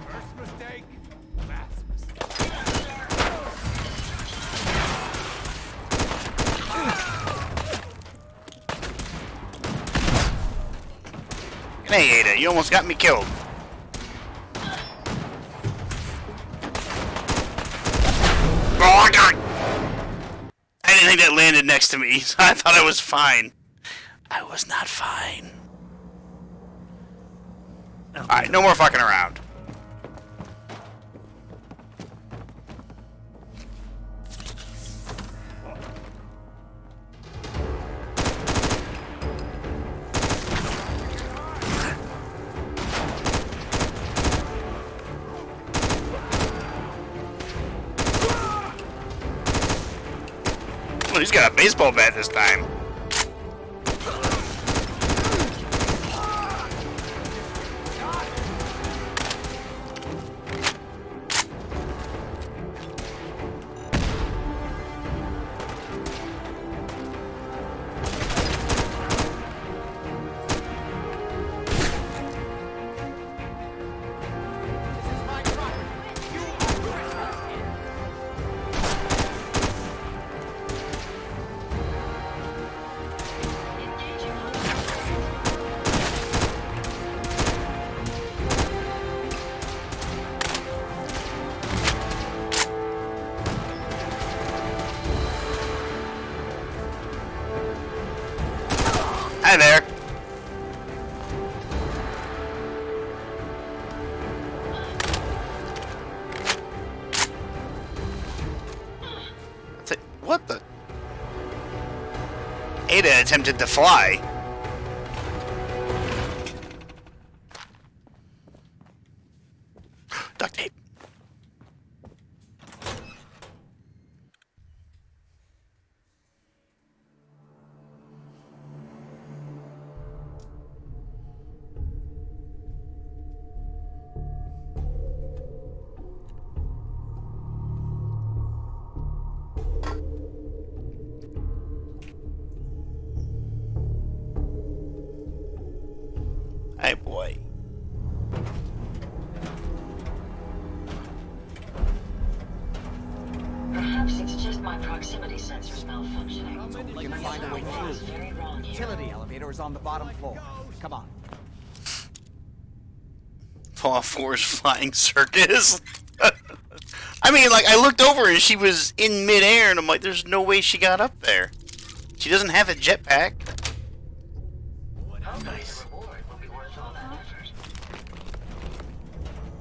First mistake, last mistake. Hey, Ada, you almost got me killed. Oh, God! I didn't think that landed next to me, so I thought I was fine. I was not fine. Alright, no more fucking around. Oh, he's got a baseball bat this time. Hi there. What the? Ada attempted to fly. Duct tape. Hey, boy. Perhaps it's just my proximity sensors malfunctioning. We can find a way Something is very wrong through. here. Utility elevator is on the bottom floor. Come on. Fallout 4's flying circus. I mean, like, I looked over and she was in midair, and I'm like, there's no way she got up there. She doesn't have a jetpack. Nice.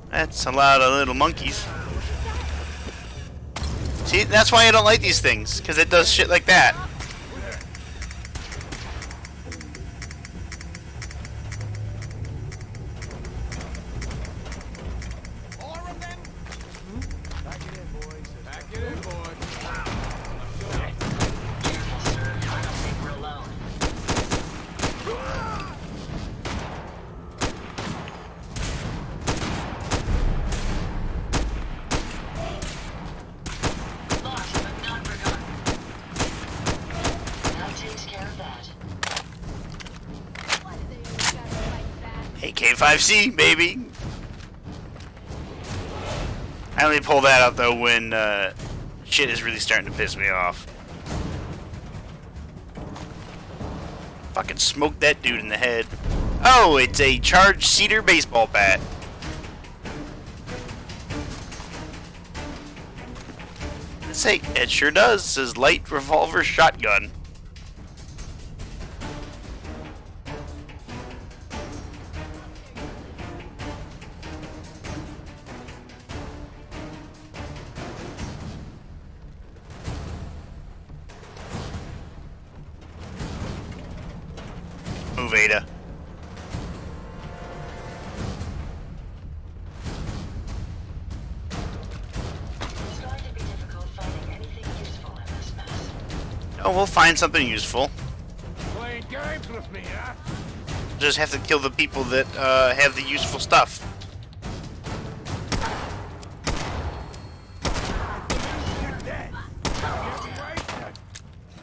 That's a lot of little monkeys. See, that's why I don't like these things, because it does shit like that. AK-5C, baby! I only pull that out, though, when shit is really starting to piss me off. Fucking smoke that dude in the head. Oh, it's a charged cedar baseball bat. Say, it sure does. It says light revolver shotgun. Move, Ada. It's going to be difficult finding anything useful in this mess. Oh, we'll find something useful. Playing games with me, huh? Just have to kill the people that have the useful stuff.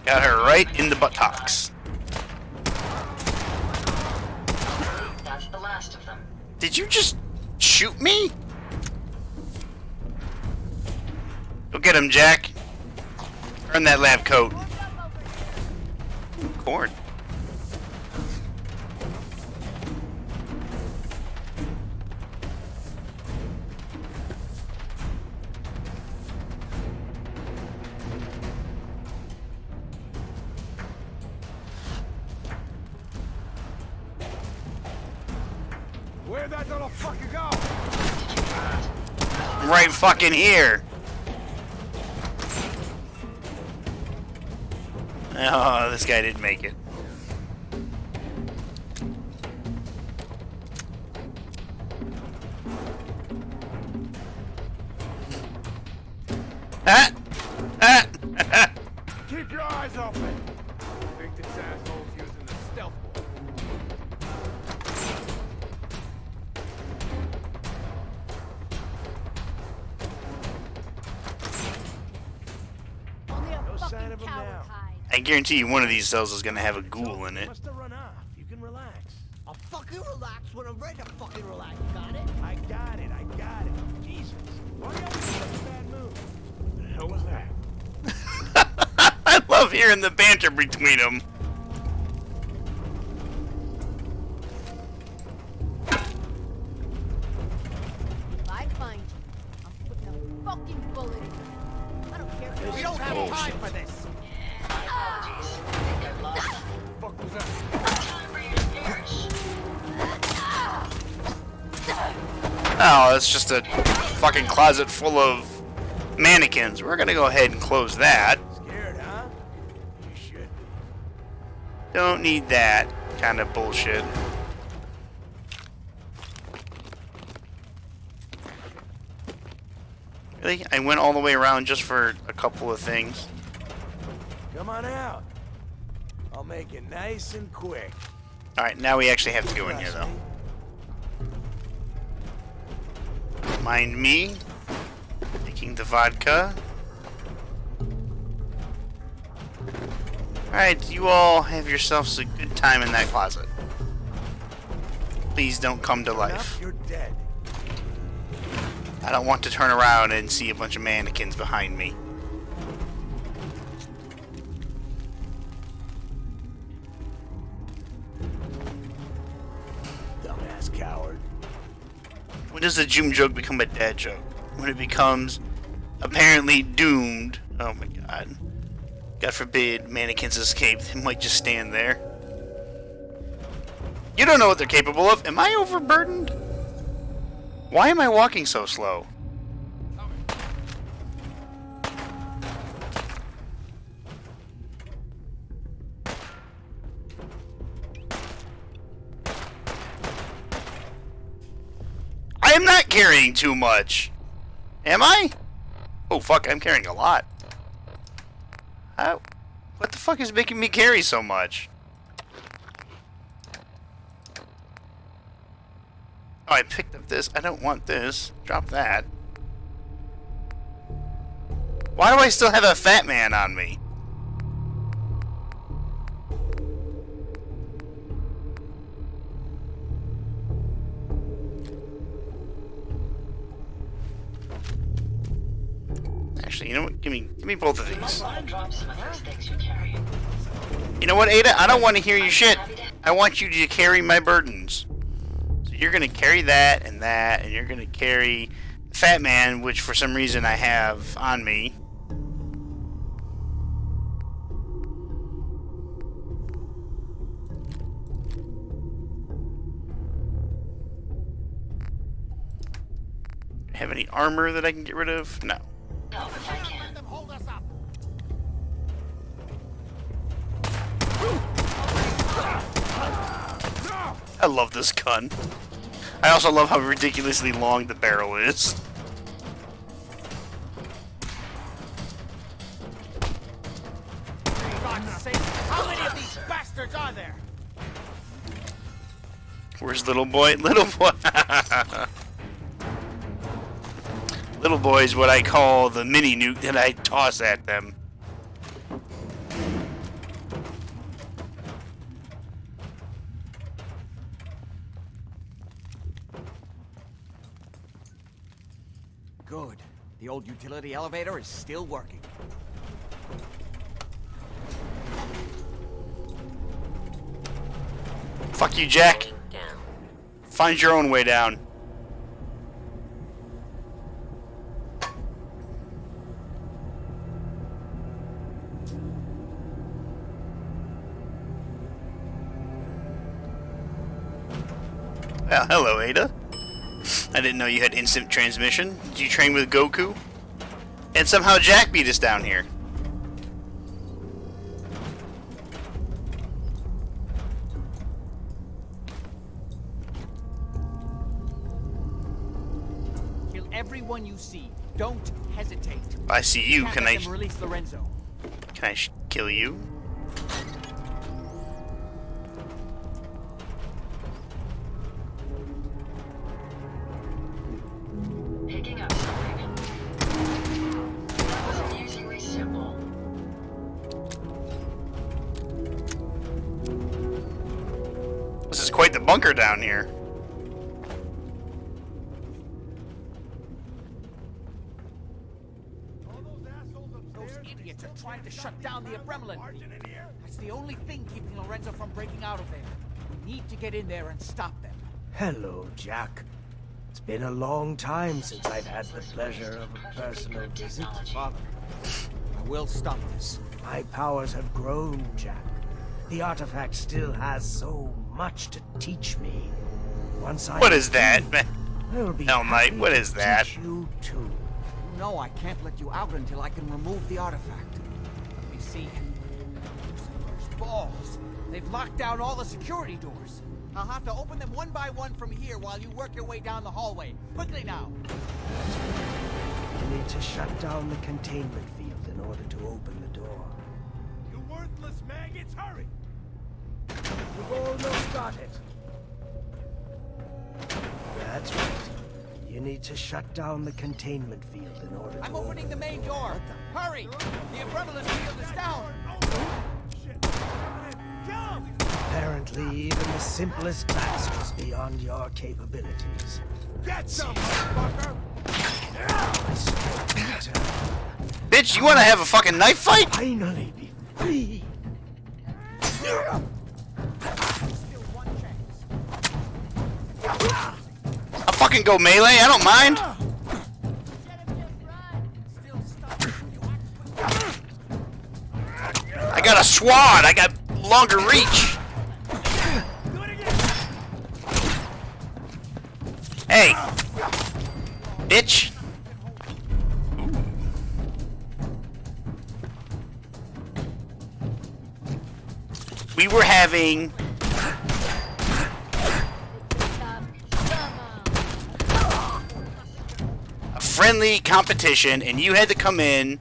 Got her right in the buttocks. That's the last of them. Did you just shoot me? Go get him, Jack. Earn that lab coat. Corn. Where'd that little fucker go? Right fucking here. Oh, this guy didn't make it. Ah! Ah! Keep your eyes open. I think this asshole's using the stealth board. No sign of him now. I guarantee you one of these cells is gonna have a ghoul in it. Must have run off. You can relax. I'll fucking relax when I'm ready to fucking relax. Got it? I got it. Jesus. Why are you always in such a bad mood? What the hell was that? I love hearing the banter between them. If I find you, I'm putting a fucking bullet in you. I don't care if We don't have time for this. My apologies. I think I've lost them. Fuck was that? Time for you to perish. Oh, it's just a fucking closet full of mannequins. We're gonna go ahead and close that. Scared, huh? You should be. Don't need that kind of bullshit. Really? I went all the way around just for a couple of things. Come on out. I'll make it nice and quick. Alright, now we actually have to go in here, though. Mind me. Taking the vodka. Alright, you all have yourselves a good time in that closet. Please don't come to life. You're dead. I don't want to turn around and see a bunch of mannequins behind me. Dumbass coward. When does a Doom joke become a dad joke? When it becomes apparently doomed. Oh my god. God forbid mannequins escape. They might just stand there. You don't know what they're capable of. Am I overburdened? Why am I walking so slow? I'm not carrying too much. Am I? Oh, fuck, I'm carrying a lot. How? What the fuck is making me carry so much? Oh, I picked up this. I don't want this. Drop that. Why do I still have a fat man on me? Actually, you know what? Give me both of these. You know what, Ada? I don't want to hear your shit. I want you to carry my burdens. So you're gonna carry that, and you're gonna carry Fat Man, which for some reason I have on me. Have any armor that I can get rid of? No. I love this gun. I also love how ridiculously long the barrel is. How many of these bastards are there? Where's little boy? Little boy. Little boy is what I call the mini nuke that I toss at them. Good. The old utility elevator is still working. Fuck you, Jack. Find your own way down. Well, hello, Ada. I didn't know you had instant transmission. Did you train with Goku? And somehow Jack beat us down here. Kill everyone you see. Don't hesitate. I see you. Can I Release Lorenzo. Can I kill you? Picking up something. That was amusingly simple. This is quite the bunker down here. Those idiots are trying to shut down the Abremlin. That's the only thing keeping Lorenzo from breaking out of there. We need to get in there and stop them. Hello, Jack. It's been a long time since I've had the pleasure of a personal visit. Father, I will stop this. My powers have grown, Jack. The artifact still has so much to teach me. Once I What is that? I'll be Hell Knight, happy what to is that? teach you too. You know I can't let you out until I can remove the artifact. Let me see. Lucifer's balls. They've locked down all the security doors. I'll have to open them one by one from here while you work your way down the hallway. Quickly now. You need to shut down the containment field in order to open the door. You worthless maggots, hurry! You've almost got it. That's right. You need to shut down the containment field in order to I'm opening the main door. Hurry! The Abremlin field is down. Apparently, even the simplest task is beyond your capabilities. Get some, motherfucker! Bitch, you want to have a fucking knife fight? Finally be free. I'll fucking go melee. I don't mind. I got a sword. I got longer reach. Hey, bitch. We were having friendly competition, and you had to come in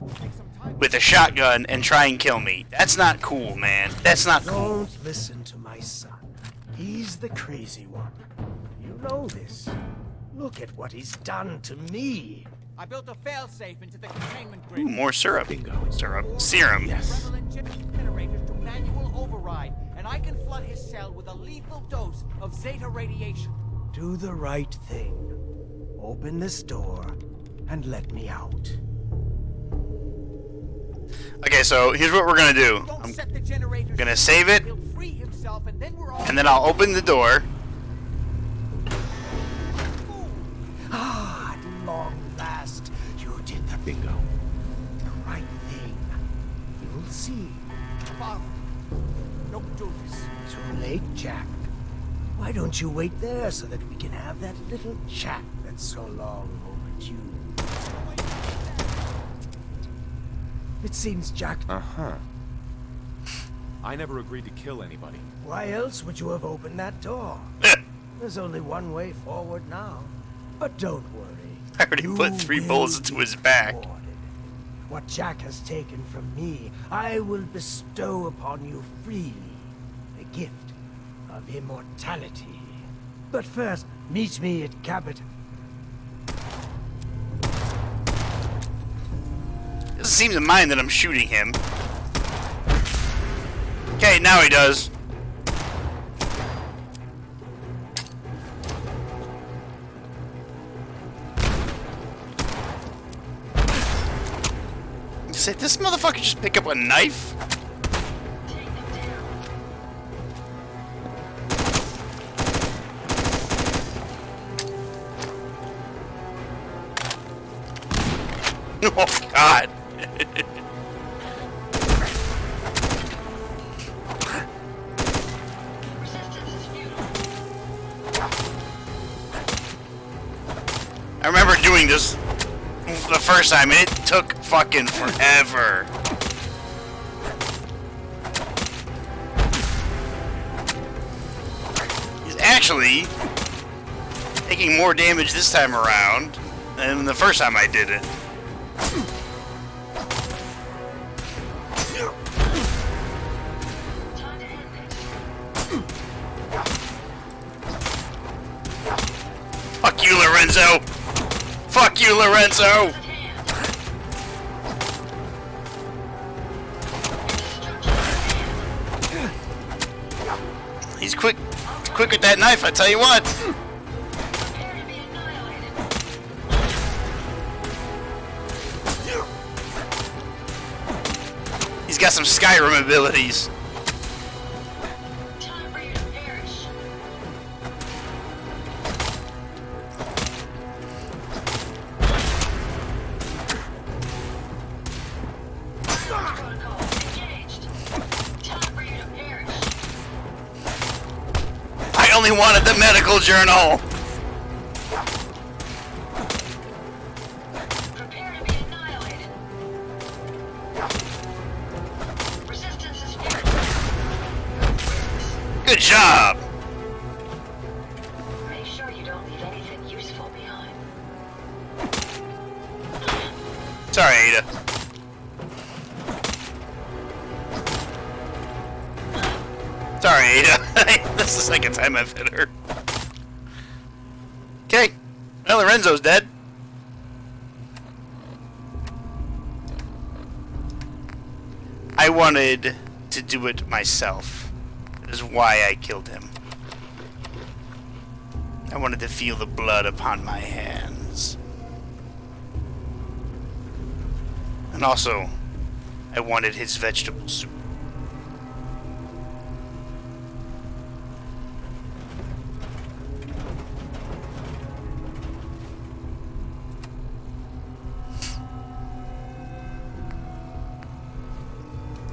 with a shotgun and try and kill me. That's not cool, man. That's not cool. Don't listen to my son. He's the crazy one. You know this. Look at what he's done to me. I built a failsafe into the containment grid. Ooh, more syrup. Syrup. Serum. Yes. Generators to manual override, and I can flood his cell with a lethal dose of Zeta radiation. Do the right thing. Open this door and let me out. Okay, so here's what we're gonna do. I'm gonna save it, and then I'll open the door. Ah, at long last, you did the bingo. The right thing. You'll see. Father, don't do this. Too late, Jack. Why don't you wait there so that we can have that little chat that's so long overdue? It seems Jack... Uh-huh. I never agreed to kill anybody. Why else would you have opened that door? There's only one way forward now. But don't worry. I already put 3 bullets into his back. What Jack has taken from me, I will bestow upon you freely. The gift of immortality. But first, meet me at Cabot. Doesn't seem to mind that I'm shooting him. Okay, now he does. Did this motherfucker just pick up a knife? Oh God. I remember doing this the first time, and it took fucking forever. He's actually taking more damage this time around than the first time I did it. Fuck you, Lorenzo! Fuck you, Lorenzo! He's quick with that knife, I tell you what! He's got some Skyrim abilities. I only wanted the medical journal. Good job. Make sure you don't leave anything useful behind. Sorry, Ada. Sorry, Ada. That's the second time I've hit her. Okay. Well, Lorenzo's dead. I wanted to do it myself. That is why I killed him. I wanted to feel the blood upon my hands. And also, I wanted his vegetable soup.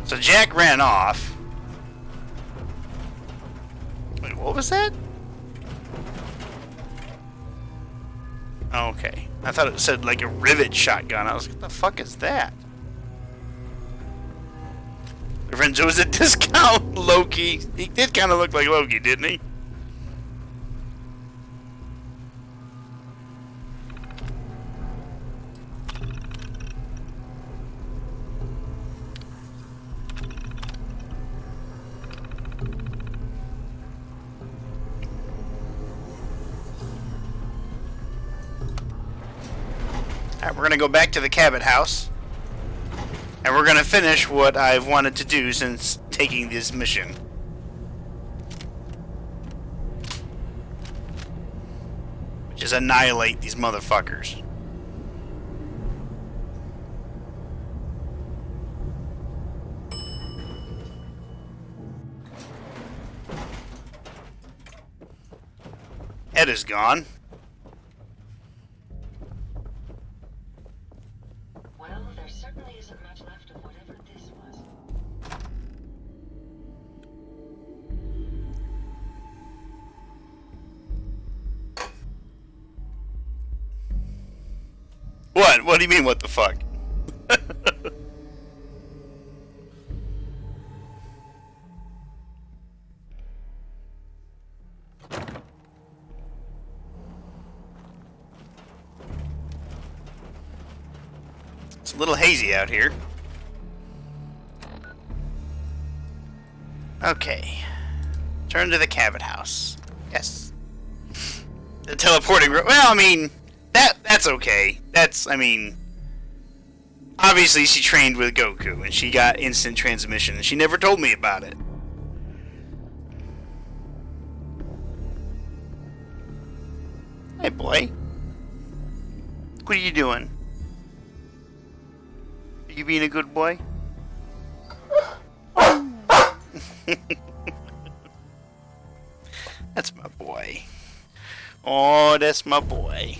So Jack ran off. Wait, what was that? Okay. I thought it said like a rivet shotgun. I was like, what the fuck is that? Lorenzo was a discount Loki. He did kind of look like Loki, didn't he? Alright, we're gonna go back to the Cabot house. And we're gonna finish what I've wanted to do since taking this mission. Which is annihilate these motherfuckers. Ed is gone. Well, there certainly isn't much left of whatever this was. What? What do you mean, what the fuck? It's a little hazy out here. Okay. Turn to the Cabot house. Yes. The teleporting room. Well, I mean, that's okay. I mean, obviously she trained with Goku and she got instant transmission and she never told me about it. Hey, boy. What are you doing? Are you being a good boy? That's my boy. Oh, that's my boy.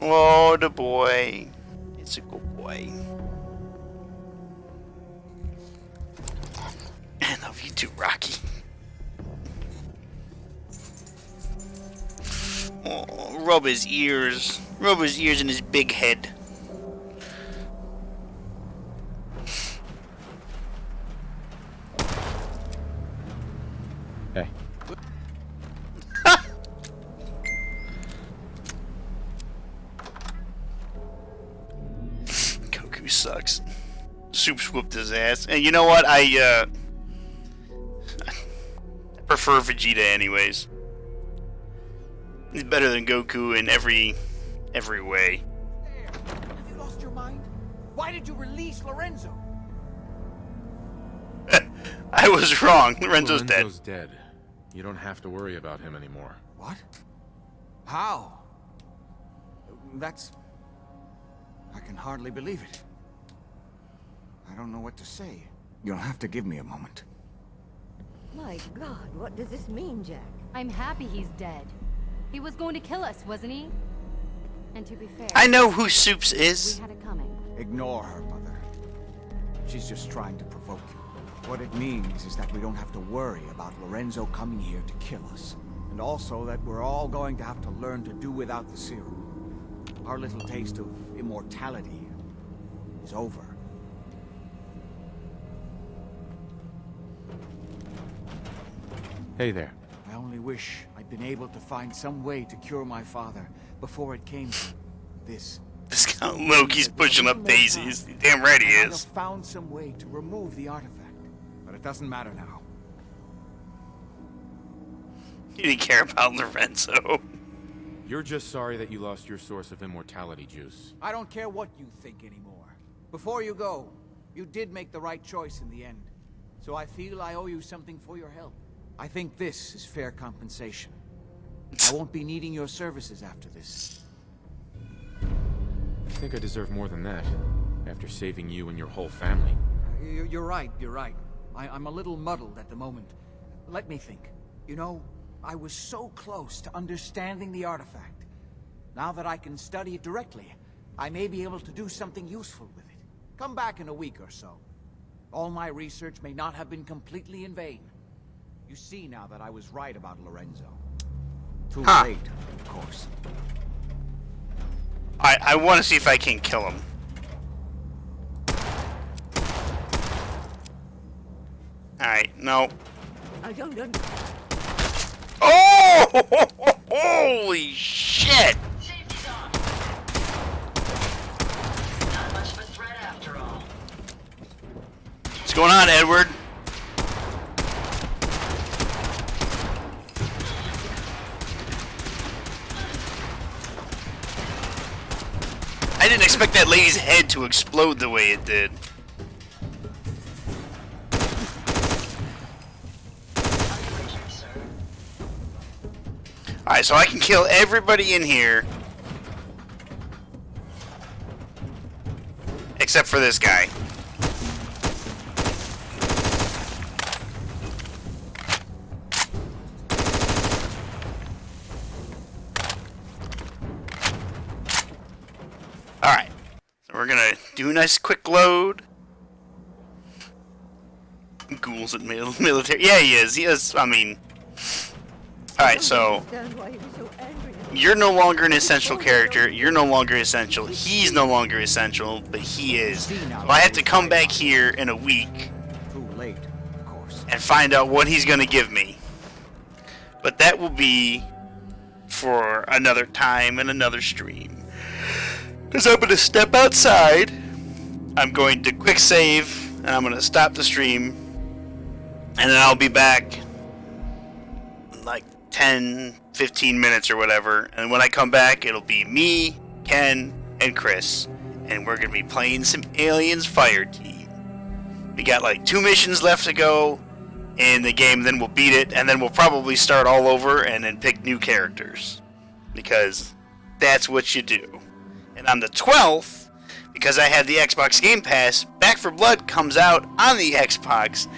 Oh, the boy. It's a good boy. I love you too, Rocky. Oh, rub his ears. Rub his ears and his big head. Hey. Goku sucks. Soup's whooped his ass. And you know what? I prefer Vegeta anyways. He's better than Goku in every way. Have you lost your mind? Why did you release Lorenzo? I was wrong. Lorenzo's dead. You don't have to worry about him anymore. What? How? That's... I can hardly believe it. I don't know what to say. You'll have to give me a moment. My God, what does this mean, Jack? I'm happy he's dead. He was going to kill us, wasn't he? And to be fair, I know who Soups is. we had it coming. Ignore her, Mother. She's just trying to provoke you. What it means is that we don't have to worry about Lorenzo coming here to kill us. And also that we're all going to have to learn to do without the serum. Our little taste of immortality is over. Hey there. I only wish I'd been able to find some way to cure my father before it came to this. This guy Loki's pushing up daisies. Damn right he I might is. have found some way to remove the artifact, but it doesn't matter now. He didn't care about Lorenzo. You're just sorry that you lost your source of immortality juice. I don't care what you think anymore. Before you go, you did make the right choice in the end. So I feel I owe you something for your help. I think this is fair compensation. I won't be needing your services after this. I think I deserve more than that, after saving you and your whole family. You're right, you're right. I'm a little muddled at the moment. Let me think. You know, I was so close to understanding the artifact. Now that I can study it directly, I may be able to do something useful with it. Come back in a week or so. All my research may not have been completely in vain. You see now that I was right about Lorenzo. Too late, of course. I want to see if I can kill him. Alright, no. Oh! Holy shit! Not much of a threat after all. What's going on, Edward? expect that lady's head to explode the way it did. Alright, so I can kill everybody in here. Except for this guy. Alright, so we're gonna do a nice quick load. Ghouls at military. Yeah, he is. He is, I mean... Alright, so... You're no longer an essential character. You're no longer essential. He's no longer essential, but he is. So I have to come back here in a week and find out what he's gonna give me. But that will be for another time and another stream. Because I'm going to step outside, I'm going to quick save, and I'm going to stop the stream, and then I'll be back in like 10, 15 minutes or whatever, and when I come back, it'll be me, Ken, and Chris, and we're going to be playing some Aliens Fireteam. We got like 2 missions left to go in the game, then we'll beat it, and then we'll probably start all over and then pick new characters, because that's what you do. And on the 12th, because I have the Xbox Game Pass, Back 4 Blood comes out on the Xbox.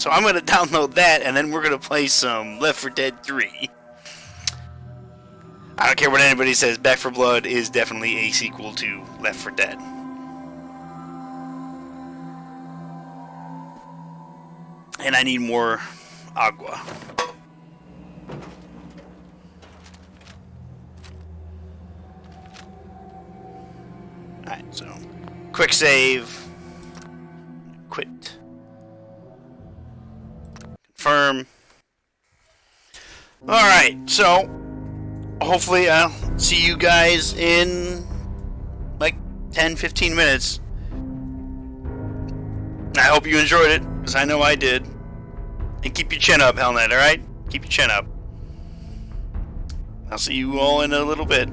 So I'm going to download that, and then we're going to play some Left 4 Dead 3. I don't care what anybody says, Back 4 Blood is definitely a sequel to Left 4 Dead. And I need more agua. Alright, so quick save, quit, confirm. Alright, so hopefully I'll see you guys in like 10-15 minutes. I hope you enjoyed it, because I know I did. And keep your chin up, Hellnet, alright? Keep your chin up. I'll see you all in a little bit.